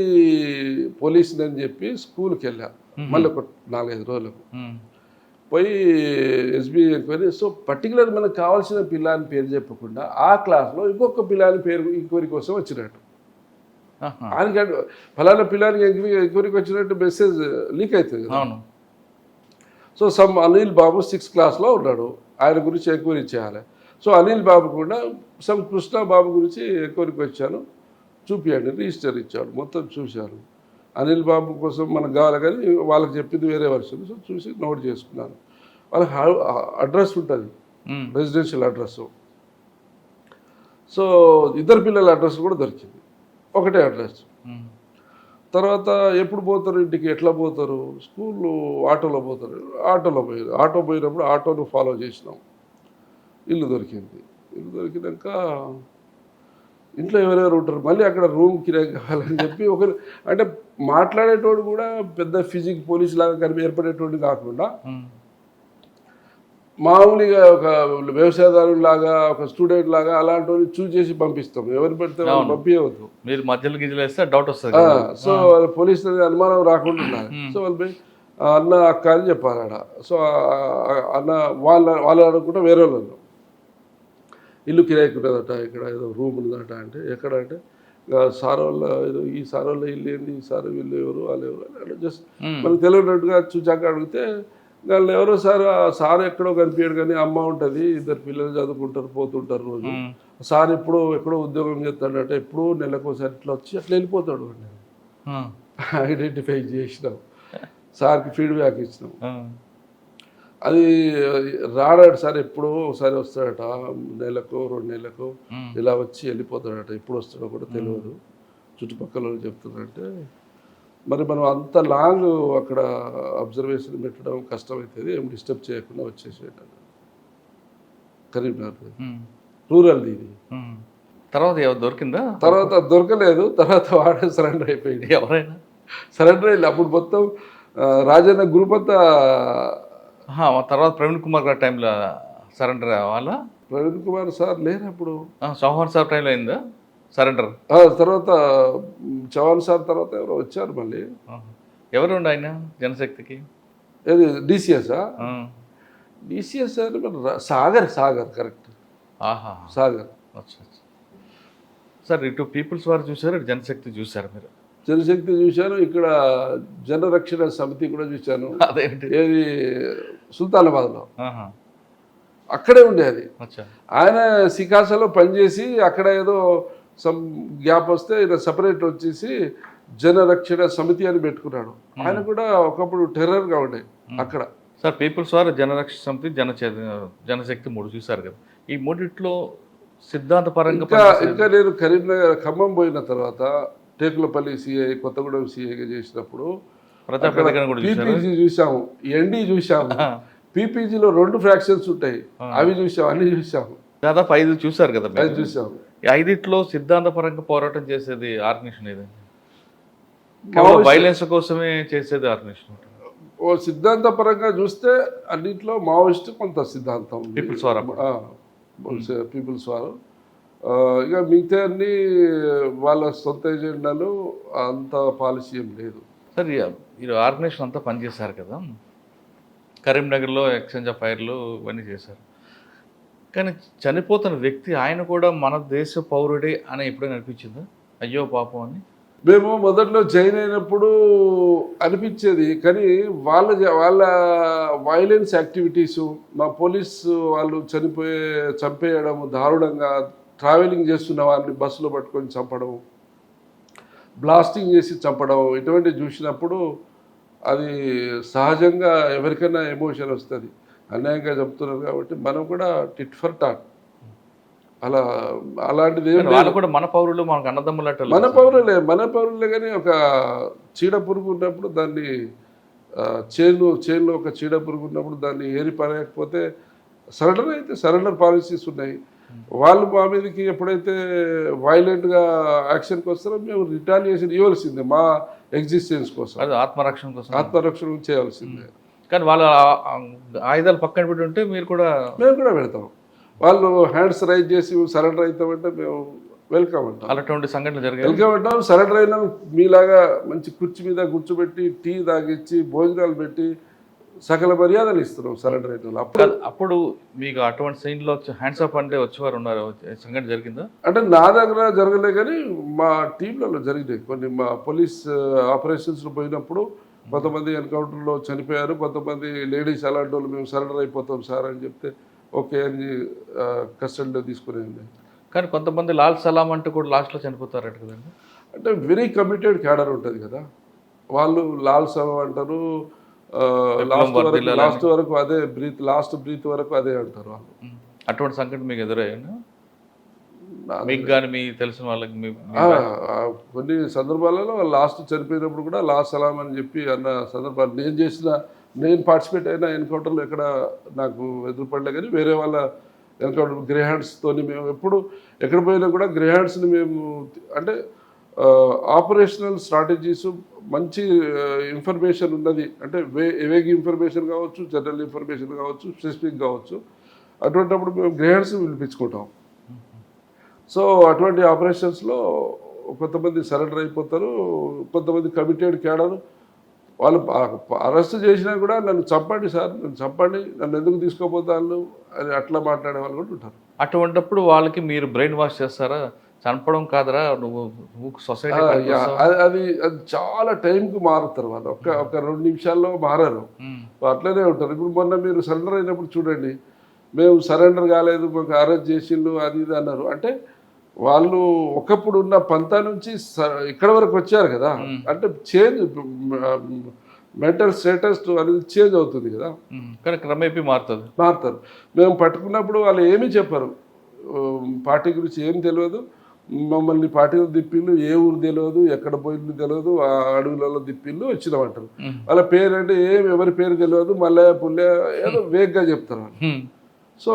పోలీసుని అని చెప్పి స్కూల్కి వెళ్ళాను. మళ్ళీ ఒక 4-5 రోజులకు పోయి ఎస్బీ ఎంక్వైరీ. సో పర్టికులర్ మనకు కావాల్సిన పిల్లాని పేరు చెప్పకుండా ఆ క్లాస్లో ఇంకొక పిల్లాని పేరు ఎంక్వైరీ కోసం వచ్చినట్టు, ఆయనకి ఫలానా పిల్లానికి ఎంక్వైరీకి వచ్చినట్టు మెసేజ్ లీక్ అవుతుంది కదా. సో సమ్ అనిల్ బాబు 6th క్లాస్లో ఉన్నాడు, ఆయన గురించి ఎంక్వైరీ చేయాలి. సో అనిల్ బాబు కూడా సమ్ కృష్ణ బాబు గురించి ఎంక్వైరీకి వచ్చాను, చూపించండి, రిజిస్టర్ ఇచ్చాడు, మొత్తం చూశాను. అనిల్ బాబు కోసం మనకు కావాలి కానీ వాళ్ళకి చెప్పింది వేరే వర్షన్. సో చూసి నోట్ చేసుకున్నాను. వాళ్ళకి అడ్రస్ ఉంటుంది, రెసిడెన్షియల్ అడ్రస్. సో ఇద్దరు పిల్లల అడ్రస్ కూడా దొరికింది, ఒకటే అడ్రస్. తర్వాత ఎప్పుడు పోతారు ఇంటికి, ఎట్లా పోతారు, స్కూల్లో ఆటోలో పోతారు, ఆటో పోయినప్పుడు ఆటోను ఫాలో చేసినాం. ఇల్లు దొరికింది, ఇల్లు దొరికినాక ఇంట్లో ఎవరెవరు ఉంటారు, మళ్ళీ అక్కడ రూమ్ కిరాయి కావాలని చెప్పి ఒకరు, అంటే మాట్లాడేటోడు కూడా పెద్ద ఫిజిక్ పోలీస్ లాగా ఏర్పడేటోడు కాకుండా మామూలుగా ఒక వ్యవసాయదారులాగా, ఒక స్టూడెంట్ లాగా అలాంటి చూస్ చేసి పంపిస్తాం, ఎవరు పెడితే వాళ్ళు పంపించవద్దు, మీరు మధ్యలో గిజ్జలు వేస్తే డౌట్ వస్తుంది. సో పోలీసులు అనుమానం రాకుండా ఉండాలి. సో వాళ్ళు పోయి అన్న అక్క అని చెప్పాలి ఆడ. సో అన్న వాళ్ళు అనుకుంటే వేరే వాళ్ళు ఇల్లు కిరాయికి ఉన్నదట, ఇక్కడ ఏదో రూమ్ ఉందట. అంటే ఎక్కడ అంటే సార్ వాళ్ళ ఏదో, ఈ సార్ వాళ్ళ ఇల్లు ఏంది, ఈ సార్ వీళ్ళు ఎవరు, వాళ్ళు ఎవరు అంటే జస్ట్ మనకు తెలియనట్టుగా చూచాక అడిగితే వాళ్ళు ఎవరో సార్ ఎక్కడో కనిపించాడు కానీ అమ్మ ఉంటుంది, 2 పిల్లలు చదువుకుంటారు, పోతుంటారు రోజు. సార్ ఎక్కడో ఉద్యోగం చేస్తాడట, ఎప్పుడూ నెలకోసారి ఇట్లా వచ్చి అట్లా వెళ్ళిపోతాడు. ఐడెంటిఫై చేసినాం, సార్కి ఫీడ్బ్యాక్ ఇచ్చినాం. అది రాడాడు సార్, ఎప్పుడో ఒకసారి వస్తాడట, నెలకు 2 నెలలకు ఇలా వచ్చి వెళ్ళిపోతాడట, ఎప్పుడు వస్తాడో కూడా తెలియదు, చుట్టుపక్కల వాళ్ళు చెప్తున్నారంటే. మరి మనం అంత లాంగ్ అక్కడ అబ్జర్వేషన్ పెట్టడం కష్టమవుతుంది, ఏం డిస్టర్బ్ చేయకుండా వచ్చేసేట. కరీంనగర్ రూరల్ది ఇది. తర్వాత దొరికిందా? తర్వాత దొరకలేదు, తర్వాత వాడే సరెండర్ అయిపోయింది. ఎవరైనా సరెండర్ అయ్యింది. అప్పుడు మొత్తం రాజన్న గ్రూప్ అంతా. తర్వాత ప్రవీణ్ కుమార్ గారి టైంలో సరెండర్ అవ్వాలా? ప్రవీణ్ కుమార్ సార్ లేరు అప్పుడు, చౌహాన్ సార్ టైంలో అయిందా సరెండర్? తర్వాత చౌహాన్ సార్ తర్వాత ఎవరో వచ్చారు మళ్ళీ. ఎవరు ఉండి ఆయన జనశక్తికి? ఏది డిసిఎస్ డిసిఎస్ అని సాగర్ కరెక్ట్ ఆహా సాగర్. అచ్చా అచ్చా. సార్ ఇటు పీపుల్స్ వారు చూసారు, ఇటు జనశక్తి చూసారు మీరు? జనశక్తి చూశాను, ఇక్కడ జనరక్షణ సమితి కూడా చూశాను. అదేంటి? ఏది సుల్తానాబాద్లో ఆహా. అక్కడే ఉండేది. అచ్చా. ఆయన సికాసలో పనిచేసి అక్కడ ఏదో సమ్ గ్యాప్ వస్తే ఈయన సపరేట్ వచ్చేసి జనరక్షణ సమితి అని పెట్టుకున్నాడు. ఆయన కూడా ఒకప్పుడు టెర్రర్గా ఉండే అక్కడ. సార్ పీపుల్స్ వారు, జనరక్షణ సమితి, జనశక్తి 3 చూసారు కదా. ఈ మూడిట్లో సిద్ధాంతపరంగా ఇంకా నేను కరీంనగర్ ఖమ్మం పోయిన తర్వాత టేకులపల్లి సిఐ, కొత్తగూడెం సిఐగా చేసినప్పుడు పీపీజీ చూసాము, ఎన్డీ చూసాము. పీపీజీలో 2 ఫ్రాక్షన్స్ ఉంటాయి, అవి చూసాము, అన్ని చూసాము. దాదాపు 5 చూసారు కదా. అది చూసాము. ఈ 5ట్లో సిద్ధాంతపరంగా పోరాటం చేసేది ఆర్గనైజేషన్ ఏదండి? వైలెన్స్ కోసమే చేసేది ఆర్గనైజేషన్? ఓ సిద్ధాంతపరంగా చూస్తే అన్నింటిలో మావోయిస్ట్ కొంత సిద్ధాంతం ఉంది. పీపుల్స్ వారు పీపుల్స్ వారు ఇక మిగతా అన్ని వాళ్ళ సొంత ఎజెండాలు, అంత పాలసీ ఏం లేదు. సార్ మీరు ఆర్గనైజేషన్ అంతా పనిచేశారు కదా, కరీంనగర్లో ఎక్స్చేంజ్ ఆఫ్ ఫైర్లు ఇవన్నీ చేశారు. కానీ చనిపోతున్న వ్యక్తి ఆయన కూడా మన దేశ పౌరుడే అని ఎప్పుడైనా అనిపించిందా? అయ్యో పాపం అని. మేము మొదట్లో జాయిన్ అయినప్పుడు అనిపించేది, కానీ వాళ్ళ వైలెన్స్ యాక్టివిటీసు, మా పోలీసు వాళ్ళు చంపేయడం, దారుణంగా ట్రావెలింగ్ చేస్తున్న వాళ్ళని బస్సులో పట్టుకొని చంపడం, బ్లాస్టింగ్ చేసి చంపడం, ఇటువంటివి చూసినప్పుడు అది సహజంగా ఎవరికైనా ఎమోషన్ వస్తుంది. అన్యాయంగా చెప్తున్నారు కాబట్టి మనం కూడా టిట్ ఫర్ టాట్ అలాంటిది కూడా మన పౌరులు, మనకు అన్నదమ్ములట, మన పౌరులే కానీ ఒక చీడ పురుగు ఉన్నప్పుడు దాన్ని చేనులో ఒక చీడ పురుగు ఉన్నప్పుడు దాన్ని ఏరి పడకపోతే సరెండర్ పాలసీస్ ఉన్నాయి. వాళ్ళు మా మీదకి ఎప్పుడైతే వైలెంట్గా యాక్షన్కి వస్తారో మేము రిటాలియేషన్ ఇవ్వాల్సిందే, మా ఎగ్జిస్టెన్స్ కోసం, ఆత్మరక్షణ చేయాల్సిందే. కానీ వాళ్ళ ఆయుధాలు పక్కన పెట్టి ఉంటే మేము కూడా పెడతాం. వాళ్ళు హ్యాండ్స్ రైజ్ చేసి సరెండర్ అవుతామంటే మేము వెల్కమ్ అంటాం. అలాంటి సంఘటనలు జరిగాయి. వెల్కమ్ అంటాం. సరెండర్ అయినా మీలాగా మంచి కుర్చీ మీద కూర్చోబెట్టి టీ తాగిచ్చి భోజనాలు పెట్టి సకల మర్యాదలు ఇస్తున్నాం సరెండర్ అయిన. అప్పుడు మీకు అటువంటి సీన్లో హ్యాండ్స్ అప్ అంటే వచ్చేవారు ఉన్నారు, సంఘటన జరిగిందా? అంటే నా దగ్గర జరగలే కానీ మా టీంలలో జరిగినాయి కొన్ని. మా పోలీస్ ఆపరేషన్స్లో పోయినప్పుడు కొంతమంది ఎన్కౌంటర్లో చనిపోయారు, కొంతమంది లేడీస్ అలాంటి వాళ్ళు మేము సరెండర్ అయిపోతాం సార్ అని చెప్తే ఓకే అని కస్టడీలో తీసుకునేది. కానీ కొంతమంది లాల్ సలాం అంటూ కూడా లాస్ట్లో చనిపోతారట కదండి. అంటే వెరీ కమిటెడ్ క్యాడర్ ఉంటుంది కదా, వాళ్ళు లాల్ సలాం అంటారు, లాస్ట్ వరకు అదే లాస్ట్ బ్రీత్ వరకు అదే అంటారు వాళ్ళు. అటువంటి సంఘటన మీకు ఎదురయ్యాను? మీకు కానీ మీ తెలిసిన వాళ్ళకి కొన్ని సందర్భాలలో లాస్ట్ చనిపోయినప్పుడు కూడా లాల్ సలాం అని చెప్పి అన్న సందర్భాలు నేను పార్టిసిపేట్ అయిన ఎన్కౌంటర్లో ఎక్కడ నాకు ఎదురుపడలే. కానీ వేరే వాళ్ళ ఎన్కౌంటర్ గ్రేహాండ్స్తో మేము ఎక్కడ పోయినా కూడా గ్రేహాండ్స్ని మేము అంటే ఆపరేషనల్ స్ట్రాటజీస్ మంచి ఇన్ఫర్మేషన్ ఉన్నది అంటే వేగ్ ఇన్ఫర్మేషన్ కావచ్చు, జనరల్ ఇన్ఫర్మేషన్ కావచ్చు, స్పెసిఫిక్ కావచ్చు, అటువంటిప్పుడు మేము గ్రేహాండ్స్ పిలిపించుకుంటాం. సో అటువంటి ఆపరేషన్స్లో కొంతమంది సరెండర్ అయిపోతారు, కొంతమంది కమిటెడ్ క్యాడర్ వాళ్ళు అరెస్ట్ చేసినా కూడా నన్ను చంపండి సార్, నన్ను చంపండి, నన్ను ఎందుకు తీసుకోపోతాను అని అట్లా మాట్లాడే వాళ్ళు కూడా ఉంటారు. అటువంటిప్పుడు వాళ్ళకి మీరు బ్రెయిన్ వాష్ చేస్తారా? చంపడం కాదరా నువ్వు సొసైటీ, అది చాలా టైంకి మారుతారు వాళ్ళు, ఒక 2 నిమిషాల్లో మారారు, అట్లనే ఉంటారు. ఇప్పుడు మొన్న మీరు సరెండర్ అయినప్పుడు చూడండి, మేము సరెండర్ కాలేదు, మాకు అరెస్ట్ చేసిండు అది ఇది అన్నారు. అంటే వాళ్ళు ఒకప్పుడు ఉన్న పంతా నుంచి ఇక్కడ వరకు వచ్చారు కదా, అంటే చేంజ్ మెంటల్ స్టేటస్ అనేది చేంజ్ అవుతుంది కదా, కానీ క్రమేపీ మారుతారు. మేము పట్టుకున్నప్పుడు వాళ్ళు ఏమీ చెప్పారు, పార్టీ గురించి ఏం తెలియదు, మమ్మల్ని పార్టీలో దిప్పిళ్ళు, ఏ ఊరు తెలియదు, ఎక్కడ పోయింది తెలియదు, ఆ అడవులలో దిప్పిళ్ళు వచ్చినామంటారు. వాళ్ళ పేరు అంటే ఎవరి పేరు తెలియదు, మల్లయ్య పుల్లయ్య ఏదో వేగ్గా చెప్తారు వాళ్ళు. సో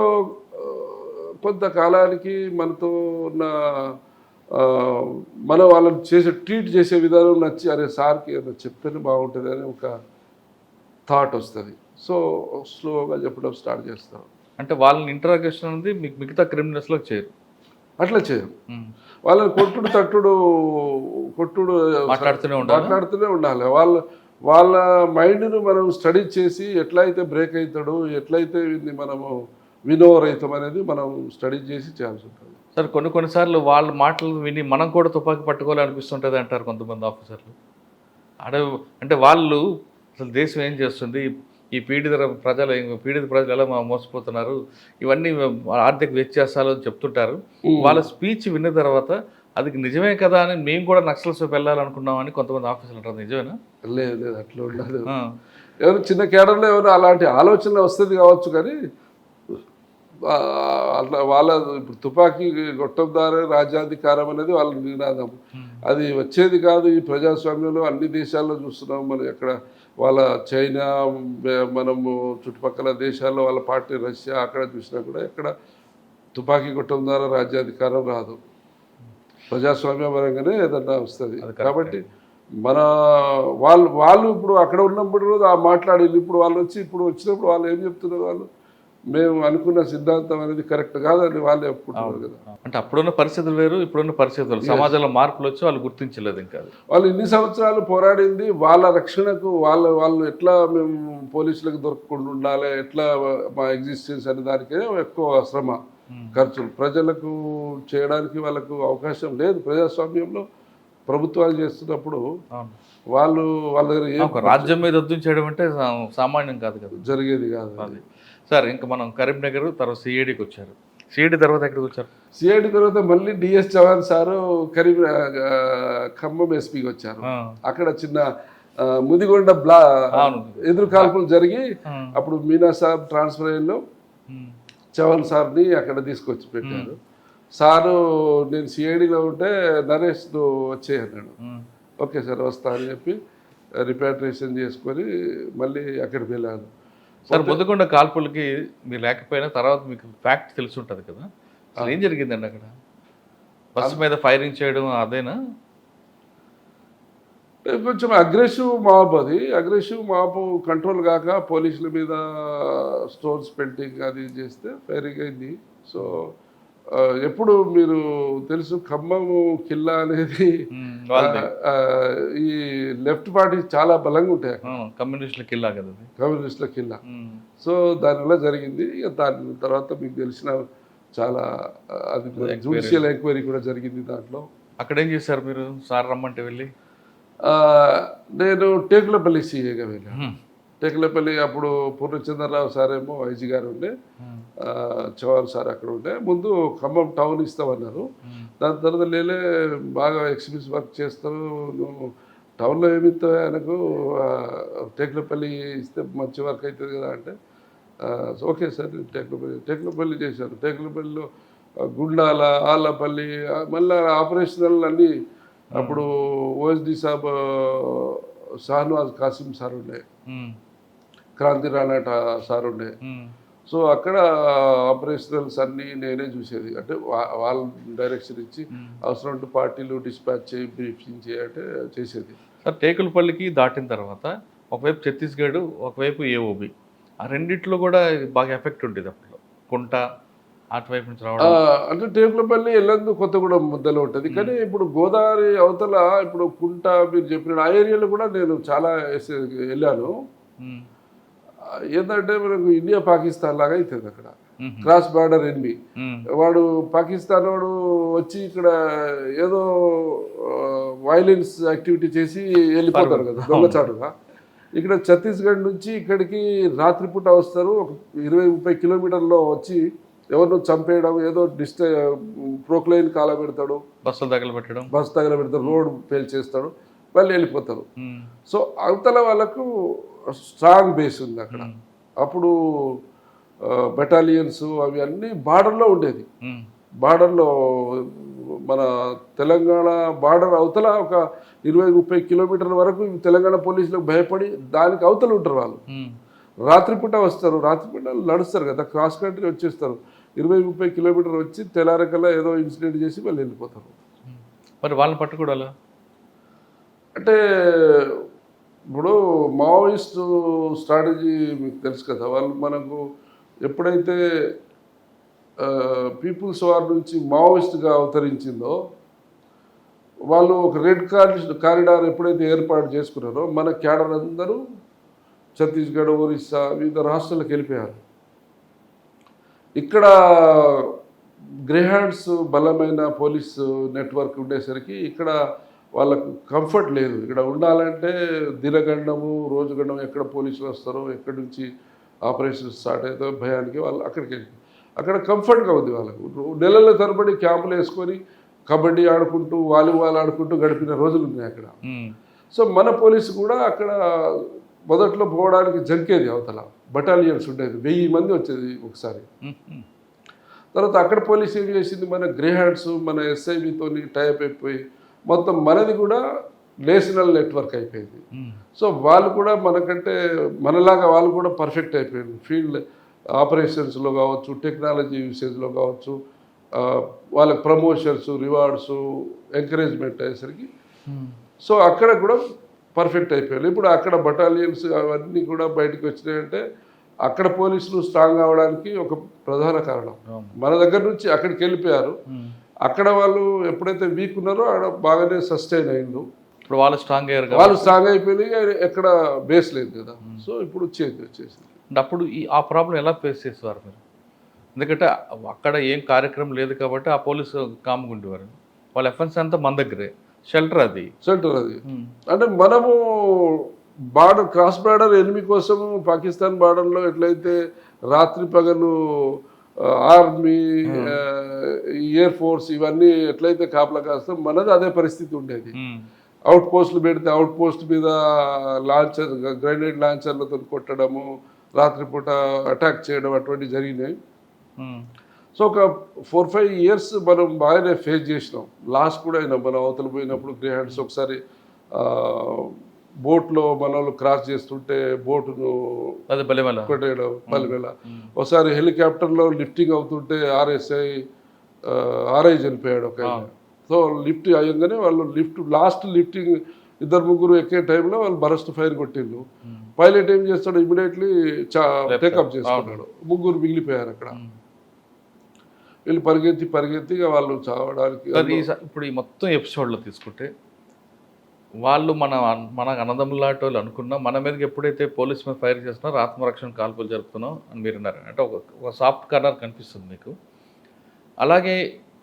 కొంతకాలానికి మనతో ఉన్న మనం వాళ్ళని ట్రీట్ చేసే విధానం నచ్చి అరే సార్కి ఏదో చెప్తేనే బాగుంటుంది అని ఒక థాట్ వస్తుంది. సో స్లోగా చెప్పడం స్టార్ట్ చేస్తాం. అంటే వాళ్ళని ఇంటరాగేషన్ అనేది మీకు మిగతా క్రిమినల్స్లో చేయరు, అట్లా చేయరు. వాళ్ళని కొట్టుడు మాట్లాడుతూనే ఉండాలి. వాళ్ళ మైండ్ను మనం స్టడీ చేసి ఎట్లయితే బ్రేక్ అవుతాడు, ఎట్లయితే వీడిని మనము వినోవర్ అవుతాం అనేది మనం స్టడీ చేసి చేయాల్సి ఉంటుంది. సార్ కొన్నిసార్లు వాళ్ళ మాటలు విని మనం కూడా తుపాకీ పట్టుకోవాలనిపిస్తుంటుంది అంటారు కొంతమంది ఆఫీసర్లు. అంటే వాళ్ళు అసలు దేశం ఏం చేస్తుంది, ఈ పీడిత ప్రజలు ఎలా మోసపోతున్నారు, ఇవన్నీ ఆర్థిక వ్యత్యాసాలు అని చెప్తుంటారు. వాళ్ళ స్పీచ్ విన్న తర్వాత అది నిజమే కదా అని మేము కూడా నక్సల్స్ వెళ్ళాలనుకున్నామని కొంతమంది ఆఫీసర్లు అంటారు. నిజమేనా? లేదు అట్లా ఉండదు. ఎవరు చిన్న కేడర్లో ఎవరు అలాంటి ఆలోచన వస్తుంది కావచ్చు, కానీ అట్లా వాళ్ళ ఇప్పుడు తుపాకీ గొట్టం ద్వారా రాజ్యాధికారం అనేది వాళ్ళ నినాదం. అది వచ్చేది కాదు. ఈ ప్రజాస్వామ్యంలో అన్ని దేశాల్లో చూస్తున్నాం మనం. ఎక్కడ వాళ్ళ చైనా, మనము చుట్టుపక్కల దేశాల్లో వాళ్ళ పార్టీ రష్యా, అక్కడ చూసినా కూడా ఎక్కడ తుపాకీ గొట్టం ద్వారా రాజ్యాధికారం రాదు. ప్రజాస్వామ్య పరంగానే ఏదన్నా వస్తుంది. కాబట్టి మన వాళ్ళు ఇప్పుడు అక్కడ ఉన్నప్పుడు మాట్లాడేది, ఇప్పుడు వాళ్ళు వచ్చినప్పుడు వాళ్ళు ఏం చెప్తున్నారు, వాళ్ళు మేము అనుకున్న సిద్ధాంతం అనేది కరెక్ట్ కాదని వాళ్ళే ఒప్పుకుంటున్నారు కదా. అంటే అప్పుడున్న పరిస్థితులు వేరు, ఇప్పుడున్న పరిస్థితులు, సమాజంలో మార్పులు వచ్చి వాళ్ళు గుర్తించలేదు. ఇంకా వాళ్ళు ఇన్ని సంవత్సరాలు పోరాడింది వాళ్ళ రక్షణకు, వాళ్ళు ఎట్లా మేము పోలీసులకు దొరకకుండా ఉండాలి, ఎట్లా మా ఎగ్జిస్టెన్స్ అనే దానికే ఎక్కువ శ్రమ, ఖర్చులు. ప్రజలకు చేయడానికి వాళ్ళకు అవకాశం లేదు. ప్రజాస్వామ్యంలో ప్రభుత్వాలు చేస్తున్నప్పుడు వాళ్ళ దగ్గర రాజ్యం మీద యుద్ధం చేయడం అంటే సామాన్యం కాదు కదా, జరిగేది కాదు అది. సార్ ఇంకా మనం కరీంనగర్ తర్వాత సిఐడికి వచ్చారు. సిఐడి తర్వాత ఎక్కడికి వచ్చారు? సిఐడి తర్వాత మళ్ళీ డిఎస్ చవాన్ సారు ఖమ్మం ఎస్పీకి వచ్చారు. అక్కడ చిన్న ముదిగొండ ఎదురు కాల్పులు జరిగి అప్పుడు మీనా సాబ్ ట్రాన్స్ఫర్ అయ్యిందో చవాన్ సార్ని అక్కడ తీసుకొచ్చి పెట్టారు. సారు నేను సిఐడిలో ఉంటే నరేష్ వచ్చే అన్నాడు. ఓకే సార్ వస్తా అని చెప్పి రిపాట్రియేషన్ చేసుకొని మళ్ళీ అక్కడికి వెళ్ళాను. సార్ ముదిగొండ కాల్పులకి మీరు లేకపోయినా తర్వాత మీకు ఫ్యాక్ట్ తెలిసి ఉంటుంది కదా, అసలు ఏం జరిగిందండి అక్కడ? బస్సు మీద ఫైరింగ్ చేయడం అదేనా? కొంచెం అగ్రెసివ్ మాబ్, అది అగ్రెసివ్ మాబ్ కంట్రోల్ కాక పోలీసుల మీద స్టోన్స్ పెయింటింగ్ అది చేస్తే ఫైరింగ్ అయింది. సో ఎప్పుడు మీరు తెలుసు ఖమ్మం కిల్లా అనేది ఈ లెఫ్ట్ పార్టీ చాలా బలంగా ఉంటాయి, కమ్యూనిస్టుల కిల్లా కదా, కమ్యూనిస్టుల కిల్లా. సో దానివల్ల జరిగింది. దాని తర్వాత మీకు తెలిసిన చాలా అది జ్యుడిషియల్ ఎంక్వైరీ కూడా జరిగింది దాంట్లో. అక్కడ ఏం చేశారు మీరు? సార్ రమ్మంటే వెళ్ళి నేను టేకులపల్లి సీఏగా వెళ్ళాను. టేకులపల్లి అప్పుడు పూర్ణచంద్రరావు సార్ ఏమో ఐజీ గారు ఉండే, చవాన్ సార్ అక్కడ ఉండే. ముందు ఖమ్మం టౌన్ ఇస్తామన్నారు. దాని తర్వాత లేలే బాగా ఎక్స్పీరియన్స్ వర్క్ చేస్తారు, నువ్వు టౌన్లో ఏమి ఇస్తావు ఆయనకు, టేకులపల్లి ఇస్తే మంచి వర్క్ అవుతుంది కదా అంటే ఓకే సార్ టేకులపల్లి చేశాను. టేకులపల్లిలో గుండాల, ఆళ్ళపల్లి, మళ్ళీ ఆపరేషనల్ అన్నీ అప్పుడు ఓఎస్డి సాబ్ షాహనవాజ్ కాసిం సార్ ఉండే, క్రాంతి రాణాట సార్ ఉండే. సో అక్కడ ఆపరేషనల్స్ అన్నీ నేనే చూసేది. అంటే వాళ్ళ డైరెక్షన్ ఇచ్చి అవసరం ఉంటే పార్టీలు డిస్పాచ్ చేయి, బ్రీఫింగ్ చేయంటే చేసేది. సార్ టేకులపల్లికి దాటిన తర్వాత ఒకవైపు ఛత్తీస్గఢ్, ఒకవైపు ఏఓబి, ఆ రెండిట్లో కూడా బాగా ఎఫెక్ట్ ఉండేది అప్పుడు. కుంట అటువైపు నుంచి రావడం అంటే టేకులపల్లి వెళ్ళందు కొత్తగూడెం మధ్యలో ఉంటుంది. కానీ ఇప్పుడు గోదావరి అవతల ఇప్పుడు కుంట మీరు చెప్పిన ఆ ఏరియాలో కూడా నేను చాలా వెళ్ళాను. ఏంటంటే మనకు ఇండియా పాకిస్తాన్ లాగా అవుతుంది అక్కడ, క్రాస్ బార్డర్ ఎనిమి. వాడు పాకిస్తాన్ వాడు వచ్చి ఇక్కడ ఏదో వైలెన్స్ యాక్టివిటీ చేసి వెళ్ళిపోతారు కదా దొంగచాటుగా. ఇక్కడ ఛత్తీస్గఢ్ నుంచి ఇక్కడికి రాత్రిపూట వస్తారు, ఒక 20-30 కిలోమీటర్లో వచ్చి ఎవరినో చంపేయడం, ఏదో ప్రోక్లైన్ కాల పెడతాడు, బస్సు తగలబెడతాడు, రోడ్ పేల్చేస్తాడు, మళ్ళీ వెళ్ళిపోతారు. సో అవతల వాళ్ళకు స్ట్రాంగ్ బేస్ ఉంది అక్కడ. అప్పుడు బెటాలియన్స్ అవి అన్నీ బార్డర్లో ఉండేది. బార్డర్లో మన తెలంగాణ బార్డర్ అవతల ఒక 20-30 కిలోమీటర్ల వరకు తెలంగాణ పోలీసులకు భయపడి దానికి అవతల ఉంటారు వాళ్ళు. రాత్రిపూట వస్తారు, రాత్రిపూట నడుస్తారు కదా, క్రాస్ కంట్రీ వచ్చేస్తారు. 20-30 కిలోమీటర్లు వచ్చి తెల్లారకల్లా ఏదో ఇన్సిడెంట్ చేసి మళ్ళీ వెళ్ళిపోతారు. మరి వాళ్ళని పట్టుకోవాలా అంటే ఇప్పుడు మావోయిస్టు స్ట్రాటజీ మీకు తెలుసు కదా, వాళ్ళు మనకు ఎప్పుడైతే పీపుల్స్ వార్ నుంచి మావోయిస్ట్గా అవతరించిందో వాళ్ళు ఒక రెడ్ కారిడార్ ఎప్పుడైతే ఏర్పాటు చేసుకున్నారో మన క్యాడర్ అందరూ ఛత్తీస్గఢ్, ఒరిస్సా వివిధ రాష్ట్రాలకు వెళ్ళిపోయారు. ఇక్కడ గ్రేహాండ్స్ బలమైన పోలీసు నెట్వర్క్ ఉండేసరికి ఇక్కడ వాళ్ళకు కంఫర్ట్ లేదు. ఇక్కడ ఉండాలంటే దినగండము రోజు గండం ఎక్కడ పోలీసులు వస్తారో ఎక్కడి నుంచి ఆపరేషన్ స్టార్ట్ అవుతారో భయానికి వాళ్ళు అక్కడ కంఫర్ట్గా ఉంది వాళ్ళకు. నెలల తరబడి క్యాంపులు వేసుకొని కబడ్డీ ఆడుకుంటూ వాలీబాల్ ఆడుకుంటూ గడిపిన రోజులు ఉన్నాయి అక్కడ. సో మన పోలీసు కూడా అక్కడ మొదట్లో పోవడానికి జంకేది, అవతల బటాలియన్స్ ఉండేది, 1000 మంది వచ్చేది ఒకసారి. తర్వాత అక్కడ పోలీసు ఏం చేసింది, మన గ్రేహాండ్స్ మన ఎస్ఐబితో టైప్ అయిపోయి మొత్తం మనది కూడా నేషనల్ నెట్వర్క్ అయిపోయింది. సో వాళ్ళు కూడా మనకంటే మనలాగా వాళ్ళు కూడా పర్ఫెక్ట్ అయిపోయింది. ఫీల్డ్ ఆపరేషన్స్లో కావచ్చు, టెక్నాలజీ యూసేజ్లో కావచ్చు, వాళ్ళకి ప్రమోషన్స్, రివార్డ్స్, ఎంకరేజ్మెంట్ అయ్యేసరికి సో అక్కడ కూడా పర్ఫెక్ట్ అయిపోయారు. ఇప్పుడు అక్కడ బటాలియన్స్ అవన్నీ కూడా బయటకు వచ్చినాయంటే అక్కడ పోలీసులు స్ట్రాంగ్ అవడానికి ఒక ప్రధాన కారణం. మన దగ్గర నుంచి అక్కడికి వెళ్ళిపోయారు. అక్కడ వాళ్ళు ఎప్పుడైతే వీక్ ఉన్నారో అక్కడ బాగానే సస్టైన్ అయిండు. ఇప్పుడు వాళ్ళు స్ట్రాంగ్ అయ్యారు, వాళ్ళు స్ట్రాంగ్ అయిపోయి ఎక్కడ బేస్ లేదు కదా. సో ఇప్పుడు వచ్చేసింది. అప్పుడు ఆ ప్రాబ్లం ఎలా ఫేస్ చేసేవారు మీరు? ఎందుకంటే అక్కడ ఏం కార్యక్రమం లేదు కాబట్టి ఆ పోలీసు కామ్గా ఉండేవారు. వాళ్ళ ఎఫెన్స్ అంతా మన దగ్గరే, షెల్టర్ అది అంటే మనము బార్డర్ క్రాస్ బార్డర్ ఎనిమి కోసం పాకిస్తాన్ బార్డర్లో ఎట్లయితే రాత్రి పగలు ఆర్మీ, ఎయిర్ ఫోర్స్ ఇవన్నీ ఎట్లయితే కాపలా కాస్తాం, మనది అదే పరిస్థితి ఉండేది. అవుట్ పోస్టులు పెడితే అవుట్ పోస్ట్ మీద లాంచర్, గ్రెనేడ్ లాంచర్లతో కొట్టడము, రాత్రిపూట అటాక్ చేయడం అటువంటివి జరిగినాయి. సో ఒక 4-5 ఇయర్స్ మనం బాగానే ఫేస్ చేసినాం. లాస్ట్ కూడా అయినా మనం అవతల పోయినప్పుడు గ్రేహాండ్స్ ఒకసారి బోట్లో మన వాళ్ళు క్రాస్ చేస్తుంటే బోటును కొట్టేయడం, పలివేళ ఒకసారి హెలికాప్టర్లో లిఫ్టింగ్ అవుతుంటే ఆర్ఐ చనిపోయాడు ఒక. సో లిఫ్ట్ అయ్యంగానే వాళ్ళు లాస్ట్ లిఫ్టింగ్ 2-3 ఎక్కే టైంలో వాళ్ళు బరస్ట్ ఫైర్ కొట్టిండు. పైలట్ ఏం చేస్తాడు, ఇమీడియట్లీ టేకప్ చేసుకున్నాడు. 3 మిగిలిపోయారు అక్కడ. వీళ్ళు పరిగెత్తి వాళ్ళు చావడానికి. ఇప్పుడు ఈ మొత్తం ఎపిసోడ్లో తీసుకుంటే వాళ్ళు మన అన్నదమ్ములాంటి వాళ్ళు అనుకున్నా మన మీదకి ఎప్పుడైతే పోలీస్ మీద ఫైర్ చేస్తున్నారో ఆత్మరక్షణ కాల్పులు జరుపుతున్నాం అని మీరు అన్నారు. అంటే ఒక సాఫ్ట్ కార్నర్ కనిపిస్తుంది మీకు. అలాగే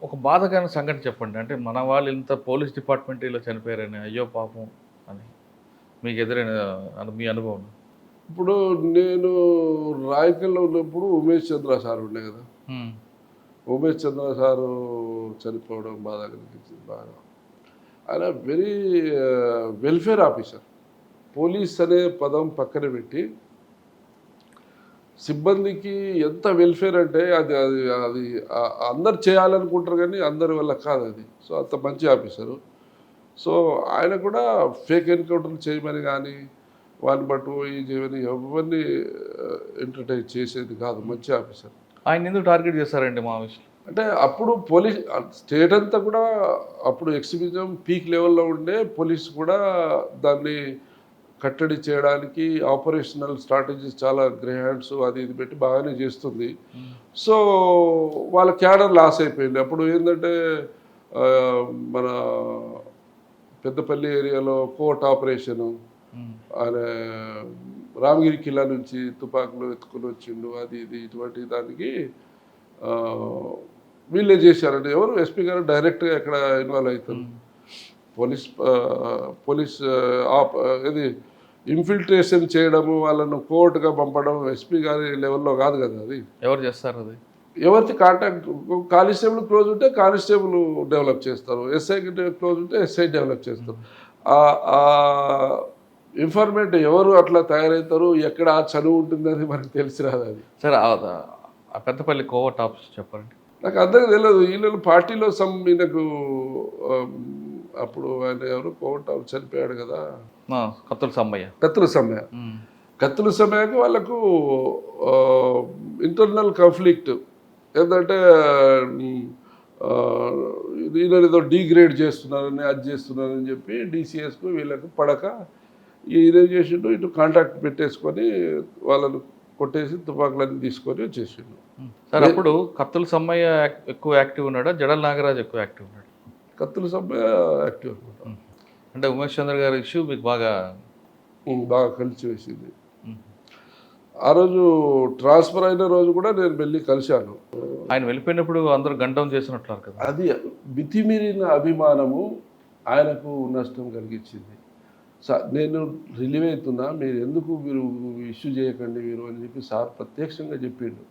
ఒక బాధకరమైన సంఘటన చెప్పండి. అంటే మన వాళ్ళు ఇంత పోలీస్ డిపార్ట్మెంట్ ఇలా చనిపోయారని, అయ్యో పాపం అని మీకు ఎదురైన మీ అనుభవం? ఇప్పుడు నేను రాయకల్లో ఉన్నప్పుడు ఉమేష్ చంద్ర సార్ ఉండే కదా, ఉమేష్ చంద్ర సారు చనిపోవడం బాధ కలిగించింది బాగా. ఆయన వెరీ వెల్ఫేర్ ఆఫీసర్. పోలీస్ అనే పదం పక్కన పెట్టి సిబ్బందికి ఎంత వెల్ఫేర్ అంటే అది అది అది అందరు చేయాలనుకుంటారు కానీ అందరి వల్ల కాదు అది. సో అంత మంచి ఆఫీసరు. సో ఆయన కూడా ఫేక్ ఎన్కౌంటర్లు చేయమని కానీ వాళ్ళని బట్టు ఈ చేయమని ఎవరిని ఎంటర్టైన్ చేసేది కాదు. మంచి ఆఫీసర్. ఆయన ఎందుకు టార్గెట్ చేస్తారండి మా విషయం? అంటే అప్పుడు పోలీస్ స్టేట్ అంతా కూడా అప్పుడు ఎక్స్ట్రీమిజం పీక్ లెవెల్లో ఉండే, పోలీస్ కూడా దాన్ని కట్టడి చేయడానికి ఆపరేషనల్ స్ట్రాటజీస్ చాలా గ్రేహాండ్స్ అది ఇది పెట్టి బాగానే చేస్తుంది. సో వాళ్ళ క్యాడర్ లాస్ అయిపోయింది. అప్పుడు ఏంటంటే మన పెద్దపల్లి ఏరియాలో కోర్ట్ ఆపరేషను, ఆయన రామగిరి కిల్లా నుంచి తుపాకులు ఎత్తుకుని వచ్చిండు, అది ఇది ఇటువంటి దానికి వీళ్ళే చేశారంటే ఎవరు ఎస్పీ గారు డైరెక్ట్గా ఎక్కడ ఇన్వాల్వ్ అవుతారు. పోలీస్ ఇది ఇన్ఫిల్ట్రేషన్ చేయడము, వాళ్ళను కోర్టుగా పంపడం ఎస్పీ గారి లెవెల్లో కాదు కదా. అది ఎవరు చేస్తారు? అది ఎవరికి కాంటాక్ట్, కానిస్టేబుల్ క్లోజ్ ఉంటే కానిస్టేబుల్ డెవలప్ చేస్తారు, ఎస్ఐ క్లోజ్ ఉంటే ఎస్ఐ డెవలప్ చేస్తారు. ఆ ఇన్ఫర్మేట్ ఎవరు అట్లా తయారవుతారు, ఎక్కడ ఆ చదువు ఉంటుందని మనకు తెలిసి రాదు. అది సరే, ఆ పెద్దపల్లి కోవర్ట్ ఆఫీస్ చెప్పండి. నాకు అందరికీ తెలియదు. వీళ్ళు పార్టీలో ఈయనకు అప్పుడు ఆయన ఎవరు కోవర్ట్ ఆఫీస్ చనిపోయాడు కదా, కత్తుల సమ్మయ్యకు వాళ్ళకు ఇంటర్నల్ కాన్ఫ్లిక్ట్ ఏంటంటే ఈయన ఏదో డీగ్రేడ్ చేస్తున్నారని అది చేస్తున్నారని చెప్పి డీసీఎస్కు వీళ్ళకు పడక ఈయన ఏం చేసిండు, ఇటు కాంట్రాక్ట్ పెట్టేసుకొని వాళ్ళను కొట్టేసి తుపాకులన్నీ తీసుకొని వచ్చేసిండు. సార్, అప్పుడు కత్తుల సమ్మయ్య ఎక్కువ యాక్టివ్ ఉన్నాడా, జడల నాగరాజు ఎక్కువ యాక్టివ్ ఉన్నాడు? కత్తుల సభ్య యాక్టివ్ అనమాట. అంటే ఉమేష్ చంద్ర గారి ఇష్యూ మీకు బాగా బాగా కలిసి వేసింది. ఆ రోజు ట్రాన్స్ఫర్ అయిన రోజు కూడా నేను వెళ్ళి కలిశాను. ఆయన వెళ్ళిపోయినప్పుడు అందరూ గండం చేసినట్లున్నారు కదా. అది మితిమీరిన అభిమానము ఆయనకు నష్టం కలిగించింది. నేను రిలీవ్ అవుతున్నా, మీరు ఎందుకు మీరు ఇష్యూ చేయకండి మీరు అని చెప్పి సార్ ప్రత్యక్షంగా చెప్పిండు.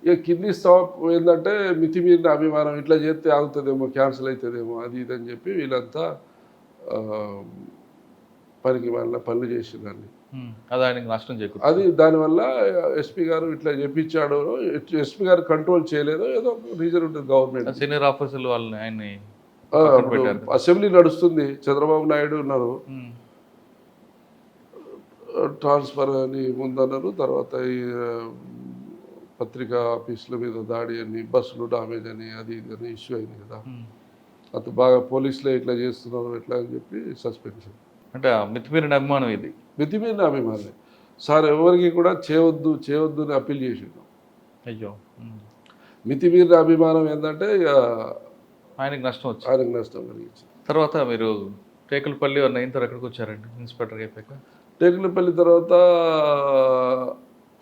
ఇక కిడ్నీ స్టాప్ ఏంటంటే మితిమీరిన అభిమానం, ఇట్లా చేస్తే ఆగుతుందేమో, క్యాన్సిల్ అవుతుందేమో, అది ఇది అని చెప్పి వీళ్ళంతా పనికి వాళ్ళ పనులు చేసేదాన్ని. అది ఆయనకి నష్టం చేకూరు. అది దానివల్ల ఎస్పీ గారు ఇట్లా చెప్పించాడు, ఎస్పీ గారు కంట్రోల్ చేయలేదు, ఏదో రీజన్ ఉంటుంది గవర్నమెంట్. సీనియర్ ఆఫీసర్లు వాళ్ళని ఆయన్ని అసెంబ్లీ నడుస్తుంది, చంద్రబాబు నాయుడు ఉన్నారు, ట్రాన్స్ఫర్ అని ముందన్నారు, తర్వాత ఈ పత్రికా ఆఫీసుల మీద దాడి అని, బస్సులు డామేజ్ అని, అది ఇది అని ఇష్యూ అయింది కదా. అంత బాగా పోలీసులే ఇట్లా చేస్తున్నారు ఎట్లా అని చెప్పి సస్పెన్షన్. అంటే మితిమీరిన అభిమానం ఇది. మితిమీరిన అభిమానం సార్, ఎవరికి కూడా చేయవద్దు చేయవద్దు అని అప్పీల్ చేసిండు. అయ్యో, మితిమీరిన అభిమానం ఏంటంటే ఇక ఆయనకి నష్టం వచ్చింది, ఆయనకు నష్టం కలిగించింది. తర్వాత మీరు టేకులపల్లి అయిన తర్వాత ఎక్కడికి వచ్చారండి ఇన్స్పెక్టర్ అయిపోయాక? టేకులపల్లి తర్వాత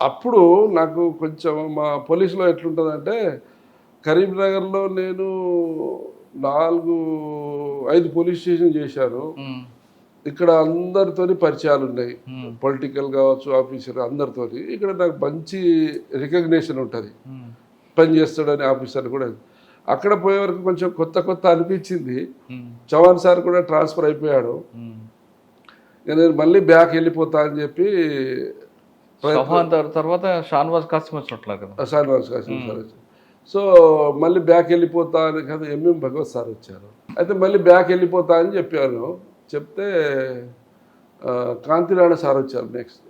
అప్పుడు నాకు కొంచెం మా పోలీసులో ఎట్లుంటుందంటే, కరీంనగర్లో నేను 4-5 పోలీస్ స్టేషన్ చేశాను. ఇక్కడ అందరితోని పరిచయాలు ఉన్నాయి, పొలిటికల్ కావచ్చు, ఆఫీసర్ అందరితోని. ఇక్కడ నాకు మంచి రికగ్నేషన్ ఉంటుంది, పని చేస్తాడని ఆఫీసర్ కూడా. అక్కడ పోయే వరకు కొంచెం కొత్త కొత్త అనిపించింది. చవాన్ సార్ కూడా ట్రాన్స్ఫర్ అయిపోయాడు. నేను మళ్ళీ బ్యాక్ వెళ్ళిపోతా అని చెప్పి తర్వాత షాన్వాజ్ కాసిం వచ్చినట్లున్నారు కదా. షాన్వాజ్ కాసిం సార్ వచ్చారు. సో మళ్ళీ బ్యాక్ వెళ్ళిపోతా అని కదా ఎంఎం భగవత్ సార్ వచ్చారు. అయితే మళ్ళీ బ్యాక్ వెళ్ళిపోతా అని చెప్పాను. చెప్తే కాంతిరాణ సార్ వచ్చారు నెక్స్ట్.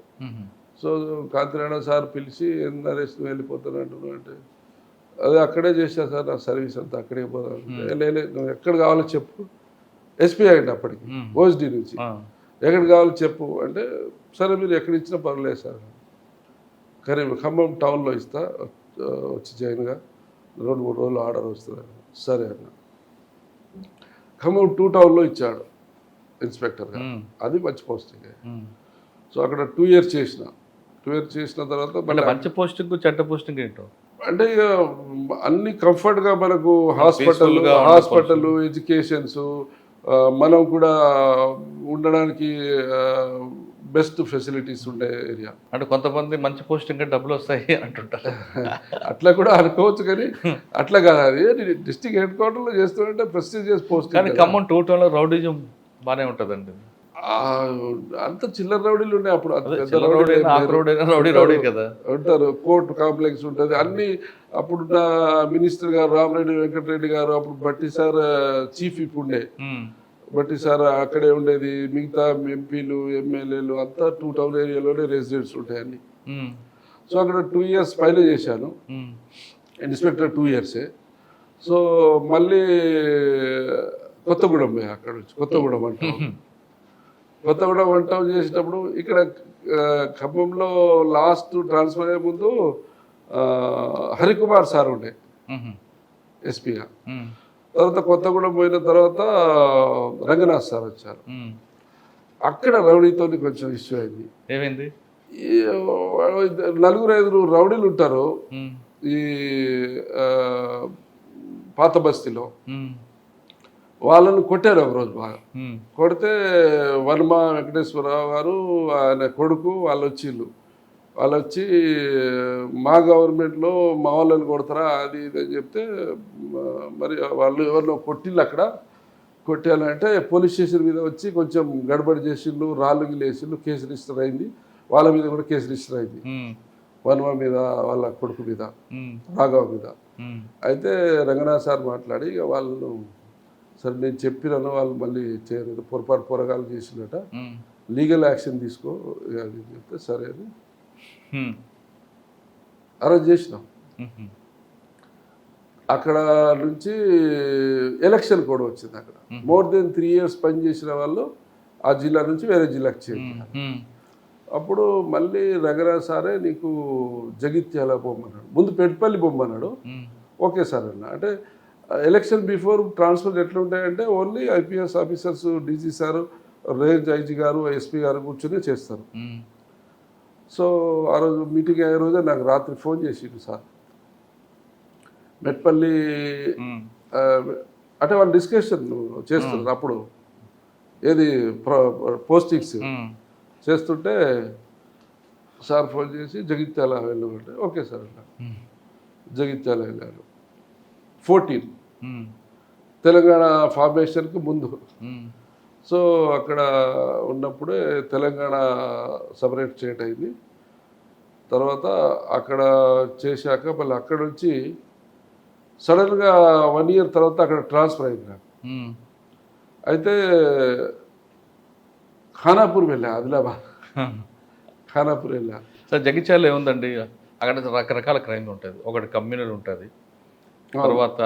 సో కాంతిరాణ సార్ పిలిచి నరేష్ వెళ్ళిపోతానంటున్నావు అంటే, అదే అక్కడే చేశా సార్, నా సర్వీస్ అంతా అక్కడే పోతాను. లేదు నువ్వు ఎక్కడ కావాలో చెప్పు. ఎస్పీ అయ్యండి అప్పటికి, ఓఎస్డీ నుంచి. ఎక్కడ కావాలో చెప్పు అంటే, సరే మీరు ఎక్కడ ఇచ్చినా పర్లేదు సార్, కానీ ఖమ్మం టౌన్లో ఇస్తా, వచ్చి జాయిన్గా 2-3 రోజులు ఆర్డర్ వస్తుంది. సరే అన్న. ఖమ్మం 2 టౌన్లో ఇచ్చాడు ఇన్స్పెక్టర్గా. అది మంచి పోస్టింగ్. సో అక్కడ 2 years చేసిన. 2 years చేసిన తర్వాత మంచి పోస్టింగ్ చెడ్డ పోస్టింగ్ ఏంటో అంటే ఇక అన్ని కంఫర్ట్గా మనకు హాస్పిటల్ ఎడ్యుకేషన్స్, మనం కూడా ఉండడానికి బెస్ట్ ఫెసిలిటీస్ ఉండే ఏరియా. అంటే కొంతమంది మంచి పోస్టింగ్ డబ్బులు వస్తాయి అంటుంటారు. అట్లా కూడా అనుకోవచ్చు, కానీ అట్లా కాదు. అది డిస్ట్రిక్ట్ హెడ్ క్వార్టర్లో చేస్తుంటే ప్రెస్టీజియస్ పోస్ట్. కానీ ఖమ్మం 2 టౌన్లో రౌడీజం బాగానే ఉంటుందండి. అంత చిల్లర రౌడీలు ఉన్నాయి అప్పుడు. ఉంటారు, కోర్టు కాంప్లెక్స్ ఉంటుంది అన్ని. అప్పుడున్న మినిస్టర్ గారు రామరెడ్డి వెంకటరెడ్డి గారు, అప్పుడు బట్టి సార్ చీఫ్ విప్ ఉండే. బట్టి సార్ అక్కడే ఉండేది. మిగతా ఎంపీలు ఎమ్మెల్యేలు అంతా 2 టౌన్ ఏరియాలోనే రెసిడెంట్స్ ఉంటాయి అన్ని. సో అక్కడ 2 years పైన చేశాను ఇన్స్పెక్టర్, 2 years. సో మళ్ళీ కొత్తగూడెం పోయా. అక్కడ నుంచి కొత్తగూడెం వంట చేసేటప్పుడు ఇక్కడ ఖమ్మంలో లాస్ట్ ట్రాన్స్ఫర్ అయ్యే ముందు హరికుమార్ సార్ ఉండే ఎస్పీగా. తర్వాత కొత్తగూడెం పోయిన తర్వాత రంగనాథ్ సార్ వచ్చారు. అక్కడ రౌడీతో కొంచెం ఇష్యూ అయింది. ఏమైంది? 4-5 రౌడీలు ఉంటారు ఈ పాత బస్తీలో. వాళ్ళను కొట్టారు ఒకరోజు బాగా. కొడితే వర్మ వెంకటేశ్వరరావు గారు, ఆయన కొడుకు వాళ్ళు వచ్చి మా గవర్నమెంట్లో మా వాళ్ళని కొడతారా అది ఇది అని చెప్తే, మరి వాళ్ళు ఎవరినో కొట్టిళ్ళు. అక్కడ కొట్టాలంటే పోలీస్ స్టేషన్ మీద వచ్చి కొంచెం గడబడి చేసిండ్రు, రాళ్ళు గిలేసిండ్రు, కేసు రిజిస్టర్ అయింది. వాళ్ళ మీద కూడా కేసు రిజిస్టర్ అయింది, వర్మ మీద, వాళ్ళ కొడుకు మీద, రాఘవ మీద. అయితే రంగనాథ్ సార్ మాట్లాడి ఇక వాళ్ళను, సరే నేను చెప్పినాను, వాళ్ళు మళ్ళీ చేయలేదు, పొరపాటు పొరగాలు చేసినట, లీగల్ యాక్షన్ తీసుకో అది చెప్తే సరే అని అరెస్ట్ చేసినాం. అక్కడ నుంచి ఎలక్షన్ కూడా వచ్చింది. అక్కడ మోర్ దెన్ 3 years పనిచేసిన వాళ్ళు ఆ జిల్లా నుంచి వేరే జిల్లాకి చేరినారు. అప్పుడు మళ్ళీ రంగరాజ్ సారే నీకు జగిత్యాల పొమ్మన్నాడు, ముందు పెట్టుపల్లి పొమ్మన్నాడు. ఓకే సార్ అన్న. అంటే ఎలక్షన్ బిఫోర్ ట్రాన్స్ఫర్ ఎట్లా ఉంటాయంటే only IPS officers, DG sir, range IG గారు, ఎస్పీ గారు కూర్చొని చేస్తారు. సో ఆ రోజు మీటింగ్ అయ్యే రోజే నాకు రాత్రి ఫోన్ చేసిండు సార్. మెట్పల్లి అంటే వాళ్ళు డిస్కషన్ చేస్తున్నారు అప్పుడు, ఏది పోస్టింగ్స్ చేస్తుంటే సార్ ఫోన్ చేసి జగిత్యాల వెళ్ళమంటే ఓకే సార్ అన్నా. జగిత్యాల వెళ్ళాను 14 తెలంగాణ ఫార్మేషన్కి ముందు. సో అక్కడ ఉన్నప్పుడే తెలంగాణ సపరేట్ స్టేట్ అయింది. తర్వాత అక్కడ చేశాక మళ్ళీ అక్కడ నుంచి సడన్గా 1 year తర్వాత అక్కడ ట్రాన్స్ఫర్ అయింది నాకు. అయితే ఖానాపూర్ వెళ్ళా, ఆదిలాబాద్ ఖానాపూర్ వెళ్ళా. సార్ జగిత్యాలలో ఏముందండి, అక్కడ రకరకాల క్రైమ్ ఉంటుంది. ఒకటి కమ్యూనల్ ఉంటుంది, తర్వాత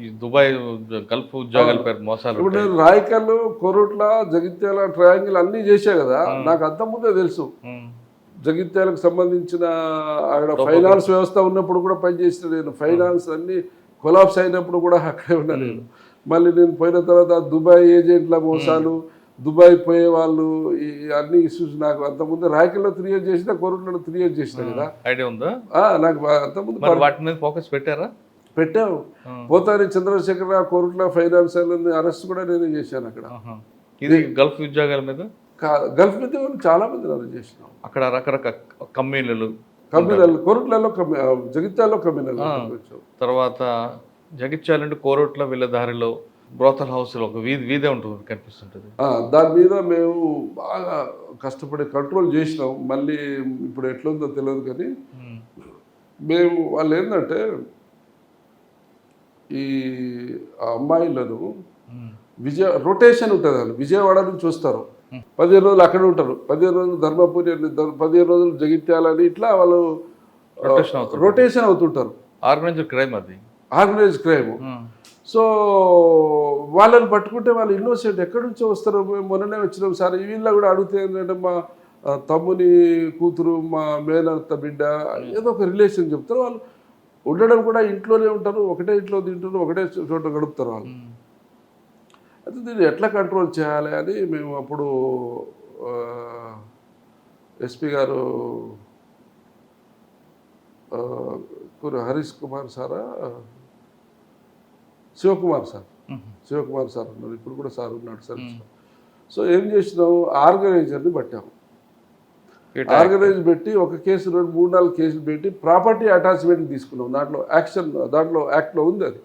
ఈ దుబాయ్ గల్ఫ్ ఉద్యోగాల పేరు మోసాలు. ఇప్పుడు నేను రాయకల్, కోరుట్ల, జగిత్యాల ట్రయాంగిల్ అన్నీ చేశా కదా, నాకు అంత ముందే తెలుసు. జగిత్యాలకు సంబంధించిన అక్కడ ఫైనాన్స్ వ్యవస్థ ఉన్నప్పుడు కూడా పనిచేసిన నేను. ఫైనాన్స్ అన్ని కొలాప్స్ అయినప్పుడు కూడా అక్కడే ఉన్నా నేను. మళ్ళీ నేను పోయిన తర్వాత దుబాయ్ ఏజెంట్ల మోసాలు, దుబాయ్ పోయే వాళ్ళు, ఈ అన్ని ఇష్యూస్ నాకు అంతకుముందు రాయకల్లో 3 years చేసిన, కోరుట్లలో 3 years చేసిన కదా. ఐడియా ఉందా? నాకు అంతకుముందు వాటి మీద ఫోకస్ పెట్టారా? పెట్టాము. పోతాని చంద్రశేఖరరావు కోరుట్ల ఫైనాన్స్ అరెస్ట్ కూడా నేను చేశాను అక్కడ. ఇది గల్ఫ్ ఉద్యోగాల మీద, గల్ఫ్ మీద చాలా మంది అరెస్ట్ చేసినాం. అక్కడ రకరకాల కమ్యూనల్ కోరుట్లలో, జగిత్యాలలో కమ్యూనల్. తర్వాత జగిత్యాల నుండి కోరుట్ల వెళ్ళే దారిలో బ్రోతల్ హౌస్లో ఒక వీధే ఉంటుంది, కనిపిస్తుంటుంది. దాని మీద మేము బాగా కష్టపడి కంట్రోల్ చేసినాం. మళ్ళీ ఇప్పుడు ఎట్లుందో తెలియదు కానీ మేము వాళ్ళు ఏంటంటే ఈ అమ్మాయిలను రొటేషన్ ఉంటుంది. వాళ్ళు విజయవాడ నుంచి వస్తారు, 15 రోజులు అక్కడ ఉంటారు, 15 రోజులు ధర్మపురి, 15 రోజులు జగిత్యాలని, ఇట్లా వాళ్ళు రొటేషన్ అవుతుంటారు. ఆర్గనైజ్డ్ క్రైమ్, అది ఆర్గనైజ్డ్ క్రైమ్. సో వాళ్ళని పట్టుకుంటే వాళ్ళు ఇన్నోసెంట్, ఎక్కడి నుంచో వస్తారు. మేము మొన్ననే వచ్చినాం సార్, వీళ్ళ కూడా అడిగితే ఏంటంటే మా తమ్ముని కూతురు, మా మేనత్త బిడ్డ, ఏదో ఒక రిలేషన్ చెప్తారు. వాళ్ళు ఉండడం కూడా ఇంట్లోనే ఉంటారు, ఒకటే ఇంట్లో తింటారు, ఒకటే చోట గడుపుతారు వాళ్ళు. అయితే దీన్ని ఎట్లా కంట్రోల్ చేయాలి అని మేము అప్పుడు ఎస్పీ గారు హరీష్ కుమార్ సారా, శివకుమార్ సార్ ఉన్నారు, ఇప్పుడు కూడా సార్ ఉన్నాడు సార్. సో ఏం చేసినాం, ఆర్గనైజర్ని పట్టాము. ఆర్గనైజ్ పెట్టి ఒక కేసు 2-3-4 కేసులు పెట్టి ప్రాపర్టీ అటాచ్మెంట్ తీసుకున్నాం. దాంట్లో యాక్ట్లో ఉంది అది.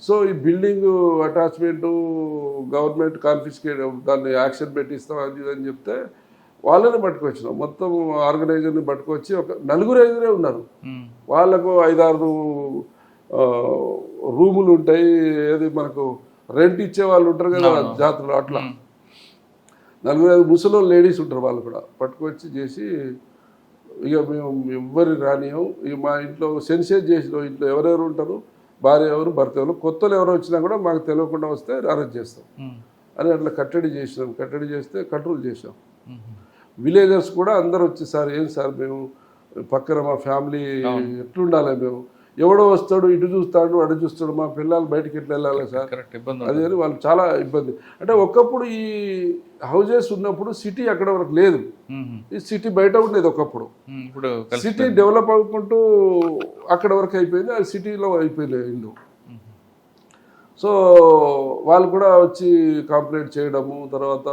సో ఈ బిల్డింగ్ అటాచ్మెంట్ గవర్నమెంట్ కాన్ఫిస్కేట్, దాన్ని యాక్షన్ పెట్టిస్తాం అది అని చెప్తే వాళ్ళని పట్టుకొచ్చినాం. మొత్తం ఆర్గనైజర్ని పట్టుకొచ్చి ఒక 4-5 ఉన్నారు. వాళ్ళకు 5-6 రూములు ఉంటాయి. ఏది మనకు రెంట్ ఇచ్చే వాళ్ళు ఉంటారు కదా జాతరలో, అట్లా 4-5 ముసలి లేడీస్ ఉంటారు. వాళ్ళు కూడా పట్టుకొచ్చి చేసి, ఇక మేము ఎవ్వరి రానియం, ఇక మా ఇంట్లో సెన్సేజ్ చేసిన ఇంట్లో ఎవరెవరు ఉంటారు, భార్య ఎవరు, భర్త ఎవరు, కొత్తలు ఎవరు వచ్చినా కూడా మాకు తెలియకుండా వస్తే అరెస్ట్ చేస్తాం అని అట్లా కట్టడి చేసినాం. కట్టడి చేస్తే కంట్రోల్ చేసాం. విలేజర్స్ కూడా అందరు వచ్చి, సార్ ఏం సార్ మేము పక్కన మా ఫ్యామిలీ ఎట్లుండాలి, మేము ఎవడో వస్తాడు, ఇటు చూస్తాడు, అటు చూస్తాడు, మా పిల్లలు బయటకి ఎట్లా వెళ్ళాలి సార్, అది అని వాళ్ళు చాలా ఇబ్బంది. అంటే ఒకప్పుడు ఈ హౌజెస్ ఉన్నప్పుడు సిటీ అక్కడ వరకు లేదు, ఈ సిటీ బయట ఉండేది ఒకప్పుడు. సిటీ డెవలప్ అవ్వకుంటూ అక్కడ వరకు అయిపోయింది, అది సిటీలో అయిపోయింది ఇల్లు. సో వాళ్ళు కూడా వచ్చి కంప్లైంట్ చేయడము. తర్వాత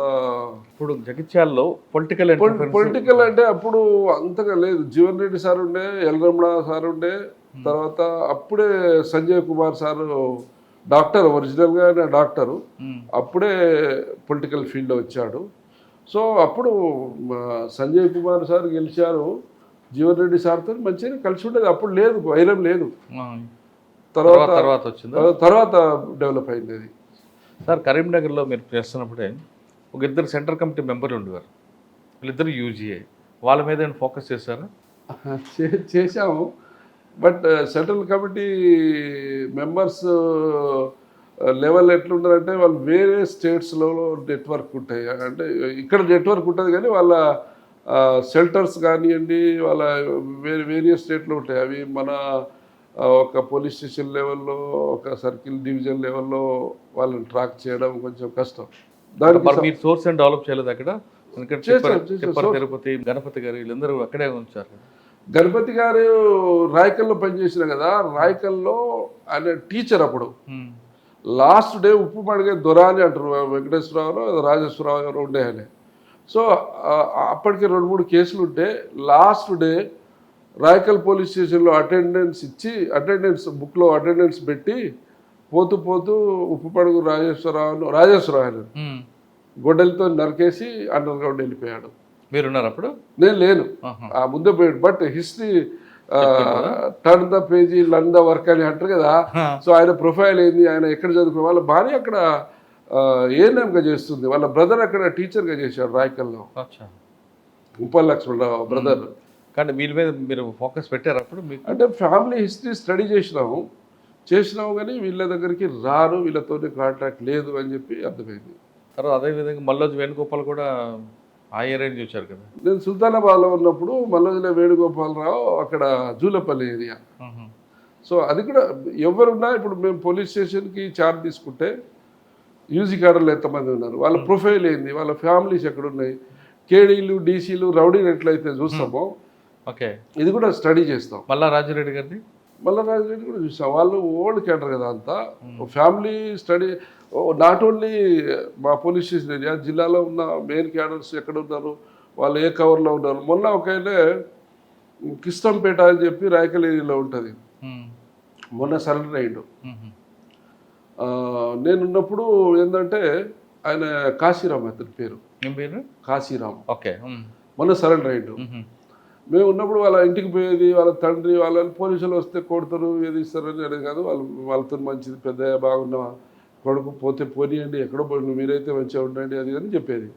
ఇప్పుడు జగిత్యాలలో పొలిటికల్ అంటే అప్పుడు అంతగా లేదు. జీవన్ రెడ్డి సార్ ఉండే, ఎల్రమణ సార్ ఉండే, తర్వాత అప్పుడే సంజయ్ కుమార్ సార్ డాక్టర్, ఒరిజినల్గా డాక్టరు, అప్పుడే పొలిటికల్ ఫీల్డ్లో వచ్చాడు. సో అప్పుడు సంజయ్ కుమార్ సార్ గెలిచారు, జీవన్ రెడ్డి సార్తో మంచిగా కలిసి ఉండేది. అప్పుడు లేదు, వైరం లేదు. తర్వాత డెవలప్ అయింది అది. సార్ కరీంనగర్లో మీరు చేస్తున్నప్పుడే ఒక 2 సెంట్రల్ కమిటీ మెంబర్లు ఉండేవారు, వీళ్ళిద్దరు యూజీఏ, వాళ్ళ మీద ఫోకస్ చేశారా? చేశాము. But central committee members level ఎట్లుంటారంటే వాళ్ళు వేరే స్టేట్స్లో నెట్వర్క్ ఉంటాయి. అంటే ఇక్కడ నెట్వర్క్ ఉంటుంది కానీ వాళ్ళ షెల్టర్స్ కానివ్వండి, వాళ్ళ వేరియస్ స్టేట్లో ఉంటాయి. అవి మన ఒక పోలీస్ స్టేషన్ లెవెల్లో, ఒక సర్కిల్ డివిజన్ లెవెల్లో వాళ్ళని ట్రాక్ చేయడం కొంచెం కష్టం. మరి మీరు సోర్స్ అండ్ డెవలప్ చేయలేదు అక్కడ? ఎందుకంటే చేశాం. తిరుపతి, గణపతి గారు వీళ్ళందరూ అక్కడే ఉంచారు. గణపతి గారు రాయకల్లో పనిచేసిన కదా, రాయకల్లో ఆయన టీచర్ అప్పుడు. లాస్ట్ డే ఉప్పు మడిగే దొర అని అంటారు, వెంకటేశ్వరరావు రాజేశ్వరరావు గారు ఉండే ఆయన. సో అప్పటికి 2-3 కేసులు ఉంటే లాస్ట్ డే రాయకల్ పోలీస్ స్టేషన్లో అటెండెన్స్ బుక్లో అటెండెన్స్ పెట్టి పోతూ ఉప్పు పడుగు రాజేశ్వరరావు గొడ్డలతో నరికేసి అండర్ గ్రౌండ్ వెళ్ళిపోయాడు. మీరున్నారు అప్పుడు? నేను లేను, ఆ ముందే పోయాడు. But history turn the page learn the work అని అంటారు కదా. సో ఆయన ప్రొఫైల్ ఏంది, ఆయన ఎక్కడ చదువుకునే, వాళ్ళ భార్య అక్కడ ఏఎన్ఎంగా చేస్తుంది, వాళ్ళ బ్రదర్ అక్కడ టీచర్గా చేశాడు రాయకల్లో, ఉప్పల్ లక్ష్మణరావు బ్రదర్. కానీ వీళ్ళ మీద మీరు ఫోకస్ పెట్టారు అప్పుడు? అంటే ఫ్యామిలీ హిస్టరీ స్టడీ చేసినాము కానీ వీళ్ళ దగ్గరికి రారు, వీళ్ళతో కాంటాక్ట్ లేదు అని చెప్పి అర్థమైంది. తర్వాత అదేవిధంగా మల్లోజు వేణుగోపాల్ కూడా ఆ ఏరియా నుంచి వచ్చారు కదా. నేను సుల్తానాబాద్లో ఉన్నప్పుడు మల్లోజుల వేణుగోపాలరావు అక్కడ జూలపల్లి ఏరియా. సో అది కూడా ఎవరున్నా, ఇప్పుడు మేము పోలీస్ స్టేషన్కి చార్జ్ తీసుకుంటే యూజీ కాడర్లు ఎంతమంది ఉన్నారు, వాళ్ళ ప్రొఫైల్ ఏంది, వాళ్ళ ఫ్యామిలీస్ ఎక్కడున్నాయి, కేడీలు డీసీలు రౌడీలు ఎట్లయితే చూస్తామో ఓకే ఇది కూడా స్టడీ చేస్తాం. మల్లా రాజరెడ్డి గారిది కూడా చూసాం. వాళ్ళు ఓల్డ్ క్యాడర్ కదా అంతా. ఫ్యామిలీ స్టడీ నాట్ ఓన్లీ మా పోలీస్ స్టేషన్ ఏరియా, జిల్లాలో ఉన్న మెయిన్ క్యాడర్స్ ఎక్కడ ఉన్నారు, వాళ్ళు ఏ కవర్లో ఉన్నారు. మొన్న ఒకైనా కిష్టంపేట అని చెప్పి రాయకల్ ఏరియాలో ఉంటుంది, మొన్న సరెండర్ అయ్యిండు. నేనున్నప్పుడు ఏంటంటే ఆయన కాశీరామ్ అతని పేరు, కాశీరామ్. ఓకే, మొన్న సరెండర్ అయ్యిండు. మేము ఉన్నప్పుడు వాళ్ళ ఇంటికి పోయేది, వాళ్ళ తండ్రి వాళ్ళని పోలీసులు వస్తే కొడతారు, ఏది ఇస్తారని అనేది కాదు. వాళ్ళతో మంచిది, పెద్ద బాగున్న కొడుకు, పోతే పోనీయండి, ఎక్కడో పోయి మీరైతే మంచిగా ఉండండి అది అని చెప్పేది.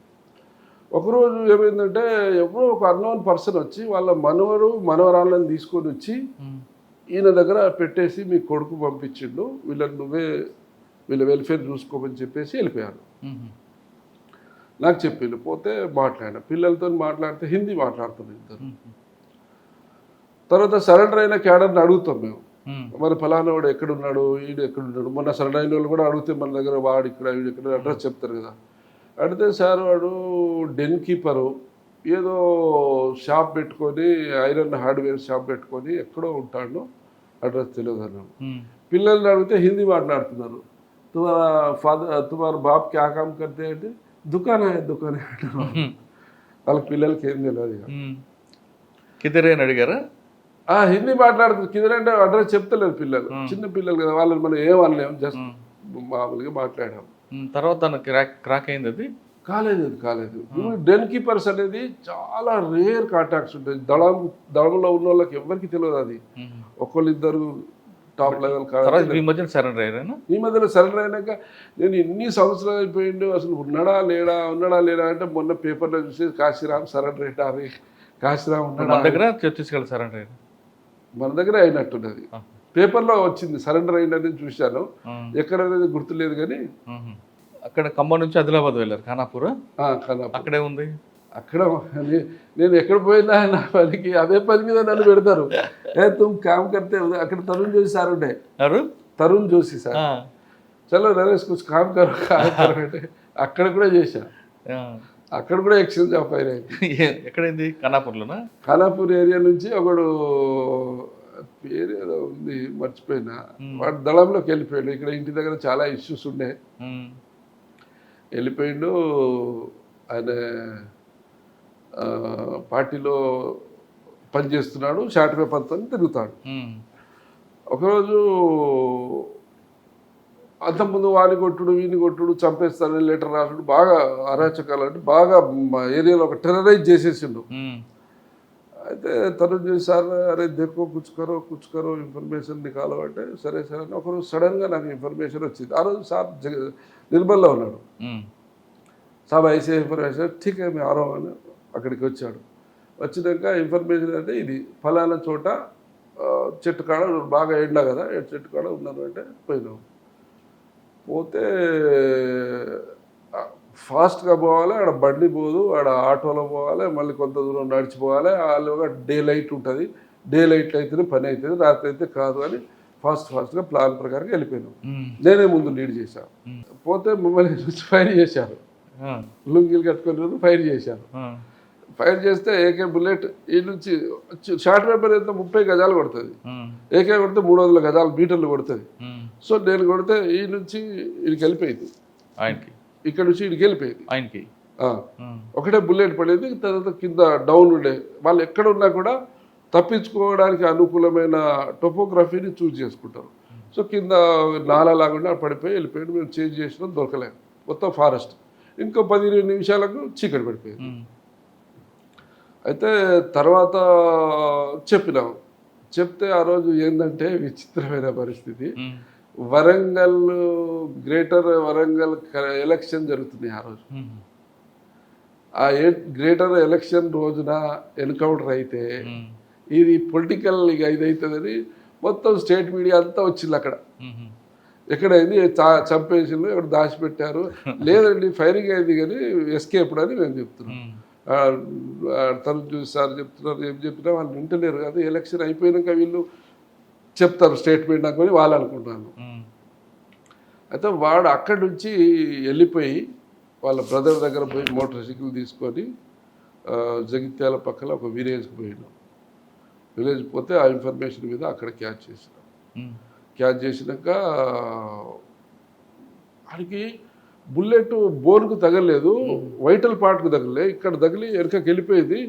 ఒకరోజు ఏమైందంటే ఎప్పుడో ఒక అన్నోన్ పర్సన్ వచ్చి వాళ్ళ మనవరాళ్ళని తీసుకొని వచ్చి ఈయన దగ్గర పెట్టేసి మీ కొడుకు పంపించిండు, వీళ్ళ వెల్ఫేర్ చూసుకోమని చెప్పేసి వెళ్ళిపోయారు. నాకు చెప్పిండు. పోతే మాట్లాడిన పిల్లలతో మాట్లాడితే హిందీ మాట్లాడుతున్నాం ఇద్దరు. తర్వాత సరెండర్ అయిన క్యాడర్ని అడుగుతాం మేము, మరి ఫలానా వాడు ఎక్కడున్నాడు, వీడు ఎక్కడున్నాడు. మొన్న సరెండర్ అయిన వాళ్ళు కూడా అడిగితే మన దగ్గర వాడు ఇక్కడ వీడు ఎక్కడ అడ్రస్ చెప్తారు కదా. అడిగితే సార్ వాడు డెన్ కీపరు, ఏదో షాప్ పెట్టుకొని ఐరన్ హార్డ్వేర్ షాప్ పెట్టుకొని ఎక్కడో ఉంటాడు, అడ్రస్ తెలియదు అన్నాడు. పిల్లల్ని అడిగితే హిందీ మాట్లాడుతున్నారు. తుమారా బాప్ క్యా కామ్ కర్తే అంటే దుకాణం అంటారు. వాళ్ళకి పిల్లలకి ఏం తెలియదు. కిదరే అని అడిగారా? హిందీ మాట్లాడుతుంది. కిదరే అంటే అడ్రస్ చెప్తలేదు పిల్లలు, చిన్న పిల్లలు కదా, వాళ్ళని మనం ఏమనలేము, జస్ట్ మామూలుగా మాట్లాడాం. తర్వాత క్రాక్ అయింది. అది కాలేదు. డెన్ కీపర్స్ అనేది చాలా రేర్ కాంటాక్ట్స్ ఉంటాయి. దళంలో ఉన్న వాళ్ళకి ఎవరికి తెలియదు. అది ఒకళ్ళిద్దరు టాప్ లెవెల్ కాదు. ఈ మధ్యన సరెండర్ అయ్యారా? ఈ మధ్యలో సరెండర్ అయినాక నేను ఎన్ని సంవత్సరాలు అయిపోయిండు, అసలు ఉన్నాడా లేడా అంటే మొన్న పేపర్లో చూసి కాశీరామ్ సరెండర్ అయ్యారు. కాశీరామ్ ఉన్నాడు మన దగ్గర, ఛత్తీస్గఢ్ సరెండర్ అయ్యారు, మన దగ్గర అయినట్టున్నది. పేపర్లో వచ్చింది సరెండర్ అయిందని చూశాను, ఎక్కడ అనేది గుర్తులేదు. కానీ అక్కడ ఖమ్మం నుంచి ఆదిలాబాద్ వెళ్ళారు, ఖానాపూర్. అక్కడే ఉంది. అక్కడ నేను ఎక్కడ పోయినా నా పనికి అదే పని మీద నన్ను పెడతారు. తుమ్ కామ్ కర్తే. అక్కడ తరుణ్ జోషి సార్ ఉండే, తరుణ్ జోషి సార్, చలో నరేష్ కుछ काम करो అంటే అక్కడ కూడా చేశా. అక్కడ కూడా ఎక్స్చేంజ్ ఆఫ్ అయినాయి. ఎక్కడైంది? ఖానాపూర్లోనా? ఖానాపూర్ ఏరియా నుంచి ఒకడు పేరు ఏదో ఉంది మర్చిపోయినా, వాడు దళంలోకి వెళ్ళిపోయాడు. ఇక్కడ ఇంటి దగ్గర చాలా ఇష్యూస్ ఉండే, వెళ్ళిపోయిండు. ఆయన పార్టీలో పనిచేస్తున్నాడు, షార్ట్ పేపర్తో తిరుగుతాడు. ఒకరోజు అంతకుముందు వాని కొట్టుడు వీని కొట్టుడు, చంపేస్తానని లెటర్ రాసుడు, బాగా అరాచకాలు అంటే బాగా ఏరియాలో ఒక టెర్రరైజ్ చేసేసిండు. అయితే తరుణ్ జోషి సార్ అరే దేకో కుచ్చుకరో ఇన్ఫర్మేషన్ నికాలో అంటే సరే అని ఒకరోజు సడన్గా నాకు ఇన్ఫర్మేషన్ వచ్చింది. ఆ రోజు సార్ నిర్మల్లో ఉన్నాడు. సాబ్ ఐసీ ఇన్ఫర్మేషన్ ఠీక్ మీ ఆరో అని అక్కడికి వచ్చాడు. వచ్చినాక ఇన్ఫర్మేషన్ అంటే ఇది ఫలానా చోట చెట్టు కాడ బాగా ఎండా కదా, చెట్టు కాడ ఉన్నారు అంటే పోయినాం. పోతే ఫాస్ట్గా పోవాలి, ఆడ బండి పోదు, ఆడ ఆటోలో పోవాలి, మళ్ళీ కొంత దూరం నడిచిపోవాలి. వాళ్ళగా డే లైట్ ఉంటుంది, డే లైట్లు అయితేనే పని అవుతుంది, రాత్రి అయితే కాదు అని ఫాస్ట్గా ప్లాన్ ప్రకారం వెళ్ళిపోయినాం. నేనే ముందు లీడ్ చేశాను. పోతే మమ్మల్ని చూసి ఫైర్ చేశారు, లుంగీలు కట్టుకొని ఫైర్ చేశారు. ఫైర్ చేస్తే ఏకే బుల్లెట్ ఈ నుంచి షార్ట్ పేపర్ ఎంత 30 గజాలు కొడుతుంది, ఏకే కొడితే 300 గజాలు మీటర్లు కొడుతుంది. సో నేను కొడితే ఈ నుంచి ఇడికి వెళ్ళిపోయింది, ఆయనకి ఇక్కడ నుంచి ఇడికి వెళ్ళిపోయింది ఆయనకి. ఒకటే బుల్లెట్ పడేది. తర్వాత కింద డౌన్ ఉండే వాళ్ళు ఎక్కడ ఉన్నా కూడా తప్పించుకోవడానికి అనుకూలమైన టోపోగ్రఫీని చూజ్ చేసుకుంటారు. సో కింద నాలా లాగా పడిపోయి వెళ్ళిపోయాడు. మేము చేంజ్ చేసినాం, దొరకలేదు. మొత్తం ఫారెస్ట్. ఇంకో 15 నిమిషాలకు చీకటి పడిపోయింది. అయితే తర్వాత చెప్పినాం. చెప్తే ఆ రోజు ఏంటంటే విచిత్రమైన పరిస్థితి. వరంగల్ గ్రేటర్ వరంగల్ ఎలక్షన్ జరుగుతుంది ఆ రోజు. ఆ గ్రేటర్ ఎలక్షన్ రోజున ఎన్కౌంటర్ అయితే ఇది పొలిటికల్ ఇక ఇదవుతుందని మొత్తం స్టేట్ మీడియా అంతా వచ్చింది. అక్కడ ఎక్కడైంది చంపేసిండు, ఎక్కడ దాచిపెట్టారు, లేదండి ఫైరింగ్ అయింది కానీ ఎస్కేప్డ్ అని మేము చెప్తున్నాం. తను చూసి సార్ చెప్తున్నారు, ఏం చెప్పినా వాళ్ళు వింటలేరు కదా. ఎలక్షన్ అయిపోయినాక వీళ్ళు చెప్తారు స్టేట్మెంట్ అనుకొని వాళ్ళు అనుకుంటున్నాను. అయితే వాడు అక్కడి నుంచి వెళ్ళిపోయి వాళ్ళ బ్రదర్ దగ్గర పోయి మోటార్ సైకిల్ తీసుకొని జగిత్యాల పక్కన ఒక విలేజ్కి పోయినాం. విలేజ్ పోతే ఆ ఇన్ఫర్మేషన్ మీద అక్కడ క్యాచ్ చేసినాం. క్యాచ్ చేసినాక వాడికి బుల్లెట్ బోన్కు తగలలేదు, వైటల్ పార్ట్కు తగలే, ఇక్కడ తగిలి వెనకకి వెళ్ళిపోయింది.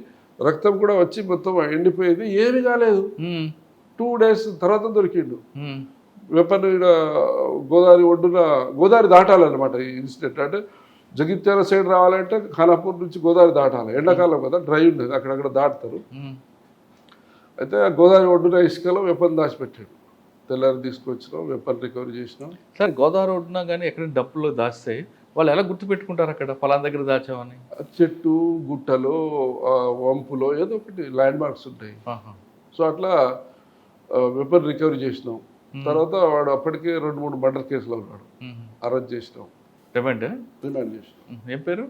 రక్తం కూడా వచ్చి మొత్తం ఎండిపోయింది, ఏమీ కాలేదు. 2 days తర్వాత దొరికిండు. వెపన్ గోదావరి ఒడ్డున, గోదావరి దాటాలన్నమాట ఈ ఇన్సిడెంట్. అంటే జగిత్యాల సైడ్ రావాలంటే ఖానాపూర్ నుంచి గోదావరి దాటాలి. ఎండాకాలం కదా, డ్రై ఉండేది, అక్కడక్కడ దాటుతారు. అయితే ఆ గోదావరి ఒడ్డున ఇసుకలో వెపన్ దాచిపెట్టాడు. తెల్లారి తీసుకొచ్చినాం, వెపన్ రికవరీ చేసినాం. సార్ గోదావరి ఒడ్డున కానీ ఎక్కడ డప్పులో దాస్తే వాళ్ళు ఎలా గుర్తుపెట్టుకుంటారు అక్కడ ఫలానా దగ్గర దాచామని? చెట్టు గుట్టలో వంపులో ఏదో ఒకటి ల్యాండ్ మార్క్స్ ఉంటాయి. సో అట్లా వెపన్ రికవరీ చేసినాం. తర్వాత వాడు అప్పటికే 2-3 మర్డర్ కేసులో ఉన్నాడు, అరెస్ట్ చేసినాం. రిమాండ్ చేసినాం. ఏం పేరు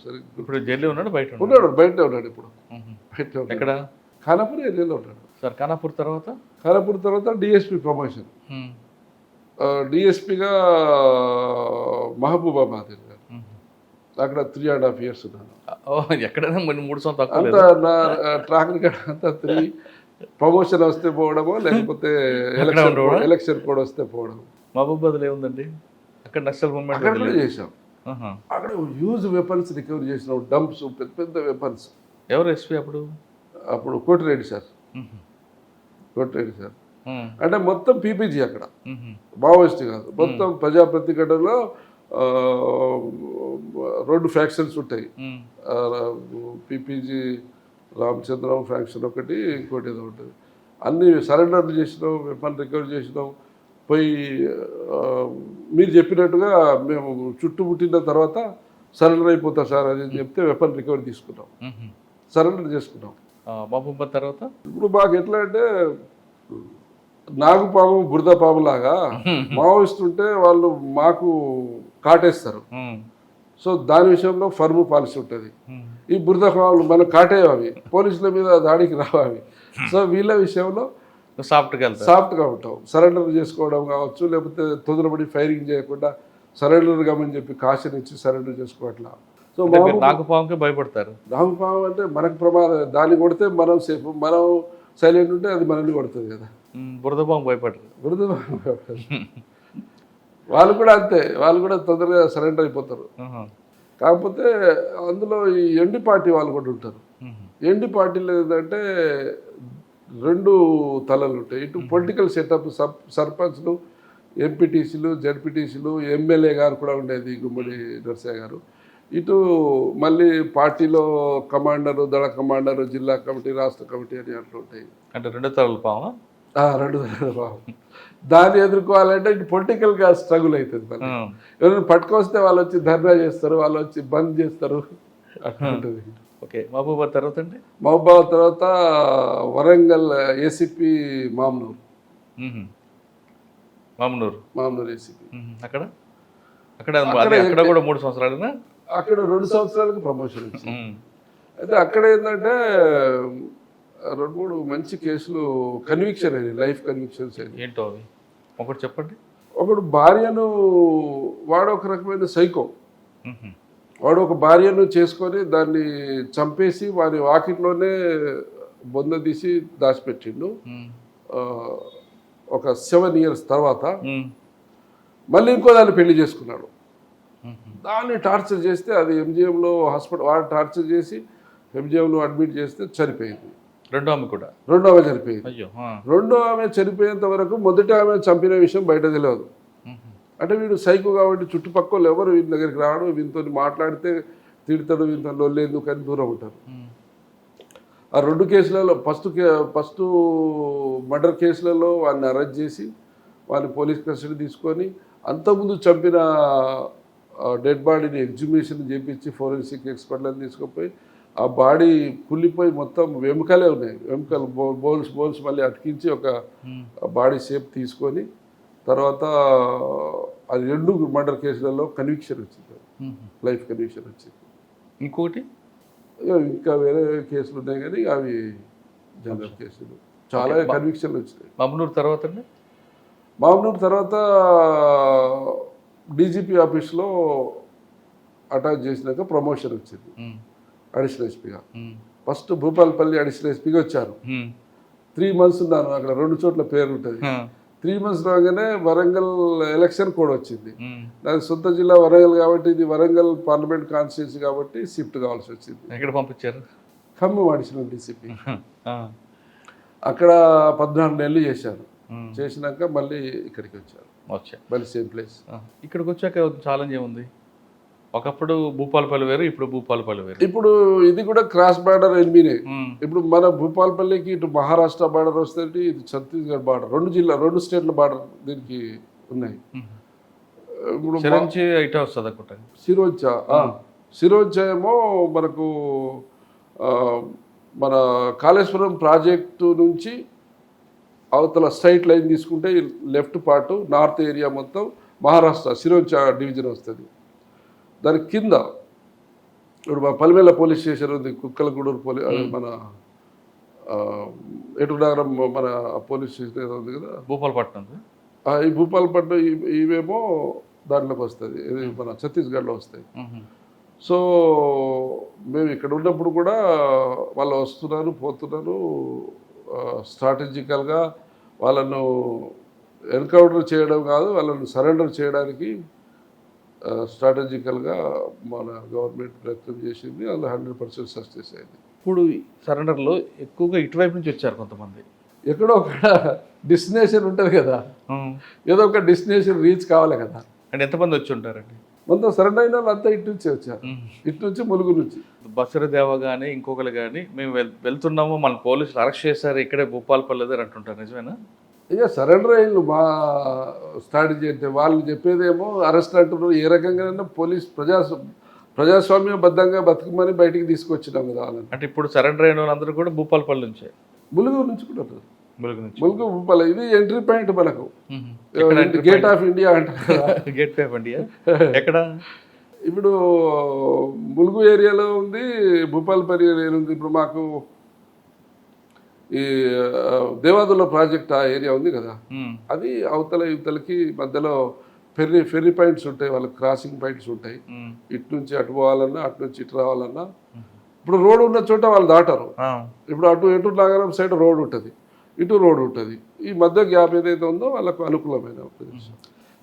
సరిగ్గా ఇప్పుడు జైల్లో ఉన్నాడు, బయట బయట ఉన్నాడు ఇప్పుడు. బయట ఎక్కడ? ఖానాపూర్ ఏరియాలో ఉన్నాడు సార్. ఖానాపూర్ తర్వాత డిఎస్పీ ప్రమోషన్. డిఎస్పీగా మహబూబాబాద్ వెళ్ళాను. అక్కడ 3.5 years ఉన్నాను. ఎక్కడైనా 3 సంవత్సరాలు అంతా నా ట్రాక్ రికార్డ్ అంతా 3. ప్రమోషన్ వస్తే పోవడమో, లేకపోతే ఎలక్షన్ కూడా వస్తే పోవడం. మహబూబాబాద్లో ఏముందండి? అక్కడ నక్సల్ మూవ్మెంట్ అక్కడ కూడా చేసాం. అక్కడ హ్యూజ్ వెపన్స్ రికవరీ చేసినాం, డంప్స్, పెద్ద పెద్ద వెపన్స్. ఎవరు ఎస్పీ అప్పుడు? కోటిరెడ్డి సార్. అంటే మొత్తం పీపీజీ అక్కడ, మావోయిస్ట్ కాదు, మొత్తం ప్రజా ప్రతిఘటనలో 2 ఫ్యాక్షన్స్ ఉంటాయి. పీపీజీ రామచంద్రం ఫ్యాక్షన్ ఒకటి, ఇంకోటి ఏదో ఉంటుంది. అన్ని సరెండర్ చేసినాం, వెపన్ రికవరీ చేసినాం. పోయి మీరు చెప్పినట్టుగా మేము చుట్టుముట్టిన తర్వాత సరెండర్ అయిపోతాం సార్ అని చెప్తే వెపన్ రికవరీ తీసుకున్నాం, సరెండర్ చేసుకున్నాం. మహబూబాబాద్ తర్వాత ఇప్పుడు మాకు ఎట్లా అంటే నాగుపాము బురద పాము లాగా మావోయిస్ట్ ఉంటే వాళ్ళు మాకు కాటేస్తారు. సో దాని విషయంలో ఫర్మ్ పాలసీ ఉంటుంది. ఈ బురద పాములు మనం కాటేవి, పోలీసుల మీద దాడికి రావి. సో వీళ్ళ విషయంలో సాఫ్ట్గా ఉంటాం. సరెండర్ చేసుకోవడం కావచ్చు, లేకపోతే తొందరపడి ఫైరింగ్ చేయకుండా సరెండర్ కామని చెప్పి కాషన్ ఇచ్చి సరెండర్ చేసుకోవట్లా. సో నాగుపాముకే భయపడతారు. నాగుపాము అంటే మనకు ప్రమాదం, దాన్ని కొడితే మనం సేఫ్, మనం సైలెంట్ ఉంటే అది మనల్ని కొడుతుంది కదా. బురదపాము భయపడరు. వాళ్ళు కూడా అంతే, వాళ్ళు కూడా తొందరగా సరెండర్ అయిపోతారు. కాకపోతే అందులో ఈ ఎండి పార్టీ వాళ్ళు కూడా ఉంటారు. ఎండి పార్టీలు ఏంటంటే 2 తలలు ఉంటాయి. ఇటు పొలిటికల్ సెటప్, సర్పంచ్లు, ఎంపీటీసీలు, జడ్పీటీసీలు, ఎమ్మెల్యే గారు కూడా ఉండేది గుమ్మడి నరసయ్య గారు. ఇటు మళ్ళీ పార్టీలో కమాండరు, దళ కమాండరు, జిల్లా కమిటీ, రాష్ట్ర కమిటీ అని అట్లా ఉంటాయి. అంటే 2 తలల పాము. 2 తలల పాము. దాన్ని ఎదుర్కోవాలంటే ఇటు పొలిటికల్గా స్ట్రగుల్ అవుతుంది. మళ్ళీ ఎవరైనా పట్టుకొస్తే వాళ్ళు వచ్చి ధర్నా చేస్తారు, వాళ్ళు వచ్చి బంద్ చేస్తారు, అట్లా ఉంటుంది. ఓకే. మహబూబాబాద్ తర్వాత అండి? మహబూబాబాద్ తర్వాత వరంగల్ ఏసీపీ మామ్నూర్ ఏసీపీ. అక్కడ కూడా 3 సంవత్సరాలు. అక్కడ 2 సంవత్సరాలకు ప్రమోషన్ వచ్చింది. అయితే అక్కడ ఏంటంటే 2-3 మంచి కేసులు కన్విక్షన్ అయ్యాయి, లైఫ్ కన్విక్షన్స్ అయ్యాయి. ఏంటో అవి ఒకటి చెప్పండి. ఒకడు భార్యను, వాడు ఒక రకమైన సైకో, మ్మ్. వాడు ఒక భార్యను చేసుకొని దాన్ని చంపేసి వారి వాకిట్లోనే బొంద తీసి దాచిపెట్టిండు. మ్మ్. ఒక 7 years తర్వాత మ్మ్. మళ్ళీ ఇంకో దాన్ని పెళ్లి చేసుకున్నాడు. మ్మ్. దాన్ని టార్చర్ చేస్తే అది ఎంజిఎంలో హాస్పిటల్, వాడు టార్చర్ చేసి ఎంజిఎంలో అడ్మిట్ చేస్తే చనిపోయింది. రెండో ఆమె కూడా. రెండో ఆమె చనిపోయింది. అయ్యో. రెండో ఆమె చనిపోయేంత వరకు మొదటి ఆమె చంపిన విషయం బయట తెలియదు. మ్మ్. అంటే వీడు సైకో కాబట్టి చుట్టుపక్కల ఎవరు వీని దగ్గరికి రావడం, వీనితో మాట్లాడితే తిడతాడు, వీనితో లొల్లేందుకు అని దూరం ఉంటారు. మ్మ్. ఆ 2 కేసులలో ఫస్ట్ మర్డర్ కేసులలో వాడిని అరెస్ట్ చేసి వాడిని పోలీస్ కస్టడీ తీసుకొని అంతకుముందు చంపిన డెడ్ బాడీని ఎగ్జిబిషన్ చేపించి ఫోరెన్సిక్ ఎక్స్పర్ట్లను తీసుకుపోయి ఆ బాడీ కుళ్ళిపోయి మొత్తం వెముకలే ఉన్నాయి, వెముకలు బోన్స్ మళ్ళీ అతికించి ఒక బాడీ షేప్ తీసుకొని తర్వాత అది 2 మర్డర్ కేసులలో కన్విక్షన్ వచ్చింది, లైఫ్ కన్విక్షన్ వచ్చింది. ఇంకోటి ఇంకా వేరే కేసులు ఉన్నాయి కానీ అవి జనరల్ కేసులు, చాలా కన్విక్షన్లు వచ్చినాయి. మమ్నూర్ తర్వాత అండి? మామూలు తర్వాత డీజీపీ ఆఫీస్లో అటాచ్ చేసినాక ప్రమోషన్ వచ్చింది అడిషనల్ ఎస్పీగా. ఫస్ట్ భూపాలపల్లి అడిషనల్ ఎస్పీగా వచ్చారు. 3 months ఉన్నాను అక్కడ, 2 చోట్ల పేరు ఉంటుంది. 3 months రాగానే వరంగల్ ఎలక్షన్ కోడ్ వచ్చింది. నాకు సొంత జిల్లా వరంగల్ కాబట్టి ఇది వరంగల్ పార్లమెంట్ కాన్స్టిట్యూన్సీ కాబట్టి షిఫ్ట్ కావాల్సి వచ్చింది. ఎక్కడ పంపించారు? Khammam additional DCP. అక్కడ 14 నెలలు చేశాను. చేసినాక మళ్ళీ ఇక్కడికి వచ్చాను, మళ్ళీ సేమ్ ప్లేస్. ఇక్కడికి వచ్చాక ఛాలెంజ్ ఏముంది? ఒకప్పుడు భూపాలపల్లి వేరు, ఇప్పుడు భూపాలపల్లి వేరు. ఇప్పుడు ఇది కూడా క్రాస్ బార్డర్ ఎనిమినే. ఇప్పుడు మన భూపాలపల్లికి ఇటు మహారాష్ట్ర బార్డర్ వస్తుంది, ఇటు ఛత్తీస్గఢ్ బార్డర్, 2 స్టేట్ల బార్డర్ దీనికి ఉన్నాయి. ఇప్పుడు ఇటే వస్తుంది అనుకుంటా. సిరోంచా ఏమో మనకు మన కాళేశ్వరం ప్రాజెక్టు నుంచి అవతల స్ట్రైట్ లైన్ తీసుకుంటే లెఫ్ట్ పార్ట్ నార్త్ ఏరియా మొత్తం మహారాష్ట్ర సిరోంచా డివిజన్ వస్తుంది. దాని కింద ఇప్పుడు మన పల్మేల పోలీస్ స్టేషన్ ఉంది, కుక్కలగూడూరు మన ఏటునగరం మన పోలీస్ స్టేషన్ ఏదో ఉంది కదా, భూపాలపట్నం. ఈ భూపాలపట్నం ఇవేమో దాంట్లోకి వస్తుంది, ఇది మన ఛత్తీస్గఢ్లో వస్తాయి. సో మేము ఇక్కడ ఉన్నప్పుడు కూడా వాళ్ళు వస్తున్నారు పోతున్నారు, స్ట్రాటజికల్గా వాళ్ళను ఎన్కౌంటర్ చేయడం కాదు, వాళ్ళను సరెండర్ చేయడానికి స్ట్రాటజికల్గా మన గవర్నమెంట్ ప్రయత్నం చేసింది. వాళ్ళు 100% సక్సెస్ అయింది. ఇప్పుడు సరెండర్లో ఎక్కువగా ఇటువైపు నుంచి వచ్చారు కొంతమంది. ఎక్కడో ఒక డెస్టినేషన్ ఉంటుంది కదా, ఏదో ఒక డెస్టినేషన్ రీచ్ కావాలి కదా. అంటే ఎంతమంది వచ్చి ఉంటారండి? మొత్తం సరెండర్ అయిన వాళ్ళు అంతా ఇటు నుంచి వచ్చారు, ఇటు నుంచి ములుగు నుంచి. బసరదేవ కానీ ఇంకొకరు కానీ మేము వెళ్తున్నాము, మన పోలీసులు అరెస్ట్ చేశారు ఇక్కడే భూపాలపల్లి అని అంటుంటారు, నిజమేనా? ఇక సరెండర్ అయ్యిండు. మా స్ట్రాటజీ అంటే వాళ్ళు చెప్పేదేమో అరెస్ట్ అంటున్నారు. ఏ రకంగా పోలీస్ ప్రజాస్వామ్యబద్ధంగా బతుకమని బయటికి తీసుకొచ్చినాం కదా వాళ్ళని. అంటే ఇప్పుడు సరెండర్ అయిన వాళ్ళందరూ కూడా భూపాలపల్లి నుంచే, ములుగు నుంచి కూడా ఉంటారు. ములుగు భూపాల ఇది ఎంట్రీ పాయింట్ మనకు, గేట్ ఆఫ్ ఇండియా అంటారు. గేట్ ఆఫ్ ఇండియా ఎక్కడ? ఇప్పుడు ములుగు ఏరియాలో ఉంది, భూపాలపల్లి ఏరియాలో ఉంది. ఇప్పుడు మాకు ఈ దేవాదుల ప్రాజెక్ట్ ఆ ఏరియా ఉంది కదా, అది అవతల యువతలకి మధ్యలో ఫెర్రీ పాయింట్స్ ఉంటాయి, వాళ్ళకి క్రాసింగ్ పాయింట్స్ ఉంటాయి. ఇటు నుంచి అటు పోవాలన్నా అటు నుంచి ఇటు రావాలన్నా ఇప్పుడు రోడ్డు ఉన్న చోట వాళ్ళు దాటారు. ఇప్పుడు ఎటు నాగరం సైడ్ రోడ్ ఉంటుంది, ఇటు రోడ్ ఉంటుంది, ఈ మధ్య గ్యాప్ ఏదైతే ఉందో వాళ్ళకు అనుకూలమైన ప్రదేశం.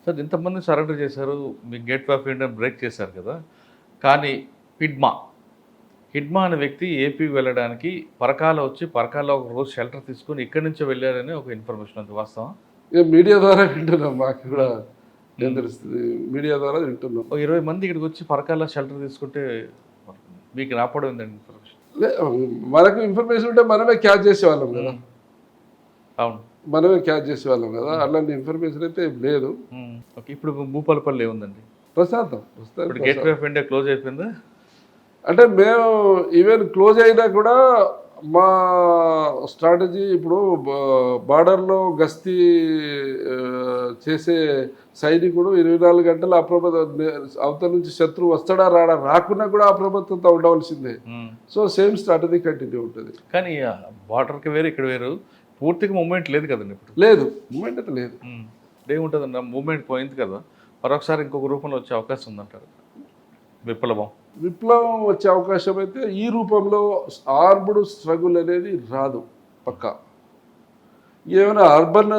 సార్ ఇంతమంది సరెండర్ చేశారు, మీ గేట్ ఆఫ్ ఇండియా బ్రేక్ చేశారు కదా, కానీ హిడ్మా అనే వ్యక్తి ఏపీకి వెళ్ళడానికి పరకాల వచ్చి పరకాల ఒక రోజు షెల్టర్ తీసుకొని ఇక్కడి నుంచి వెళ్ళారని ఒక ఇన్ఫర్మేషన్ ఉంది, వాస్తవం? ఇక మీడియా ద్వారా వింటున్నాం, మాకు కూడా ఏం తెలుస్తుంది, మీడియా ద్వారా వింటున్నాం. 20 మంది ఇక్కడికి వచ్చి పరకాల షెల్టర్ తీసుకుంటే మీకు రాపడం ఉందండి ఇన్ఫర్మేషన్? మనకు ఇన్ఫర్మేషన్ ఉంటే మనమే క్యాచ్ చేసేవాళ్ళం కదా. అవును, మనమే క్యాచ్ చేసేవాళ్ళం కదా, అలాంటి ఇన్ఫర్మేషన్ అయితే లేదు. ఓకే, ఇప్పుడు భూపాలపల్లి ఏముందండి? ప్రశాంతం. గేట్ ఆఫ్ ఇండియా క్లోజ్ అయిపోయిందా? అంటే మేము ఈవెన్ క్లోజ్ అయినా కూడా మా స్ట్రాటజీ ఇప్పుడు బార్డర్లో గస్తీ చేసే సైనికుడు 24 గంటలు అవతల నుంచి శత్రువు వస్తాడా రాడా, రాకున్నా కూడా అప్రమత్తతో ఉండవలసిందే. సో సేమ్ స్ట్రాటజీ కంటిన్యూ ఉంటుంది. కానీ బార్డర్కి వేరు ఇక్కడ వేరు, పూర్తిగా మూమెంట్ లేదు కదండి ఇప్పుడు. లేదు, మూమెంట్ అయితే లేదు. ఏముంటుందన్న, మూమెంట్ పోయింది కదా, మరొకసారి ఇంకొక రూపంలో వచ్చే అవకాశం ఉందంటారు. విప్లవం వచ్చే అవకాశం అయితే ఈ రూపంలో ఆర్మ్డ్ స్ట్రగుల్ అనేది రాదు పక్కా. ఏమైనా అర్బన్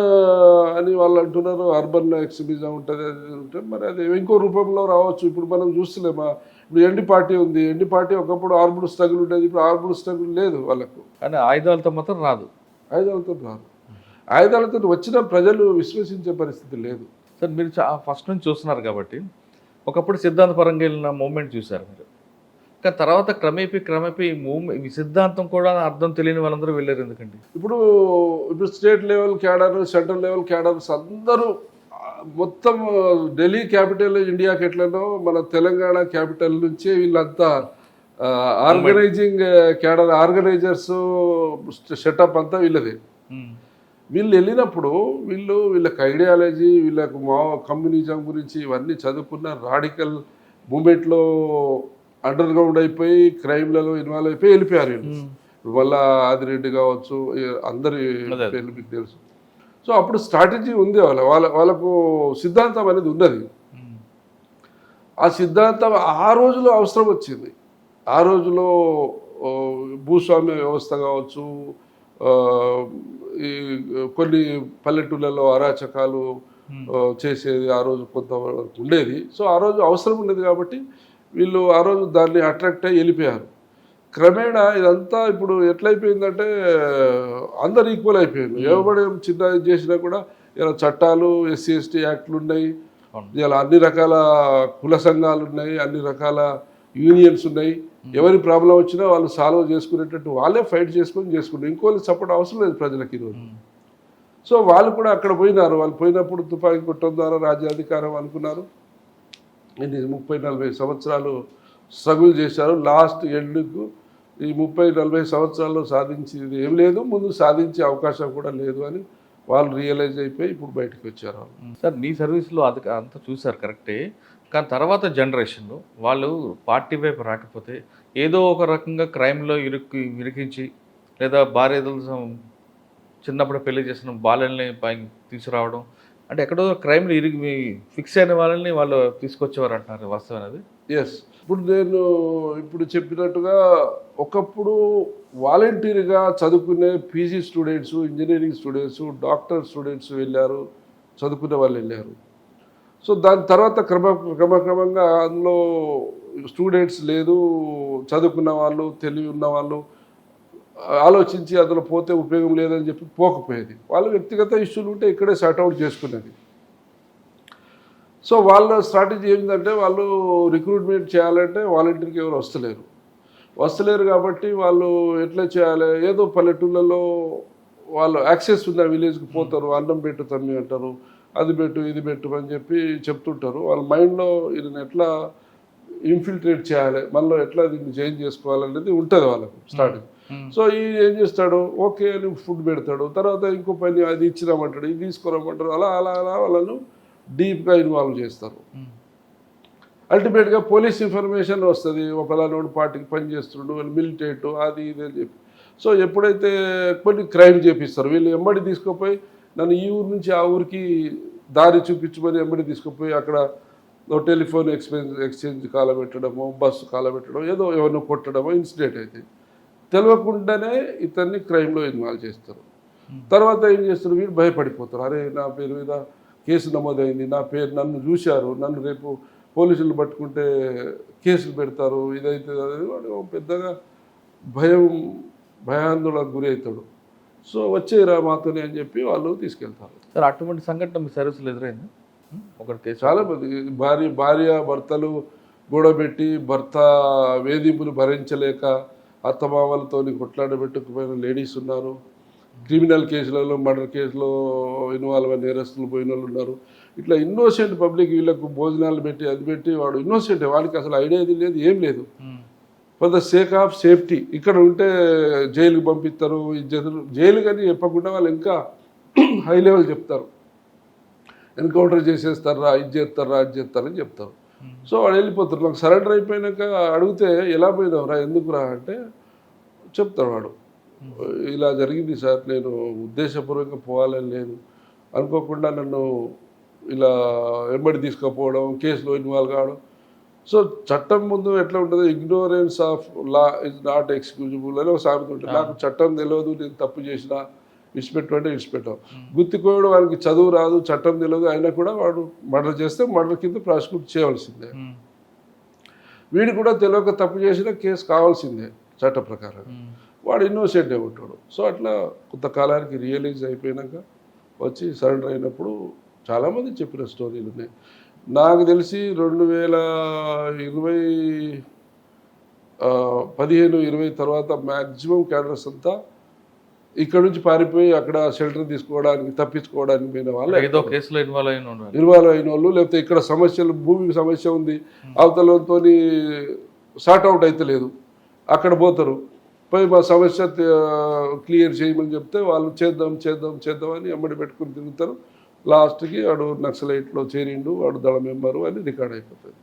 అని వాళ్ళు అంటున్నారు, అర్బన్ ఎక్స్ట్రీమిజం ఉంటుంది అది ఉంటుంది, మరి అది ఇంకో రూపంలో రావచ్చు. ఇప్పుడు మనం చూస్తలేమా, ఇప్పుడు ఎన్డీ పార్టీ ఉంది, ఎన్డీ పార్టీ ఒకప్పుడు ఆర్మ్డ్ స్ట్రగుల్ ఉండేది, ఇప్పుడు ఆర్మ్డ్ స్ట్రగుల్ లేదు వాళ్ళకు. కానీ ఆయుధాలతో మాత్రం రాదు. ఆయుధాలతో వచ్చిన ప్రజలు విశ్వసించే పరిస్థితి లేదు. సార్ మీరు ఫస్ట్ నుంచి చూస్తున్నారు కాబట్టి, ఒకప్పుడు సిద్ధాంతపరంగా వెళ్ళిన మూమెంట్ చూశారు మీరు, కానీ తర్వాత క్రమేపీ ఈ సిద్ధాంతం కూడా అర్థం తెలియని వాళ్ళందరూ వెళ్ళారు ఎందుకండి? ఇప్పుడు state level cadre, central level cadres అందరూ మొత్తం ఢిల్లీ క్యాపిటల్ ఇండియాకి ఎట్లనో మన తెలంగాణ క్యాపిటల్ నుంచే వీళ్ళంతా ఆర్గనైజింగ్ క్యాడర్, ఆర్గనైజర్స్ సెటప్ అంతా వీళ్ళది. వీళ్ళు వెళ్ళినప్పుడు వీళ్ళకి ఐడియాలజీ, వీళ్ళకు కమ్యూనిజం గురించి ఇవన్నీ చదువుకున్న రాడికల్ మూమెంట్లో అండర్ గ్రౌండ్ అయిపోయి క్రైమ్లలో ఇన్వాల్వ్ అయిపోయి వెళ్ళిపోయారు వీళ్ళు. మళ్ళా ఆదిరెడ్డి కావచ్చు, అందరి పేర్లు మీకు తెలుసు. సో అప్పుడు స్ట్రాటజీ ఉంది, వాళ్ళకు సిద్ధాంతం అనేది ఉన్నది. ఆ సిద్ధాంతం ఆ రోజులో అవసరం వచ్చింది. ఆ రోజులో భూస్వామ్య వ్యవస్థ కావచ్చు, ఈ కొన్ని పల్లెటూళ్ళలో అరాచకాలు చేసేది ఆ రోజు కొంతవరకు ఉండేది. సో ఆ రోజు అవసరం ఉండేది కాబట్టి వీళ్ళు ఆ రోజు దాన్ని అట్రాక్ట్ అయ్యి వెళ్ళిపోయారు. క్రమేణా ఇదంతా ఇప్పుడు ఎట్లయిపోయిందంటే అందరు ఈక్వల్ అయిపోయారు. ఎవరు చిన్న చేసినా కూడా ఇలా చట్టాలు, ఎస్సీ ఎస్టీ యాక్ట్లు ఉన్నాయి, ఇలా అన్ని రకాల కుల సంఘాలు ఉన్నాయి, అన్ని రకాల యూనియన్స్ ఉన్నాయి. ఎవరి ప్రాబ్లం వచ్చినా వాళ్ళు సాల్వ్ చేసుకునేటట్టు వాళ్ళే ఫైట్ చేసుకుంటారు. ఇంకోళ్ళు సపోర్ట్ అవసరం లేదు ప్రజలకు ఈరోజు. సో వాళ్ళు కూడా అక్కడ పోయినారు. వాళ్ళు పోయినప్పుడు తుపాకీ కొట్టడం ద్వారా రాజ్యాధికారం అనుకున్నారు. 30-40 సంవత్సరాలు స్ట్రగుల్ చేశారు. లాస్ట్ ఎండ్కు ఈ 30-40 సంవత్సరాల్లో సాధించేది ఏం లేదు, ముందు సాధించే అవకాశం కూడా లేదు అని వాళ్ళు రియలైజ్ అయిపోయి ఇప్పుడు బయటకు వచ్చారు. సార్ మీ సర్వీస్లో అది అంతా చూసారు కరెక్టే, కానీ తర్వాత జనరేషన్ వాళ్ళు పార్టీ వైపు రాకపోతే ఏదో ఒక రకంగా క్రైమ్లో ఇరికించి, లేదా భార్యలు చిన్నప్పుడు పెళ్లి చేసిన బాలల్ని పైన తీసుకురావడం, అంటే ఎక్కడో క్రైమ్లో ఫిక్స్ అయిన వాళ్ళని వాళ్ళు తీసుకొచ్చేవారు అంటున్నారు, వాస్తవం అనేది. ఎస్, ఇప్పుడు నేను చెప్పినట్టుగా ఒకప్పుడు వాలంటీర్గా చదువుకునే PG students, engineering students, doctor students వెళ్ళారు, చదువుకునే వాళ్ళు వెళ్ళారు. సో దాని తర్వాత క్రమక్రమంగా అందులో స్టూడెంట్స్ లేదు, చదువుకున్న వాళ్ళు, తెలివి ఉన్న వాళ్ళు ఆలోచించి అందులో పోతే ఉపయోగం లేదని చెప్పి పోకపోయేది. వాళ్ళు వ్యక్తిగత ఇష్యూలు ఉంటే ఇక్కడే సార్ట్అవుట్ చేసుకునేది. సో వాళ్ళ స్ట్రాటజీ ఏంటంటే వాళ్ళు రిక్రూట్మెంట్ చేయాలంటే వాలంటీర్కి ఎవరు వస్తలేరు కాబట్టి వాళ్ళు ఎట్లా చేయాలి, ఏదో పల్లెటూళ్ళలో వాళ్ళు యాక్సెస్ ఉన్న విలేజ్కి పోతారు, అన్నం పెట్టు తమ్మి అంటారు, అది పెట్టు ఇది పెట్టు అని చెప్పి చెప్తుంటారు. వాళ్ళ మైండ్లో ఇది ఎట్లా ఇన్ఫిల్ట్రేట్ చేయాలి, మనలో ఎట్లా దీన్ని చేంజ్ చేసుకోవాలనేది ఉంటుంది వాళ్ళకు స్టార్టింగ్. సో ఈ ఏం చేస్తాడు, ఓకే అని ఫుడ్ పెడతాడు, తర్వాత ఇంకో పని అది ఇచ్చినామంటాడు, ఇది తీసుకురామంటారు, అలా అలా అలా వాళ్ళను డీప్గా ఇన్వాల్వ్ చేస్తారు. అల్టిమేట్గా పోలీస్ ఇన్ఫర్మేషన్ వస్తుంది, ఒకలాంటి పార్టీకి పని చేస్తుండు, వాళ్ళు మిలిటేట్ అది ఇది అని చెప్పి. సో ఎప్పుడైతే కొన్ని క్రైమ్ చేపిస్తారు, వీళ్ళు ఎమ్మడి తీసుకుపోయి నన్ను ఈ ఊరు నుంచి ఆ ఊరికి దారి చూపించమని ఎమ్మడి తీసుకుపోయి అక్కడ టెలిఫోన్ ఎక్స్చేంజ్ కాలబెట్టడమో, బస్సు కాలబెట్టడం, ఏదో ఎవరినో కొట్టడమో ఇన్సిడెంట్ అయితే తెలియకుండానే ఇతన్ని క్రైమ్లో ఇన్వాల్వ్ చేస్తారు. తర్వాత ఏం చేస్తారు, వీళ్ళు భయపడిపోతారు, అరే నా పేరు మీద కేసు నమోదైంది, నన్ను చూశారు, నన్ను రేపు పోలీసులు పట్టుకుంటే కేసులు పెడతారు, ఇదైతే వాడు పెద్దగా భయాందోళనకు గురి అవుతాడు. సో వచ్చేరా మాతోనే అని చెప్పి వాళ్ళు తీసుకెళ్తారు. సార్ అటువంటి సంఘటన మీ సర్వీసులు ఎదురైంది ఒకటి? చాలా మంది భార్య భర్తలు గొడవబెట్టి, భర్త వేధింపులు భరించలేక అత్తమామలతో కొట్లాడబెట్టుకుపోయిన లేడీస్ ఉన్నారు. క్రిమినల్ కేసులలో, మర్డర్ కేసులో ఇన్వాల్వ్ అయిన నేరస్తులు పోయిన వాళ్ళు ఉన్నారు. ఇట్లా ఇన్నోసెంట్ పబ్లిక్ వీళ్ళకు భోజనాలు పెట్టి అది పెట్టి వాడు ఇన్నోసెంట్, వాడికి అసలు ఐడియా ఇది లేదు, ఏం లేదు. For the sake of safety. ఇక్కడ ఉంటే జైలుకి పంపిస్తారు, జైలు కానీ చెప్పకుండా వాళ్ళు ఇంకా హై లెవెల్ చెప్తారు, ఎన్కౌంటర్ చేసేస్తారా, ఇది చేస్తారా, అది చేస్తారని చెప్తారు. సో వాడు వెళ్ళిపోతారు. నాకు సరెండర్ అయిపోయినాక అడిగితే ఎలా పోయినావురా, ఎందుకురా అంటే చెప్తాడు వాడు, ఇలా జరిగింది సార్, నేను ఉద్దేశపూర్వకంగా పోవాలని లేదు, అనుకోకుండా నన్ను ఇలా వెంబడి తీసుకుపోవడం, కేసులో ఇన్వాల్వ్ కావడం. సో చట్టం ముందు ఎట్లా ఉంటుందో, ignorance of law is not excusable అని ఒక సామెత ఉంటుంది. నాకు చట్టం తెలియదు, నేను తప్పు చేసినా విడిచిపెట్టమంటే విడిచిపెట్టాం. గుర్తుకోవడం వానికి చదువు రాదు, చట్టం తెలియదు, అయినా కూడా వాడు మర్డర్ చేస్తే మర్డర్ కింద ప్రాసిక్యూట్ చేయవలసిందే. వీడు కూడా తెలియక తప్పు చేసినా కేసు కావాల్సిందే చట్ట ప్రకారం. వాడు ఇన్నోసెంట్ ఉంటాడు. సో అట్లా కొంతకాలానికి రియలైజ్ అయిపోయినాక వచ్చి సరెండర్ అయినప్పుడు చాలామంది చెప్పిన స్టోరీలు ఉన్నాయి. నాకు తెలిసి 2015-20 తర్వాత మ్యాక్సిమం క్యాడర్స్ అంతా ఇక్కడ నుంచి పారిపోయి అక్కడ షెల్టర్ తీసుకోవడానికి, తప్పించుకోవడానికి పోయిన వాళ్ళు, ఏదో కేసులో ఇన్వాల్వ్ అయిన వాళ్ళు, లేకపోతే ఇక్కడ సమస్యలు, భూమి సమస్య ఉంది, అవతలతో సార్ట్ అవుట్ అయితే లేదు, అక్కడ పోతారు, పోయి మా సమస్య క్లియర్ చేయమని చెప్తే వాళ్ళు చేద్దాం అని అమ్మడి పెట్టుకుని తిరుగుతారు. లాస్ట్కి వాడు నక్సలైట్లో చేరిండు, వాడు దళ మెంబరు అని రికార్డ్ అయిపోతుంది.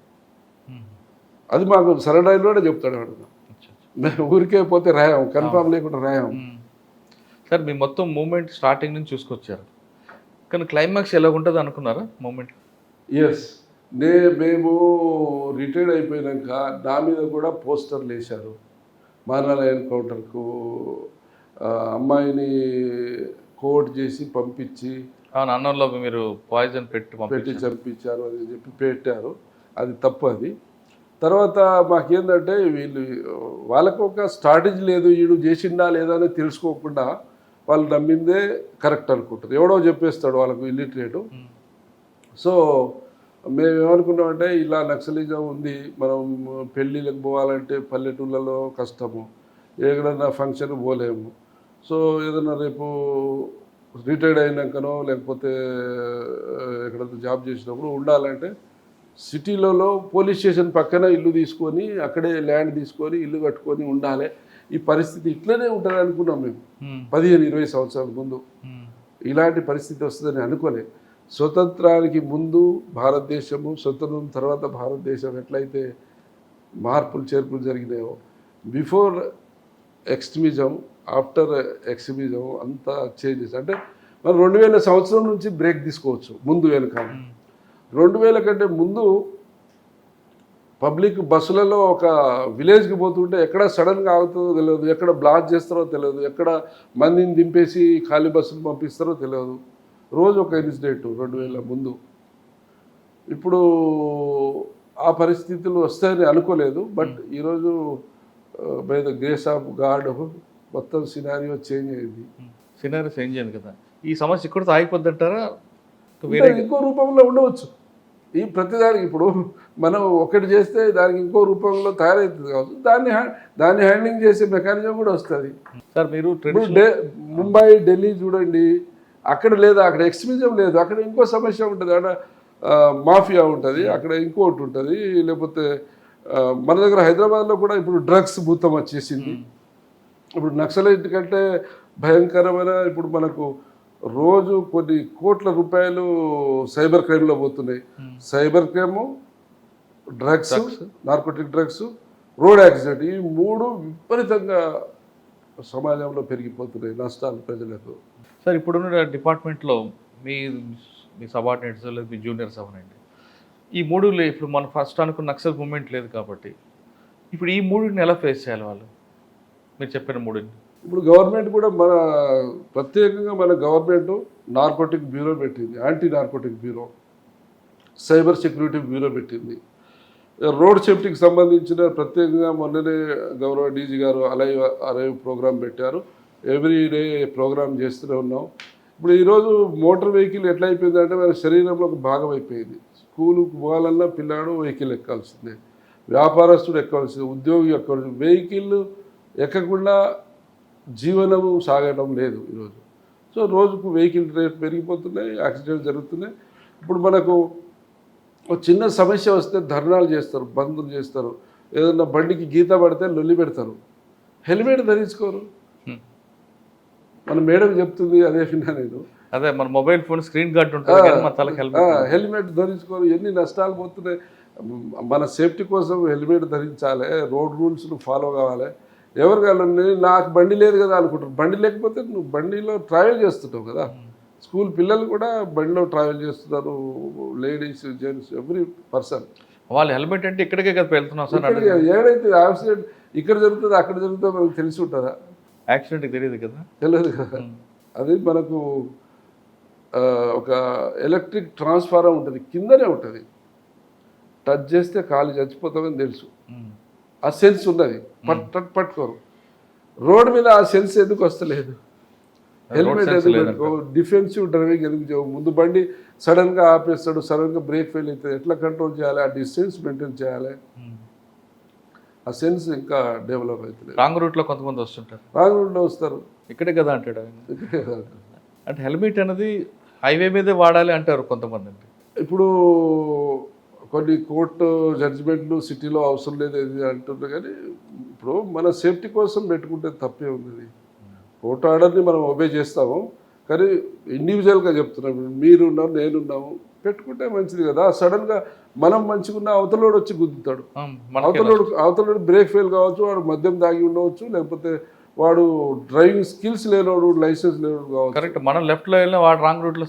అది మాకు సరడాయిలోనే చెప్తాడు వాడు. మేము ఊరికే పోతే రాయాం, కన్ఫామ్ లేకుండా రాయాం. సార్ మీ మొత్తం మూమెంట్ స్టార్టింగ్ నుంచి చూసుకొచ్చారు, కానీ క్లైమాక్స్ ఎలా ఉంటుంది అనుకున్నారా మూమెంట్? ఎస్, మేము రిటైర్డ్ అయిపోయినాక నా మీద కూడా పోస్టర్లు వేశారు. మానాల ఎన్కౌంటర్కు అమ్మాయిని కోర్టు చేసి పంపించి అన్నంలో మీరు పాయిజన్ పెట్టి చంపించారు అని చెప్పి పెట్టారు. అది తప్పు. అది తర్వాత మాకేందంటే వాళ్ళకు ఒక స్ట్రాటజీ లేదు, వీడు చేసిండా లేదా అని తెలుసుకోకుండా వాళ్ళు నమ్మిందే కరెక్ట్ అనుకుంటారు. ఎవడో చెప్పేస్తాడు వాళ్ళకు ఇల్లిటరేటు. సో మేము ఏమనుకున్నామంటే ఇలా నక్సలిజం ఉంది, మనం పెళ్ళిళ్ళకి పోవాలంటే పల్లెటూళ్ళలో కష్టము, ఎక్కడన్నా ఫంక్షన్ పోలేము. సో ఏదన్నా రేపు రిటైర్డ్ అయినాకనో లేకపోతే ఎక్కడైనా జాబ్ చేసినప్పుడు ఉండాలంటే సిటీలలో పోలీస్ స్టేషన్ పక్కన ఇల్లు తీసుకొని అక్కడే ల్యాండ్ తీసుకొని ఇల్లు కట్టుకొని ఉండాలి. ఈ పరిస్థితి ఇట్లనే ఉంటుంది అనుకున్నాం మేము 15-20 సంవత్సరాల ముందు. ఇలాంటి పరిస్థితి వస్తుందని అనుకోలే. స్వతంత్రానికి ముందు భారతదేశము, స్వతంత్రం తర్వాత భారతదేశం ఎట్లయితే మార్పులు చేర్పులు జరిగినాయో, బిఫోర్ ఎక్స్ట్రీమిజం, ఆఫ్టర్ ఎక్స్ట్రీమిజం అంతా చేంజెస్. అంటే మనం 2000 సంవత్సరం నుంచి బ్రేక్ తీసుకోవచ్చు, ముందు వెనుక. 2000 కంటే ముందు పబ్లిక్ బస్సులలో ఒక విలేజ్కి పోతుంటే ఎక్కడ సడన్గా ఆగుతుందో తెలియదు, ఎక్కడ బ్లాక్ చేస్తారో తెలియదు, ఎక్కడ మందిని దింపేసి ఖాళీ బస్సులు పంపిస్తారో తెలియదు. రోజు ఒక ఇన్సిడెంట్ 2000 ముందు. ఇప్పుడు ఆ పరిస్థితులు వస్తాయని అనుకోలేదు. బట్ ఈరోజు by the grace of God మొత్తం సినారియో చేంజ్ అయింది. సినారియో చేంజ్ అయింది కదా. ఈ సమస్య ఇక్కడ ఆగిపోద్ది అంటారా? ఇంకో రూపంలో ఉండవచ్చు. ఈ ప్రతిదానికి ఇప్పుడు మనం ఒకటి చేస్తే దానికి ఇంకో రూపంలో తయారవుతుంది కావచ్చు. దాన్ని హ్యాండ్లింగ్ చేసే మెకానిజం కూడా వస్తుంది. సార్ మీరు ముంబై, ఢిల్లీ చూడండి, అక్కడ లేదా, అక్కడ ఎక్స్ట్రీమిజం లేదు, అక్కడ ఇంకో సమస్య ఉంటుంది, అక్కడ మాఫియా ఉంటుంది, అక్కడ ఇంకోటి ఉంటుంది. లేకపోతే మన దగ్గర హైదరాబాద్లో కూడా ఇప్పుడు డ్రగ్స్ భూతం వచ్చేసింది. ఇప్పుడు నక్సలైట్ కంటే భయంకరమైన ఇప్పుడు మనకు రోజు కొన్ని కోట్ల రూపాయలు సైబర్ క్రైమ్లో పోతున్నాయి. Cyber crime, drugs, narcotic drugs, road accident, ఈ మూడు విపరీతంగా సమాజంలో పెరిగిపోతున్నాయి నష్టాలు ప్రజలకు. సార్ ఇప్పుడున్న డిపార్ట్మెంట్లో మీ సబార్డినేట్స్ లేదు, మీ జూనియర్స్ అవనండి, ఈ మూడు ఇప్పుడు మనం ఫస్ట్ అనుకున్న నక్సల్ మూమెంట్ లేదు కాబట్టి ఇప్పుడు ఈ మూడుని ఎలా ఫేస్ చేయాలి వాళ్ళు? మీరు చెప్పిన మూడుని. ఇప్పుడు గవర్నమెంట్ కూడా ప్రత్యేకంగా మన గవర్నమెంట్ నార్కోటిక్ బ్యూరో పెట్టింది, anti narcotic bureau, cyber security bureau పెట్టింది. రోడ్ సేఫ్టీకి సంబంధించిన ప్రత్యేకంగా మొన్ననే గౌరవ డీజీ గారు అరైవ్ ప్రోగ్రాం పెట్టారు. ఎవ్రీ డే ప్రోగ్రామ్ చేస్తూనే ఉన్నాం. ఇప్పుడు ఈరోజు మోటార్ వెహికల్ ఎట్లా అయిపోయిందంటే మన శరీరంలో ఒక భాగం అయిపోయింది. స్కూలుకు పోవాలన్నా పిల్లాడు వెహికల్ ఎక్కాల్సిందే, వ్యాపారస్తుడు ఎక్కాల్సిందే, ఉద్యోగి ఎక్కాల్సిందే. వెహికల్ ఎక్కకుండా జీవనము సాగడం లేదు ఈరోజు. సో రోజుకు వెహికల్ రేట్ పెరిగిపోతున్నాయి, యాక్సిడెంట్ జరుగుతున్నాయి. ఇప్పుడు మనకు ఒక చిన్న సమస్య వస్తే ధర్నాలు చేస్తారు, బంద్లు చేస్తారు, ఏదన్నా బండికి గీత పడితే లొల్లి పెడతారు, హెల్మెట్ ధరించుకోరు. మన మేడం చెప్తుంది, అదే విన్నా నేను. అదే మన మొబైల్ ఫోన్ స్క్రీన్ గార్డ్ ఉంటుంది, మన తలకి హెల్మెట్ ధరించుకోరు. ఎన్ని నష్టాలు పోతున్నాయి. మన సేఫ్టీ కోసం హెల్మెట్ ధరించాలి, రోడ్ రూల్స్ను ఫాలో కావాలి. ఎవరు కావాలని నాకు బండి లేదు కదా అనుకుంటారు. బండి లేకపోతే నువ్వు బండిలో ట్రావెల్ చేస్తుంటావు కదా. స్కూల్ పిల్లలు కూడా బండిలో ట్రావెల్ చేస్తున్నారు, లేడీస్, జెంట్స్, ఎవ్రీ పర్సన్. వాళ్ళు హెల్మెట్ అంటే ఇక్కడికే కదా వెళ్తున్నాం సార్. ఏడైతే యాక్సిడెంట్ ఇక్కడ జరుగుతుంది అక్కడ జరుగుతుందో మనకు తెలిసి ఉంటుందా? యాక్సిడెంట్ తెలియదు కదా, తెలియదు కదా. అది మనకు ఒక ఎలక్ట్రిక్ ట్రాన్స్ఫారం ఉంటుంది, కిందనే ఉంటుంది. టచ్ చేస్తే కాలు చచ్చిపోతామని తెలుసు, ఆ సెన్స్ ఉన్నది. పట్టుకోరు. రోడ్ మీద ఆ సెన్స్ ఎందుకు వస్తలేదు? హెల్మెట్ ఎందుకు? డిఫెన్సివ్ డ్రైవింగ్ ఎందుకు? ముందు బండి సడన్గా ఆపేస్తాడు, సడన్గా బ్రేక్ ఫెయిల్ అవుతుంది, ఎట్లా కంట్రోల్ చేయాలి? ఆ డిస్టెన్స్ మెయింటైన్ చేయాలి. ఆ సెన్స్ ఇంకా డెవలప్ అవుతుంది. రాంగ్ రూట్లో కొంతమంది వస్తుంటారు, రాంగ్ రూట్లో వస్తారు. ఇక్కడే కదా అంటాడు అంటే హెల్మెట్ అనేది హైవే మీదే వాడాలి అంటారు కొంతమంది. అంటే ఇప్పుడు కొన్ని కోర్టు జడ్జిమెంట్లు సిటీలో అవసరం లేదు అంటున్నారు, కానీ ఇప్పుడు మన సేఫ్టీ కోసం పెట్టుకుంటే తప్పే ఉన్నది. కోర్టు ఆర్డర్ని మనం ఒబే చేస్తాము, కానీ ఇండివిజువల్గా చెప్తున్నాం. మీరున్నాం, నేనున్నాము, పెట్టుకుంటే మంచిది కదా. సడన్గా మనం మంచిగా అవతలోడు వచ్చి గుద్దుతాడు. అవతలోడు బ్రేక్ ఫెయిల్ కావచ్చు, వాడు మద్యం దాగి ఉండవచ్చు, లేకపోతే వాడు డ్రైవింగ్ స్కిల్స్ లేనోడు, లైసెన్స్ లేనోడు కావచ్చు. కరెక్ట్, మనం లెఫ్ట్లో వెళ్ళినా వాడు రాంగ్ రూట్లో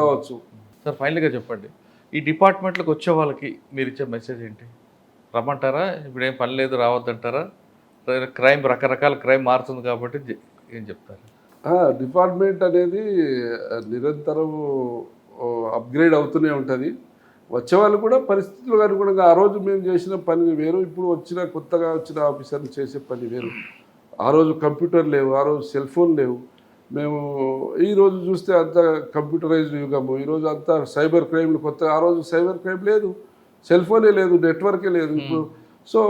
రావచ్చు. సార్ ఫైనల్గా చెప్పండి, ఈ డిపార్ట్మెంట్లకు వచ్చే వాళ్ళకి మీరు ఇచ్చే మెసేజ్ ఏంటి? రమ్మంటారా? ఇప్పుడు ఏం పని లేదు రావద్దంటారా? క్రైమ్ రకరకాల క్రైమ్ మారుతుంది కాబట్టి ఏం చెప్తారు? డిపార్ట్మెంట్ అనేది నిరంతరం అప్గ్రేడ్ అవుతూనే ఉంటుంది. వచ్చేవాళ్ళు కూడా పరిస్థితులకు అనుగుణంగా, ఆ రోజు మేము చేసిన పని వేరు, ఇప్పుడు కొత్తగా వచ్చిన ఆఫీసర్లు చేసే పని వేరు. ఆ రోజు కంప్యూటర్ లేవు, ఆ రోజు సెల్ ఫోన్ లేవు. మేము ఈరోజు చూస్తే అంత కంప్యూటరైజ్డ్ యుగము, ఈరోజు అంతా సైబర్ క్రైమ్లు కొత్త. ఆ రోజు సైబర్ క్రైమ్ లేదు, సెల్ ఫోనే లేదు, నెట్వర్కే లేదు. ఇప్పుడు సో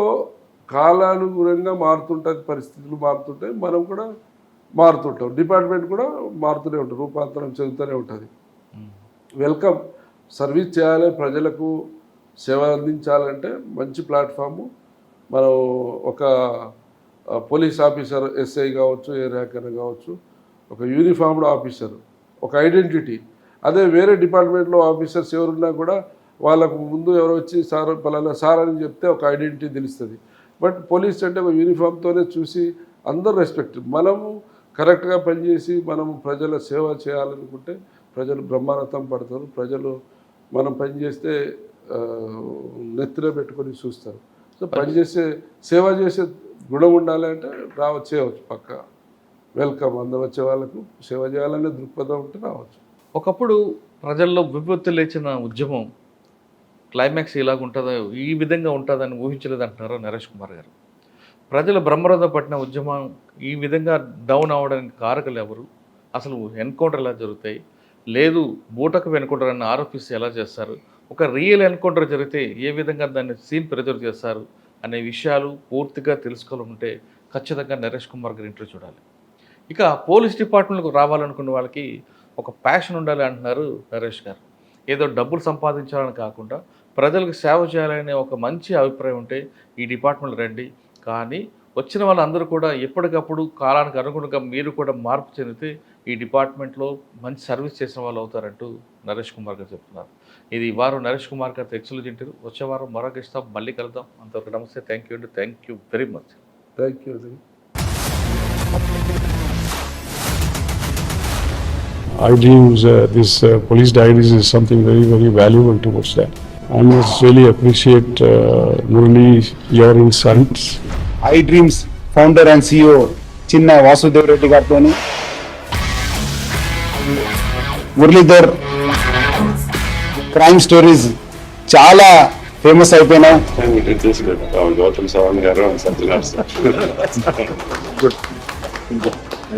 కాలానుగుణంగా మారుతుంటుంది, పరిస్థితులు మారుతుంటాయి, మనం కూడా మారుతుంటాం, డిపార్ట్మెంట్ కూడా మారుతూనే ఉంటుంది, రూపాంతరం చెందుతూనే ఉంటుంది. వెల్కమ్. సర్వీస్ చేయాలి, ప్రజలకు సేవ అందించాలంటే మంచి ప్లాట్ఫాము. మనం ఒక పోలీస్ ఆఫీసర్, ఎస్ఐ కావచ్చు, ఏ ర్యాంక్ అయినా కావచ్చు, ఒక యూనిఫామ్డ్ ఆఫీసర్, ఒక ఐడెంటిటీ. అదే వేరే డిపార్ట్మెంట్లో ఆఫీసర్స్ ఎవరున్నా కూడా వాళ్ళకు ముందు ఎవరు వచ్చి సార్ పలానా సార్ అని చెప్తే ఒక ఐడెంటిటీ తెలుస్తుంది. బట్ పోలీస్ అంటే ఒక యూనిఫామ్తోనే చూసి అందరూ రెస్పెక్ట్. మనము కరెక్ట్గా పనిచేసి మనము ప్రజల సేవ చేయాలనుకుంటే ప్రజలు బ్రహ్మానందం పడతారు. ప్రజలు మనం పనిచేస్తే నెత్తిలో పెట్టుకొని చూస్తారు. సో పనిచేసే సేవ చేసే గుణం ఉండాలి అంటే చేయవచ్చు పక్క. వెల్కమ్. అందరూ వచ్చే వాళ్ళకు సేవ చేయాలనే దృక్పథం ఉంటే రావచ్చు. ఒకప్పుడు ప్రజల్లో విపత్తు లేచిన ఉద్యమం క్లైమాక్స్ ఇలాగుంటుందో, ఈ విధంగా ఉంటుందని ఊహించలేదంటున్నారు నరేష్ కుమార్ గారు. ప్రజలు బ్రహ్మరథం పట్టిన ఉద్యమం ఈ విధంగా డౌన్ అవ్వడానికి కారకులు ఎవరు? అసలు ఎన్కౌంటర్ ఎలా జరుగుతాయి? లేదు బూటకు ఎన్కౌంటర్ అని ఆరోపిస్తే ఎలా చేస్తారు? ఒక రియల్ ఎన్కౌంటర్ జరిగితే ఏ విధంగా దాన్ని సీన్ ప్రెజర్ చేస్తారు అనే విషయాలు పూర్తిగా తెలుసుకోవాలంటే ఖచ్చితంగా నరేష్ కుమార్ గారి ఇంటర్వ్యూ చూడాలి. ఇక పోలీస్ డిపార్ట్మెంట్కు రావాలనుకున్న వాళ్ళకి ఒక ప్యాషన్ ఉండాలి అంటున్నారు నరేష్ గారు. ఏదో డబ్బులు సంపాదించాలని కాకుండా ప్రజలకు సేవ చేయాలనే ఒక మంచి అభిప్రాయం ఉంటే ఈ డిపార్ట్మెంట్ రండి. కానీ వచ్చిన వాళ్ళందరూ కూడా ఎప్పటికప్పుడు కాలానికి అనుగుణంగా మీరు కూడా మార్పు చెందితే ఈ డిపార్ట్మెంట్లో మంచి సర్వీస్ చేసిన వాళ్ళు అవుతారంటూ నరేష్ కుమార్ గారు చెప్తున్నారు. ఇది ఈ వారం నరేష్ కుమార్ గారితో ఎక్సలెంట్ ఇంటర్వ్యూ. వచ్చే వారం మరొక ఇస్తాం, మళ్ళీ కలుద్దాం. అంతవరకు నమస్తే. Thank you very much. Thank you. iDreams, this police diaries is something very, very valuable towards that. I must really appreciate Murali, your insights. iDreams founder and CEO Chinna Vasudev Reddy గారితోని మురళీధర్ క్రైమ్ స్టోరీస్ చాలా ఫేమస్ అయిపోయినాయి. Gautam Savan garu and Satyajit sir.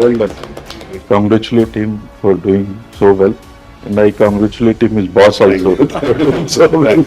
Well done. I congratulate him for doing so well, and I congratulate him his boss also. So well.